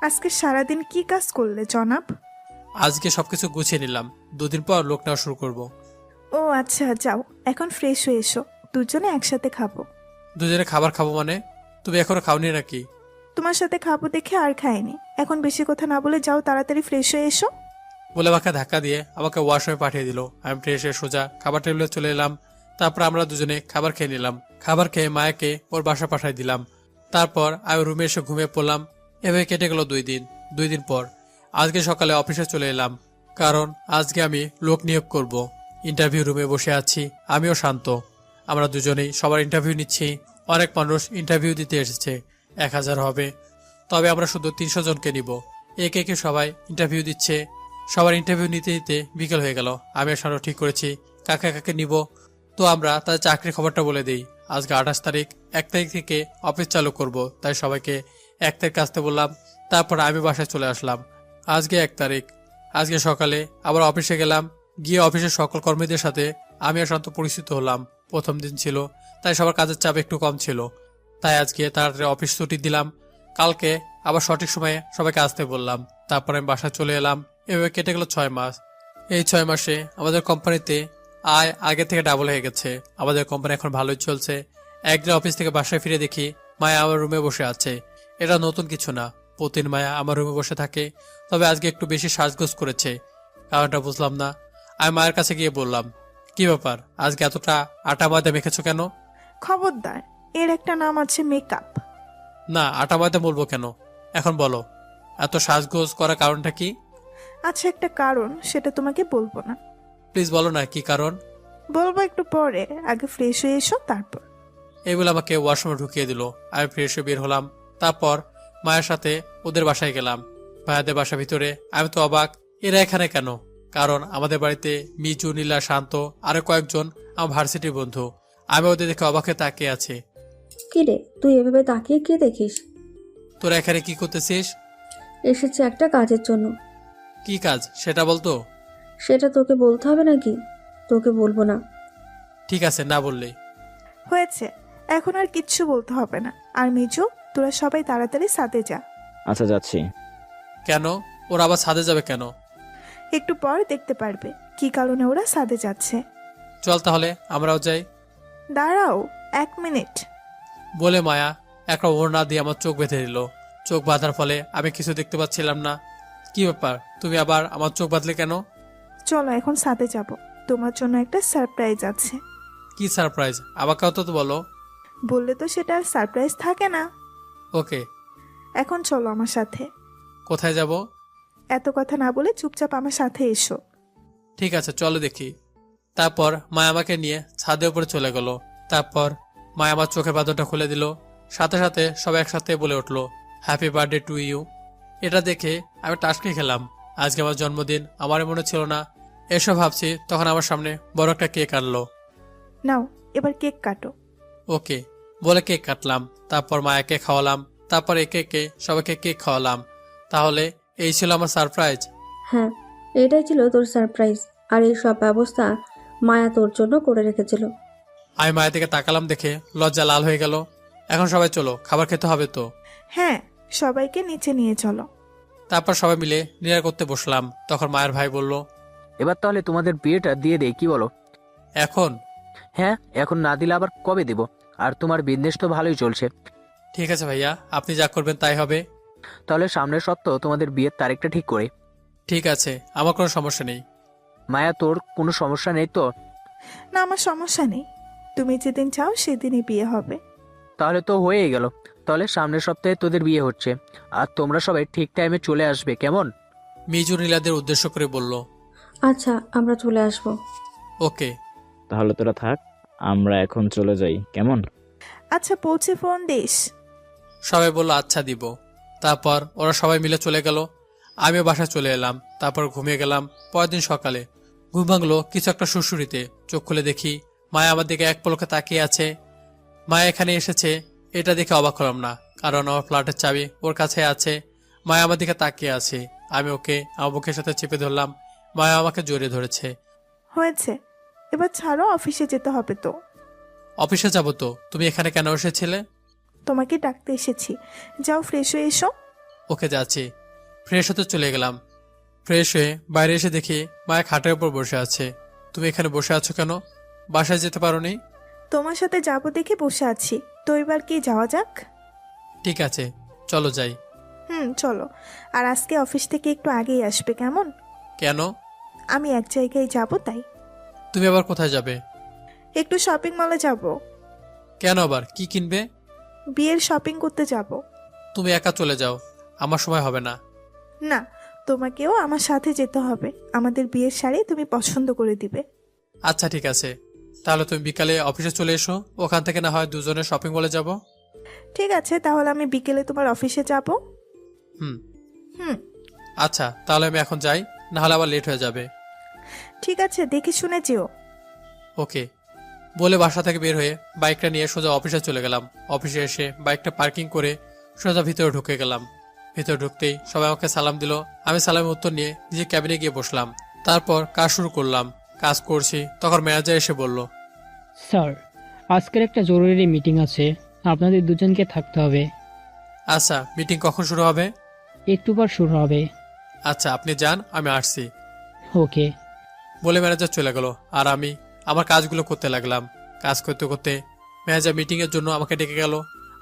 Speaker 6: আজকে সারাদিন কি কাজ করলে জনাব?
Speaker 2: আজকে সবকিছু গুছিয়ে নিলাম, 2 দিন পর লোক নেওয়া শুরু করব।
Speaker 6: ও আচ্ছা, যাও এখন ফ্রেশ হয়ে এসো, দুজনে একসাথে খাবো।
Speaker 2: দুজনে খাবার খাবো মানে? তুমি এখনো খাওনি নাকি?
Speaker 6: তোমার সাথে খাবো দেখে আর খাইনি। এখন বেশি কথা না বলে যাও, তাড়াতাড়ি ফ্রেশ হয়ে এসো।
Speaker 2: বলে আমাকে ধাক্কা দিয়ে আমাকে ওয়াশরুমে পাঠিয়ে দিল। আমি ফ্রেশ হয়ে সোজা খাবার টেবিলে চলে এলাম। তারপর আমরা দুজনে খাবার খেয়ে নিলাম। খাবার খেয়ে মায়াকে ওর বাসা পাঠিয়ে দিলাম। তারপর আমি রুমে এসে ঘুমিয়ে পড়লাম। এভাবে কেটে গেল 2 দিন। 2 দিন পর আজকে সকালে অফিসে চলে এলাম, কারণ আজকে আমি লোক নিয়োগ করব। ইন্টারভিউ রুমে বসে আছি, আমিও শান্ত। আমরা দুজনেই সবার ইন্টারভিউ নিচ্ছি। অনেক মানুষ ইন্টারভিউ দিতে এসেছে, 1000 হবে, তবে আমরা শুধু 300 জনকে নিব। একে একে সবাই ইন্টারভিউ দিচ্ছে। সবার ইন্টারভিউ নিতে নিতে বিকেল হয়ে গেল। আমি আর শান্ত ঠিক করেছি কাকে কাকে নিব। তো আমরা তাদের চাকরির খবরটা বলে দিই। আজকে 28 তারিখ, 1 তারিখ থেকে অফিস চালু করব, তাই সবাইকে 1 তারিখ আসতে বললাম। তারপর আমি বাসায় চলে আসলাম। আজকে 1 তারিখ। আজকে সকালে আবার অফিসে গেলাম। গিয়ে অফিসের সকল কর্মীদের সাথে আমি আর শান্ত পরিচিত হলাম। প্রথম দিন ছিল, তাই সবার কাজের চাপ একটু কম ছিল। তাই আজকে তাড়াতাড়ি অফিস ছুটি দিলাম। কালকে আবার সঠিক সময়ে সবাইকে আসতে বললাম। তারপর আমি বাসায় চলে এলাম। এভাবে কেটে গেল 6 মাস। এই 6 মাসে আমাদের কোম্পানিতে আয় আগে থেকে ডাবল হয়ে গেছে। আমাদের কোম্পানি এখন ভালোই চলছে। একদিন অফিস থেকে বাসায় ফিরে দেখি মায়া আমার রুমে বসে আছে। এটা নতুন কিছু না, প্রতিদিন মায়া আমার রুমে বসে থাকে, তবে আজকে একটু বেশি সাজগোজ করেছে। কারণটা বুঝলাম না। আমি মায়ের কাছে গিয়ে বললাম, কি ব্যাপার, আজকে এতটা আটা ময়দা মেখেছো কেন?
Speaker 6: খবরদার, এর একটা নাম আছে মেকআপ।
Speaker 2: না, আটা ময়দা বলবো কেন, এখন বলো এত সাজগোজ করার কারণটা কি?
Speaker 6: আছে একটা কারণ, সেটা তোমাকে বলবো না।
Speaker 2: প্লিজ বলো না কি কারণ।
Speaker 6: বলবো একটু পরে, আগে ফ্রেশ হয়ে এসো তারপর।
Speaker 2: এগুলো আমাকে ওয়াশরুমে ঢুকিয়ে দিল। আমি ফ্রেশ হয়ে বের হলাম। তারপর মায়ের সাথে ওদের বাসায় গেলাম। ভাইয়াদের বাসার ভিতরে আমি তো অবাক, এরা এখানে কেন? কারণ আমাদের বাড়িতে মিজু, নীলা, শান্ত আরো কয়েকজন আমার ভার্সিটির বন্ধু। আমি ওদের দেখে অবাকে তাকিয়ে আছি।
Speaker 10: কি রে, তুই এভাবে তাকিয়ে কে দেখিস?
Speaker 2: তোরা এখানে কি করতেছিস?
Speaker 10: এসেছে একটা কাজের জন্য।
Speaker 2: কি কাজ সেটা বলতো?
Speaker 10: সেটা তোকে বলতে হবে নাকি? তোকে বলবো না।
Speaker 2: ঠিক আছে, না বললেই।
Speaker 6: হয়েছে, এখন আর কিচ্ছু বলতে হবে না। আর মিজু, তোরা সবাই তাড়াতাড়ি সাথে যা।
Speaker 7: আচ্ছা, যাচ্ছি।
Speaker 2: কেন? ওরা আবার ছাদে যাবে কেন?
Speaker 6: একটু পর দেখতে পারবে কি কারণে ওরা সাথে যাচ্ছে।
Speaker 2: চল তাহলে আমরাও যাই।
Speaker 6: দাঁড়াও 1 মিনিট।
Speaker 2: বলে মায়া একটা ওড়না দিয়ে আমার চোখ বেঁধে দিল। চোখ বাঁধার ফলে আমি কিছু দেখতে পাচ্ছিলাম না। কি ব্যাপার, তুমি আবার আমার চোখ বাঁধলে কেন?
Speaker 6: চলো এখন সাথে যাব, তোমার জন্য একটা সারপ্রাইজ আছে।
Speaker 2: কি সারপ্রাইজ? আমাকেও তো বলো।
Speaker 6: বললে তো সেটা আর সারপ্রাইজ থাকে না।
Speaker 2: ওকে,
Speaker 6: এখন চলো আমার সাথে।
Speaker 2: কোথায় যাব?
Speaker 6: এত কথা না বলে চুপচাপ আমার সাথে এসো।
Speaker 2: ঠিক আছে, চলো দেখি। তারপর মায়া আমাকে নিয়ে ছাদের উপরে চলে গেল। তারপর মায়া আমার চোখের বাঁধনটা খুলে দিল। সাথে সাথে সবাই একসাথে বলে উঠলো, হ্যাপি বার্থডে টু ইউ। এটা দেখে আমি টাসকে খেলাম। আজকে আমার জন্মদিন, আমার মনে ছিল না। এসব ভাবছি, তখন আমার সামনে বড় একটা কেক আনলো।
Speaker 6: নাও এবার কেক কাটো।
Speaker 2: ওকে বলে কেক কাটলাম। তারপর মায়াকে খাওয়ালাম। তারপর একে একে সবাইকে কেক খাওয়ালাম। তাহলে এই ছিল আমার সারপ্রাইজ।
Speaker 10: হ্যাঁ, এটাই ছিল তোর সারপ্রাইজ। আর এই সব ব্যবস্থা মায়া তোর জন্য করে রেখেছিল।
Speaker 2: আমি মায়ের দিকে তাকালাম, দেখে লজ্জা লাল হয়ে গেল। এখন সবাই চলো, খাবার খেতে হবে তো।
Speaker 6: হ্যাঁ, সবাইকে নিচে নিয়ে চলো।
Speaker 2: তারপর সবাই মিলে ডিনার করতে বসলাম। তখন মায়ের ভাই বলল,
Speaker 9: এবার তাহলে তোমাদের বিয়েটা দিয়ে দেই, কি বলো?
Speaker 2: এখন?
Speaker 9: হ্যাঁ, এখন না দিলে আবার কবে দেব? আর তোমার বিজনেস তো ভালোই চলছে।
Speaker 2: ঠিক আছে ভাইয়া, আপনি যা করবেন তাই হবে।
Speaker 9: তাহলে সামনের সপ্তাহ তোমাদের বিয়ের তারিখটা ঠিক করে।
Speaker 2: ঠিক আছে, আমার কোনো সমস্যা নেই।
Speaker 9: মায়া, তোর কোনো সমস্যা নেই তো?
Speaker 6: না, আমার সমস্যা নেই। তুমি যেদিন চাও সেদিনই বিয়ে হবে।
Speaker 9: তাহলে তো হয়েই গেল। তাহলে সামনের সপ্তাহে তোদের বিয়ে হচ্ছে, আর তোমরা সবাই ঠিক টাইমে চলে আসবে, কেমন?
Speaker 2: মিজু নীলাদের উদ্দেশ্য করে বলল,
Speaker 10: আচ্ছা, আমরা চলে আসবো।
Speaker 2: ওকে।
Speaker 7: তাহলে তোরা থাক, আমরা এখন চলে যাই, কেমন?
Speaker 6: আচ্ছা, পৌঁছে ফোন দিস।
Speaker 2: সবাই বলল আচ্ছা দিব। তারপর ওরা সবাই মিলে চলে গেল। আমিও বাসায় চলে এলাম। তারপর ঘুমিয়ে গেলাম। পরের দিন সকালে ঘুম ভাঙলো কিছু একটা সুড়সুড়িতে। চোখ খুলে দেখি মায়া আমার দিকে এক পলকে তাকিয়ে আছে। মায়া এখানে এসেছে, এটা দেখে অবাক হলাম না, কারণ আমার ফ্ল্যাটের চাবি ওর কাছে আছে। মায়া আমার দিকে তাকিয়ে আছে। আমি ওকে আমার বুকের সাথে চেপে ধরলাম। মায়া আমাকে জড়িয়ে ধরেছে।
Speaker 6: হয়েছে, এবার ছাড়ো, অফিসে যেতে হবে তো।
Speaker 2: অফিসে যাবো তো, তুমি এখানে কেন এসেছিলে?
Speaker 6: তোমাকে ডাকতে এসেছি, যাও ফ্রেশ হয়ে এসো।
Speaker 2: ওকে, যাচ্ছি। ফ্রেশ হতে চলে গেলাম। ফ্রেশ হয়ে বাইরে এসে দেখি মায়া খাটের উপর বসে আছে। তুমি এখানে বসে আছো কেন? বাসায় যেতে পারোনি?
Speaker 6: তোমার সাথে যাবো দেখে বসে আছি, তো এবার কি যাওয়া যাক?
Speaker 2: ঠিক আছে, চলো যাই।
Speaker 6: চলো। আর আজকে অফিস থেকে একটু আগেই আসবে, কেমন?
Speaker 2: কেন?
Speaker 6: আমি এক জায়গায় যাব, তাই।
Speaker 2: তুমি আবার কোথায় যাবে?
Speaker 6: একটু শপিং মলে যাব।
Speaker 2: কেন, আবার কি কিনবে?
Speaker 6: বিয়ের শপিং করতে যাব।
Speaker 2: তুমি একা চলে যাও, আমার সময় হবে না।
Speaker 6: না, তোমাকেও আমার সাথে যেতে হবে। আমাদের বিয়ের শাড়ি তুমি পছন্দ করে দিবে।
Speaker 2: আচ্ছা ঠিক আছে, তাহলে তুমি বিকালে অফিসে চলে এসো, ওখান থেকে না হয় দুজনে শপিং মলে যাব।
Speaker 6: ঠিক আছে, তাহলে আমি বিকেলে তোমার অফিসে যাব।
Speaker 2: হুম
Speaker 6: হুম
Speaker 2: আচ্ছা, তাহলে আমি এখন যাই, না হলে আবার লেট হয়ে যাবে।
Speaker 6: ঠিক আছে, দেখে শুনে যেও।
Speaker 2: ওকে বলে বাসা থেকে বের হয়ে বাইকটা নিয়ে সোজা অফিসে চলে গেলাম। অফিসে এসে বাইকটা পার্কিং করে সোজা ভিতরে ঢুকে গেলাম। ভিতরে ঢুকতেই সবাই আমাকে সালাম দিল। আমি সালামের উত্তর নিয়ে নিজের ক্যাবিনে গিয়ে বসলাম। তারপর কাজ শুরু করলাম। কাজ করছি তখন ম্যানেজার এসে বলল,
Speaker 11: স্যার, আজকের একটা জরুরি মিটিং আছে, আপনাদের দুজনকে থাকতে হবে।
Speaker 2: আচ্ছা মিটিং কখন শুরু হবে?
Speaker 11: একটু পর শুরু হবে।
Speaker 2: আচ্ছা আপনি যান, আমি আসছি।
Speaker 11: ওকে।
Speaker 2: বলে ম্যানেজার চলে গেল আর আমি আমার কাজগুলো করতে লাগলাম। কাজ করতে করতে ম্যানেজার মিটিং এর জন্য আমাকে ডেকে গেল।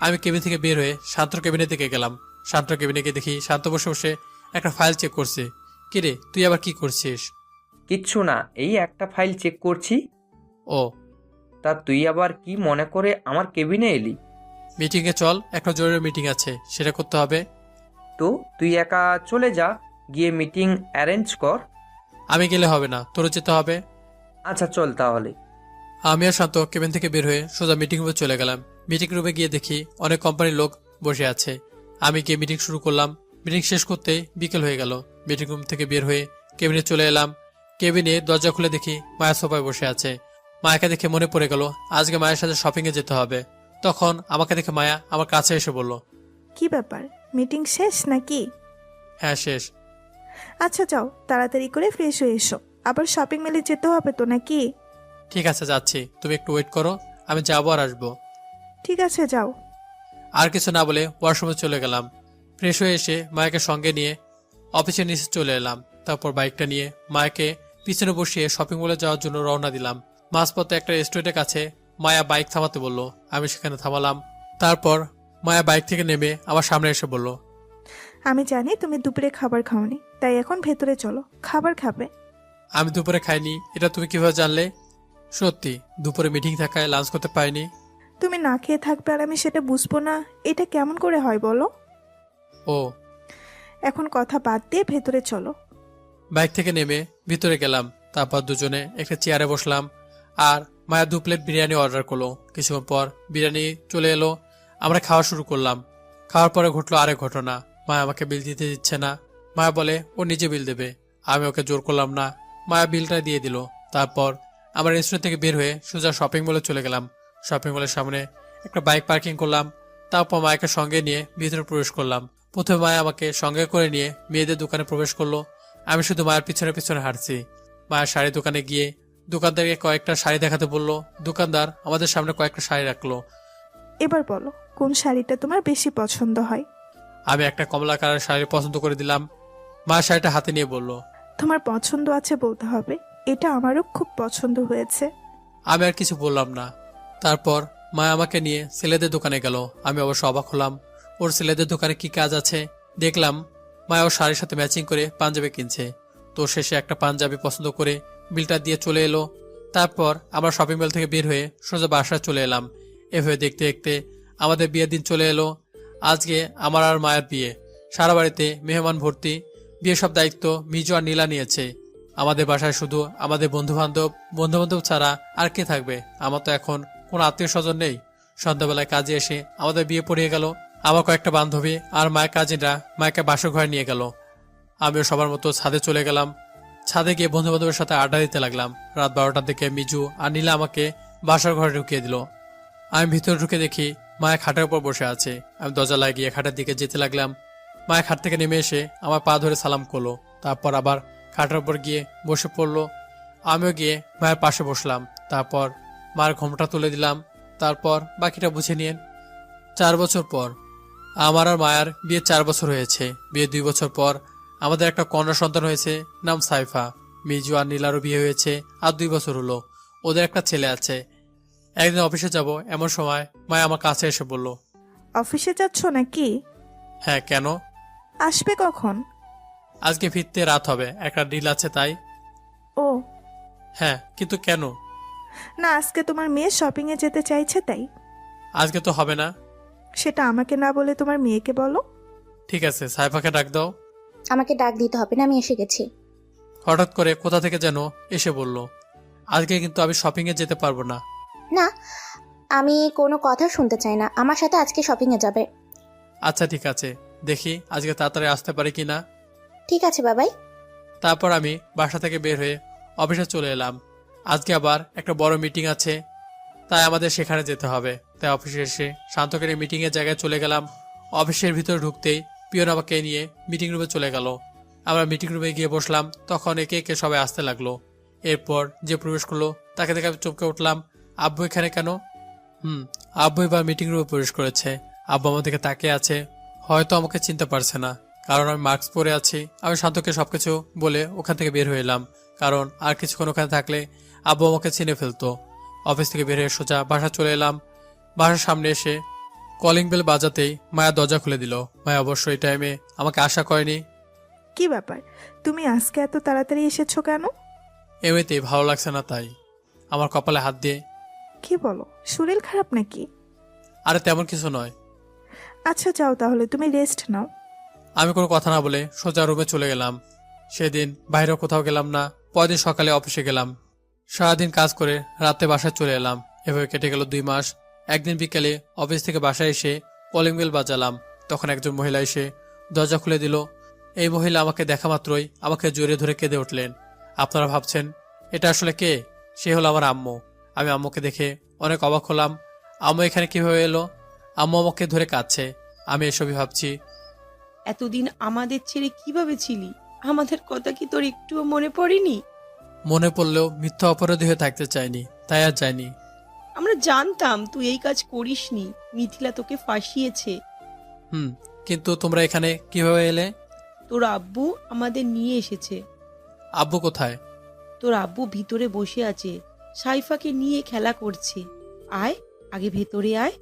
Speaker 2: আমি কেবিন থেকে বের হয়ে শান্তর কেবিনের দিকে গেলাম। শান্তর কেবিনে গিয়ে দেখি শান্ত বসে বসে একটা ফাইল চেক করছে। কিরে, তুই আবার কি করছিস?
Speaker 8: কিচ্ছু না, এই একটা ফাইল চেক করছি।
Speaker 2: ও,
Speaker 8: তা তুই আবার কি মনে করে আমার কেবিনে এলি?
Speaker 2: মিটিং এ চল, একটা জরুরি মিটিং আছে, সেটা করতে হবে।
Speaker 8: তো তুই একা চলে যা, গিয়ে মিটিং অ্যারেঞ্জ কর।
Speaker 2: আমি গেলে হবে না, তোরও যেতে হবে।
Speaker 8: আচ্ছা চল তাহলে।
Speaker 2: আমি আর শান্ত কেবিন থেকে বের হয়ে সোজা মিটিং রুমে চলে গেলাম। মিটিং রুমে গিয়ে দেখি অনেক কোম্পানির লোক বসে আছে। আমি গিয়ে মিটিং শুরু করলাম। মিটিং শেষ করতে বিকেল হয়ে গেল। মিটিং রুম থেকে বের হয়ে কেবিনে চলে এলাম। কেবিনে দরজা খুলে দেখি মায়া সোফায় বসে আছে। মায়াকে দেখে মনে পড়ে গেল আজকে মায়ের সাথে শপিং এ যেতে হবে। তখন আমাকে দেখে মায়া আমার কাছে এসে বলল,
Speaker 6: কি ব্যাপার, মিটিং শেষ নাকি?
Speaker 2: হ্যাঁ শেষ।
Speaker 6: আচ্ছা যাও, তাড়াতাড়ি করে ফ্রেশ হয়ে এসো, আবার শপিং মলে যেতে হবে তো নাকি?
Speaker 2: ঠিক আছে যাচ্ছি, তুমি একটু ওয়েট করো, আমি যাবো আর আসবো।
Speaker 6: ঠিক আছে যাও।
Speaker 2: আর কিছু না বলে ওয়াশরুমে চলে গেলাম। ফ্রেশ হয়ে এসে মায়াকে সঙ্গে নিয়ে অফিসের নিচে চলে এলাম। তারপর বাইকটা নিয়ে মায়াকে পিছনে বসিয়ে শপিং মলে যাওয়ার জন্য রওনা দিলাম। মাঝপথে একটা রেস্টুরেন্টের কাছে মায়া বাইক থামাতে বলল, আমি সেখানে থামালাম। তারপর মায়া বাইক থেকে নেমে আমার সামনে এসে বলল,
Speaker 6: আমি জানি তুমি দুপুরে খাবার খাওনি, তাই এখন ভেতরে চলো, খাবার খাবে।
Speaker 2: আমি দুপুরে খাইনি, এটা তুমি কিভাবে জানলে? সত্যি দুপুরে মিটিং থাকায় লাঞ্চ করতে পারিনি।
Speaker 6: তুমি না খেয়ে থাকবে আর আমি সেটা বুঝবো না, এটা কেমন করে হয় বলো?
Speaker 2: ও,
Speaker 6: এখন কথা বাদ দিয়ে ভেতরে চলো।
Speaker 2: বাইক থেকে নেমে ভিতরে গেলাম। তারপর দুজনে একটা চেয়ারে বসলাম আর মায়া 2 প্লেট বিরিয়ানি অর্ডার করলো। কিছুক্ষণ পর বিরিয়ানি চলে এলো, আমরা খাওয়া শুরু করলাম। খাওয়ার পরে ঘটলো আরেক ঘটনা। মায়া আমাকে বিল দিতে দিচ্ছে না। মায়া বলে ও নিজে বিল দেবে। আমি ওকে জোর করলাম না, মায়া বিলটা দিয়ে দিল। তারপর আমরা রেস্টুরেন্ট থেকে বের হয়ে সোজা শপিং মলে চলে গেলাম। শপিং মলের সামনে একটা বাইক পার্কিং করলাম। তারপর মায়াকে সঙ্গে নিয়ে ভিতরে প্রবেশ করলাম। প্রথমে মায়া আমাকে সঙ্গে করে নিয়ে মেয়েদের দোকানে প্রবেশ করলো। আমি শুধু মায়ের পিছনে পিছনে হাঁটছি। মায়ের শাড়ি দোকানে গিয়ে দোকানদারকে কয়েকটা শাড়ি দেখাতে বললো। দোকানদার আমাদের সামনে কয়েকটা শাড়ি রাখলো।
Speaker 6: এবার বলো কোন শাড়িটা তোমার বেশি পছন্দ হয়?
Speaker 2: আমি একটা কমলা কালার শাড়ি পছন্দ করে দিলাম। মায়ের শাড়িটা হাতে নিয়ে বলল,
Speaker 6: তোমার পছন্দ আছে বলতে হবে, এটা আমারও খুব পছন্দ হয়েছে।
Speaker 2: আমি আর কিছু বললাম না। তারপর মা আমাকে নিয়ে ছেলেদের দোকানে গেল। আমি অবশ্য অবাক হলাম, ওর ছেলেদের দোকানে কি কাজ আছে। দেখলাম মায়া ওর শাড়ির সাথে ম্যাচিং করে পাঞ্জাবি কিনছে। তো শেষে একটা পাঞ্জাবি পছন্দ করে বিলটা দিয়ে চলে এলো। তারপর আমরা শপিং মল থেকে বের হয়ে সোজা বাসায় চলে এলাম। এভাবে দেখতে দেখতে আমাদের বিয়ের দিন চলে এলো। আজকে আমার আর মায়ের বিয়ে। সারা বাড়িতে মেহমান ভর্তি। বিয়ে সব দায়িত্ব মিজু আর নীলা নিয়েছে। আমাদের বাসায় শুধু আমাদের বন্ধু বান্ধব ছাড়া আর কে থাকবে? আমার তো এখন কোনো আত্মীয় স্বজন নেই। সন্ধ্যাবেলায় কাজে এসে আমাদের বিয়ে পড়িয়ে গেল। আমার কয়েকটা বান্ধবী আর মায়ের কাজিনরা মায়েকে বাসর ঘরে নিয়ে গেল। আমিও সবার মতো ছাদে চলে গেলাম। ছাদে গিয়ে বন্ধু বান্ধবের সাথে আড্ডা দিতে লাগলাম। রাত 12টার দিকে মিজু আর নীলা আমাকে বাসর ঘরে ঢুকিয়ে দিল। আমি ভিতরে ঢুকে দেখি মায়ের খাটের উপর বসে আছে। আমি দরজা লাগিয়ে খাটের দিকে যেতে লাগলাম। মায়ের খাট থেকে নেমে এসে আমার পা ধরে সালাম করলো। তারপর আবার খাটের উপর গিয়ে বসে পড়লো। আমিও গিয়ে মায়ের পাশে বসলাম। তারপর মায়ের ঘোমটা তুলে দিলাম। তারপর বাকিটা বুঝে নিন। 4 বছর পর আমার আর মায়ের বিয়ে 4 বছর হয়েছে। বিয়ে 2 বছর পর আমাদের একটা কন্যা সন্তান হয়েছে, নাম সাইফা। মিজু আর নীলারও বিয়ে হয়েছে আর 2 বছর হলো। ওদের একটা ছেলে আছে। একদিন অফিসে যাব এমন সময় মায়া আমার কাছে এসে বলল,
Speaker 6: অফিসে যাচ্ছ নাকি?
Speaker 2: হ্যাঁ, কেন?
Speaker 6: আসবে কখন?
Speaker 2: আজকে ফিরতে রাত হবে, একটা ডিল আছে তাই।
Speaker 6: ও
Speaker 2: হ্যাঁ, কিন্তু কেন?
Speaker 6: না, আজকে তোমার মেয়ে শপিংয়ে যেতে চাইছে তাই।
Speaker 2: আজকে তো হবে না।
Speaker 6: সেটা আমাকে না বলে তোমার মেয়েকে বলো।
Speaker 2: ঠিক আছে, সাইফাকে ডাক দাও।
Speaker 5: আমাকে ডাক দিতে হবে না, আমি এসে গেছি।
Speaker 2: হঠাৎ করে কোথা থেকে যেন এসে বলল, আজকে কিন্তু আমি শপিংয়ে যেতে পারবো না।
Speaker 5: না, আমি কোনো কথা শুনতে চাই না, আমার সাথে আজকে শপিংয়ে যাবে।
Speaker 2: আচ্ছা ঠিক আছে, দেখি আজকে তাড়াতাড়ি আসতে পারি কিনা।
Speaker 5: ঠিক আছে বাবাই।
Speaker 2: তারপর আমি বাসা থেকে বের হয়ে অফিসে চলে এলাম। আজকে আবার একটা বড় মিটিং আছে, তাই আমাদের সেখানে যেতে হবে। তাই অফিসে এসে শান্তকে নিয়ে মিটিংয়ের জায়গায় চলে গেলাম। অফিসের ভিতরে ঢুকতেই পিয়ন আমাকে নিয়ে মিটিং রুমে চলে গেল। আমরা মিটিং রুমে গিয়ে বসলাম, তখন একে একে সবাই আসতে লাগলো। এরপর যে প্রবেশ করলো তাকে দেখে আমি চমকে উঠলাম, আব্বু এখানে কেন? আব্বু এবার মিটিং রুমে প্রবেশ করেছে। আব্বু আমার দিকে তাকিয়ে আছে, হয়তো আমাকে চিনতে পারছে না, কারণ আমি মাস্ক পরে আছি। আমি শান্তকে সবকিছু বলে ওখান থেকে বের হয়ে এলাম, কারণ আর কিছুক্ষণ ওখানে থাকলে আব্বু আমাকে চিনে ফেলতো। অফিস থেকে বের হয়ে সোজা বাসা চলে এলাম। বাসার সামনে এসে কলিং বেল বাজাতেই মায়া দরজা খুলে দিল। মায়া অবশ্য এই টাইমে আমাকে আশা করেনি।
Speaker 6: কি ব্যাপার, তুমি আজকে এত তাড়াতাড়ি এসেছো কেন?
Speaker 2: এমনিতেই ভালো লাগছে না তাই। আমার কপালে হাত দিয়ে,
Speaker 6: কি বলো, শরীর খারাপ নাকি?
Speaker 2: আরে তেমন কিছু নয়।
Speaker 6: আচ্ছা যাও তাহলে, তুমি রেস্ট নাও।
Speaker 2: আমি কোনো কথা না বলে সোজা রুমে চলে গেলাম। সেদিন বাইরেও কোথাও গেলাম না। পরদিন সকালে অফিসে গেলাম, সারাদিন কাজ করে রাতে বাসায় চলে এলাম। এভাবে কেটে গেল 2 মাস। একদিন বিকেলে অফিস থেকে বাসায় এসে কলিং বেল বাজালাম, তখন একজন মহিলা এসে দরজা খুলে দিল। এই মহিলা আমাকে দেখা মাত্রই আমাকে জড়িয়ে ধরে কেঁদে উঠলেন। আপনারা ভাবছেন এটা আসলে কে? সে হলো আমার আম্মু। আমি আম্মুকে দেখে অনেক অবাক হলাম। আম্মু এখানে কিভাবে এলো? আম্মু আমাকে ধরে কাঁদছে। আমি এসবই ভাবছি।
Speaker 3: এতদিন আমাদের ছেড়ে কিভাবে ছিলি? আমাদের কথা কি তোর একটুও মনে পড়েনি?
Speaker 2: মনে পড়লেও মিথ্যা অপরাধী হয়ে থাকতে চাইনি, তাই আর যাইনি।
Speaker 3: আমরা জানতাম তুই এই কাজ করিসনি, মিথিলা তোকে ফাঁসিয়েছে।
Speaker 2: কিন্তু তোমরা এখানে কিভাবে এলে?
Speaker 3: তোর আব্বু আমাদের নিয়ে এসেছে।
Speaker 2: আব্বু কোথায়?
Speaker 3: তোর আব্বু ভিতরে বসে আছে, সাইফাকে নিয়ে খেলা করছে। আয়, আগে ভেতরে আয়।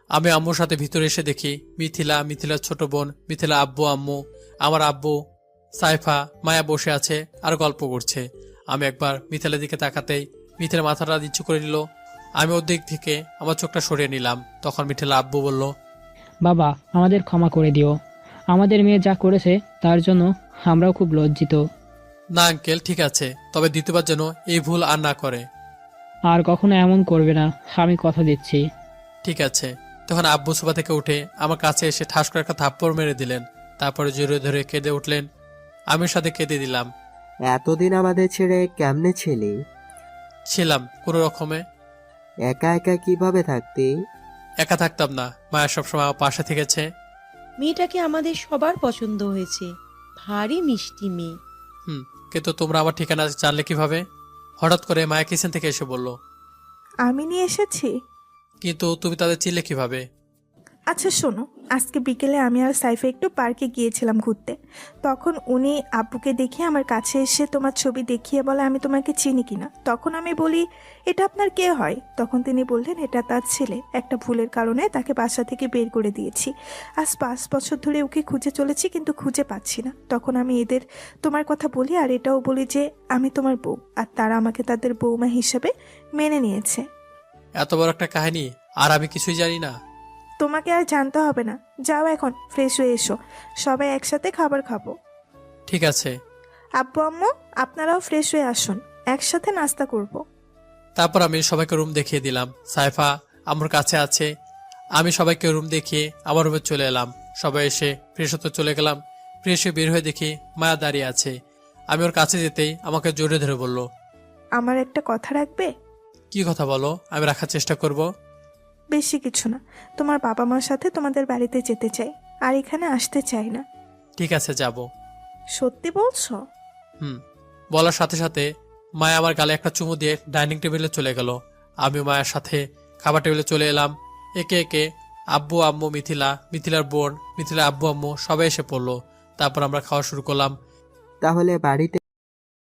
Speaker 2: আমি আম্মুর সাথে ভিতরে এসে দেখি মিথিলার ছোট বোন, মিথিলা আব্বু, আম্মু, আমার আব্বু, সাইফা, মায়া বসে আছে আর গল্প করছে। আমি একবার মিথিলার দিকে তাকাতেই মিথিলা মাথাটা নিচু করে নিল। আমি ওর দিক থেকে আমার চোখটা সরিয়ে নিলাম। তখন মিথিলা আব্বু বলল,
Speaker 11: বাবা, আমাদের ক্ষমা করে দিও। আমাদের মেয়ে যা করেছে তার জন্য আমরাও খুব লজ্জিত।
Speaker 2: না আঙ্কেল, ঠিক আছে, তবে দ্বিতীয়বার যেন এই ভুল আর না করে।
Speaker 11: আর কখনো এমন করবে না, আমি কথা দিচ্ছি।
Speaker 2: ঠিক আছে। তখন আব্বু সোফা থেকে উঠে আমার কাছে এসে ঠাস করে একটা থাপ্পড় মেরে দিলেন। তারপরে জোরে ধরে কেঁদে উঠলেন। আমি ওর সাথে কেঁদে দিলাম।
Speaker 1: এতদিন আমাদের ছেড়ে কেমনে ছিলি?
Speaker 2: ছিলাম কোনো রকমে।
Speaker 1: একা একা কিভাবে থাকতি?
Speaker 2: একা থাকতাম না, মায়ের সবসময় আমার পাশে থেকেছে।
Speaker 3: মেয়েটাকে আমাদের সবার পছন্দ হয়েছে, ভারী মিষ্টি মেয়ে।
Speaker 2: কিন্তু তোমরা আমার ঠিকানা জানলে কিভাবে? হঠাৎ করে মায়া কিচেন থেকে এসে বলল।
Speaker 6: আমি নিয়ে এসেছি।
Speaker 2: কিন্তু তুমি তাদের চিনলে কিভাবে?
Speaker 6: আচ্ছা শোনো, আজকে বিকেলে আমি আর সাইফা একটু পার্কে গিয়েছিলাম ঘুরতে। তখন উনি আব্বুকে দেখে আমার কাছে এসে তোমার ছবি দেখিয়ে বলে আমি তোমাকে চিনি কিনা। তখন আমি বলি এটা আপনার কে হয়? তখন তিনি বললেন এটা তার ছেলে, একটা ভুলের কারণে তাকে বাসা থেকে বের করে দিয়েছি। আজ 5 বছর ধরে ওকে খুঁজে চলেছি, কিন্তু খুঁজে পাচ্ছি না। তখন আমি এদের তোমার কথা বলি আর এটাও বলি যে আমি তোমার বউ, আর তারা আমাকে তাদের বৌমা হিসেবে মেনে নিয়েছে।
Speaker 2: এত বড় একটা কাহিনী আর আমি কিছুই জানি না।
Speaker 6: তোমাকে আর জানতে হবে না, যাও এখন ফ্রেশ হয়ে এসো, সবাই একসাথে খাবার খাবো।
Speaker 2: ঠিক আছে।
Speaker 6: আব্বু আম্মু আপনারাও ফ্রেশ হয়ে আসুন, একসাথে নাস্তা করব।
Speaker 2: তারপর আমি সবাইকে রুম দেখিয়ে দিলাম। সাইফা আমার কাছে আছে। আমি সবাইকে রুম দেখিয়ে আমার রুমে চলে এলাম। সবাই এসে ফ্রেশ হতে চলে গেলাম। ফ্রেশ হয়ে বের হয়ে দেখি মায়া দাঁড়িয়ে আছে। আমি ওর কাছে যেতেই আমাকে জড়িয়ে ধরে বলল,
Speaker 6: আমার একটা কথা রাখবে?
Speaker 2: কি কথা বলো, আমি রাখার চেষ্টা করব।
Speaker 6: বেশি কিছু না, তোমার বাবা মার সাথে তোমাদের বাড়িতে যেতে চাই, আর এখানে আসতে চাই না।
Speaker 2: ঠিক আছে, যাব।
Speaker 6: সত্যি বলছো?
Speaker 2: বলার সাথে সাথে মায়া আমার গালে একটা চুমু দিয়ে ডাইনিং টেবিলে চলে গেল। আমি মায়ের সাথে খাবার টেবিলে চলে এলাম। একে একে আব্বু, আম্মু, মিথিলার বোন, মিথিলা আব্বু, আম্মু সবাই এসে পড়লো। তারপর আমরা খাওয়া শুরু করলাম।
Speaker 1: তাহলে বাড়িতে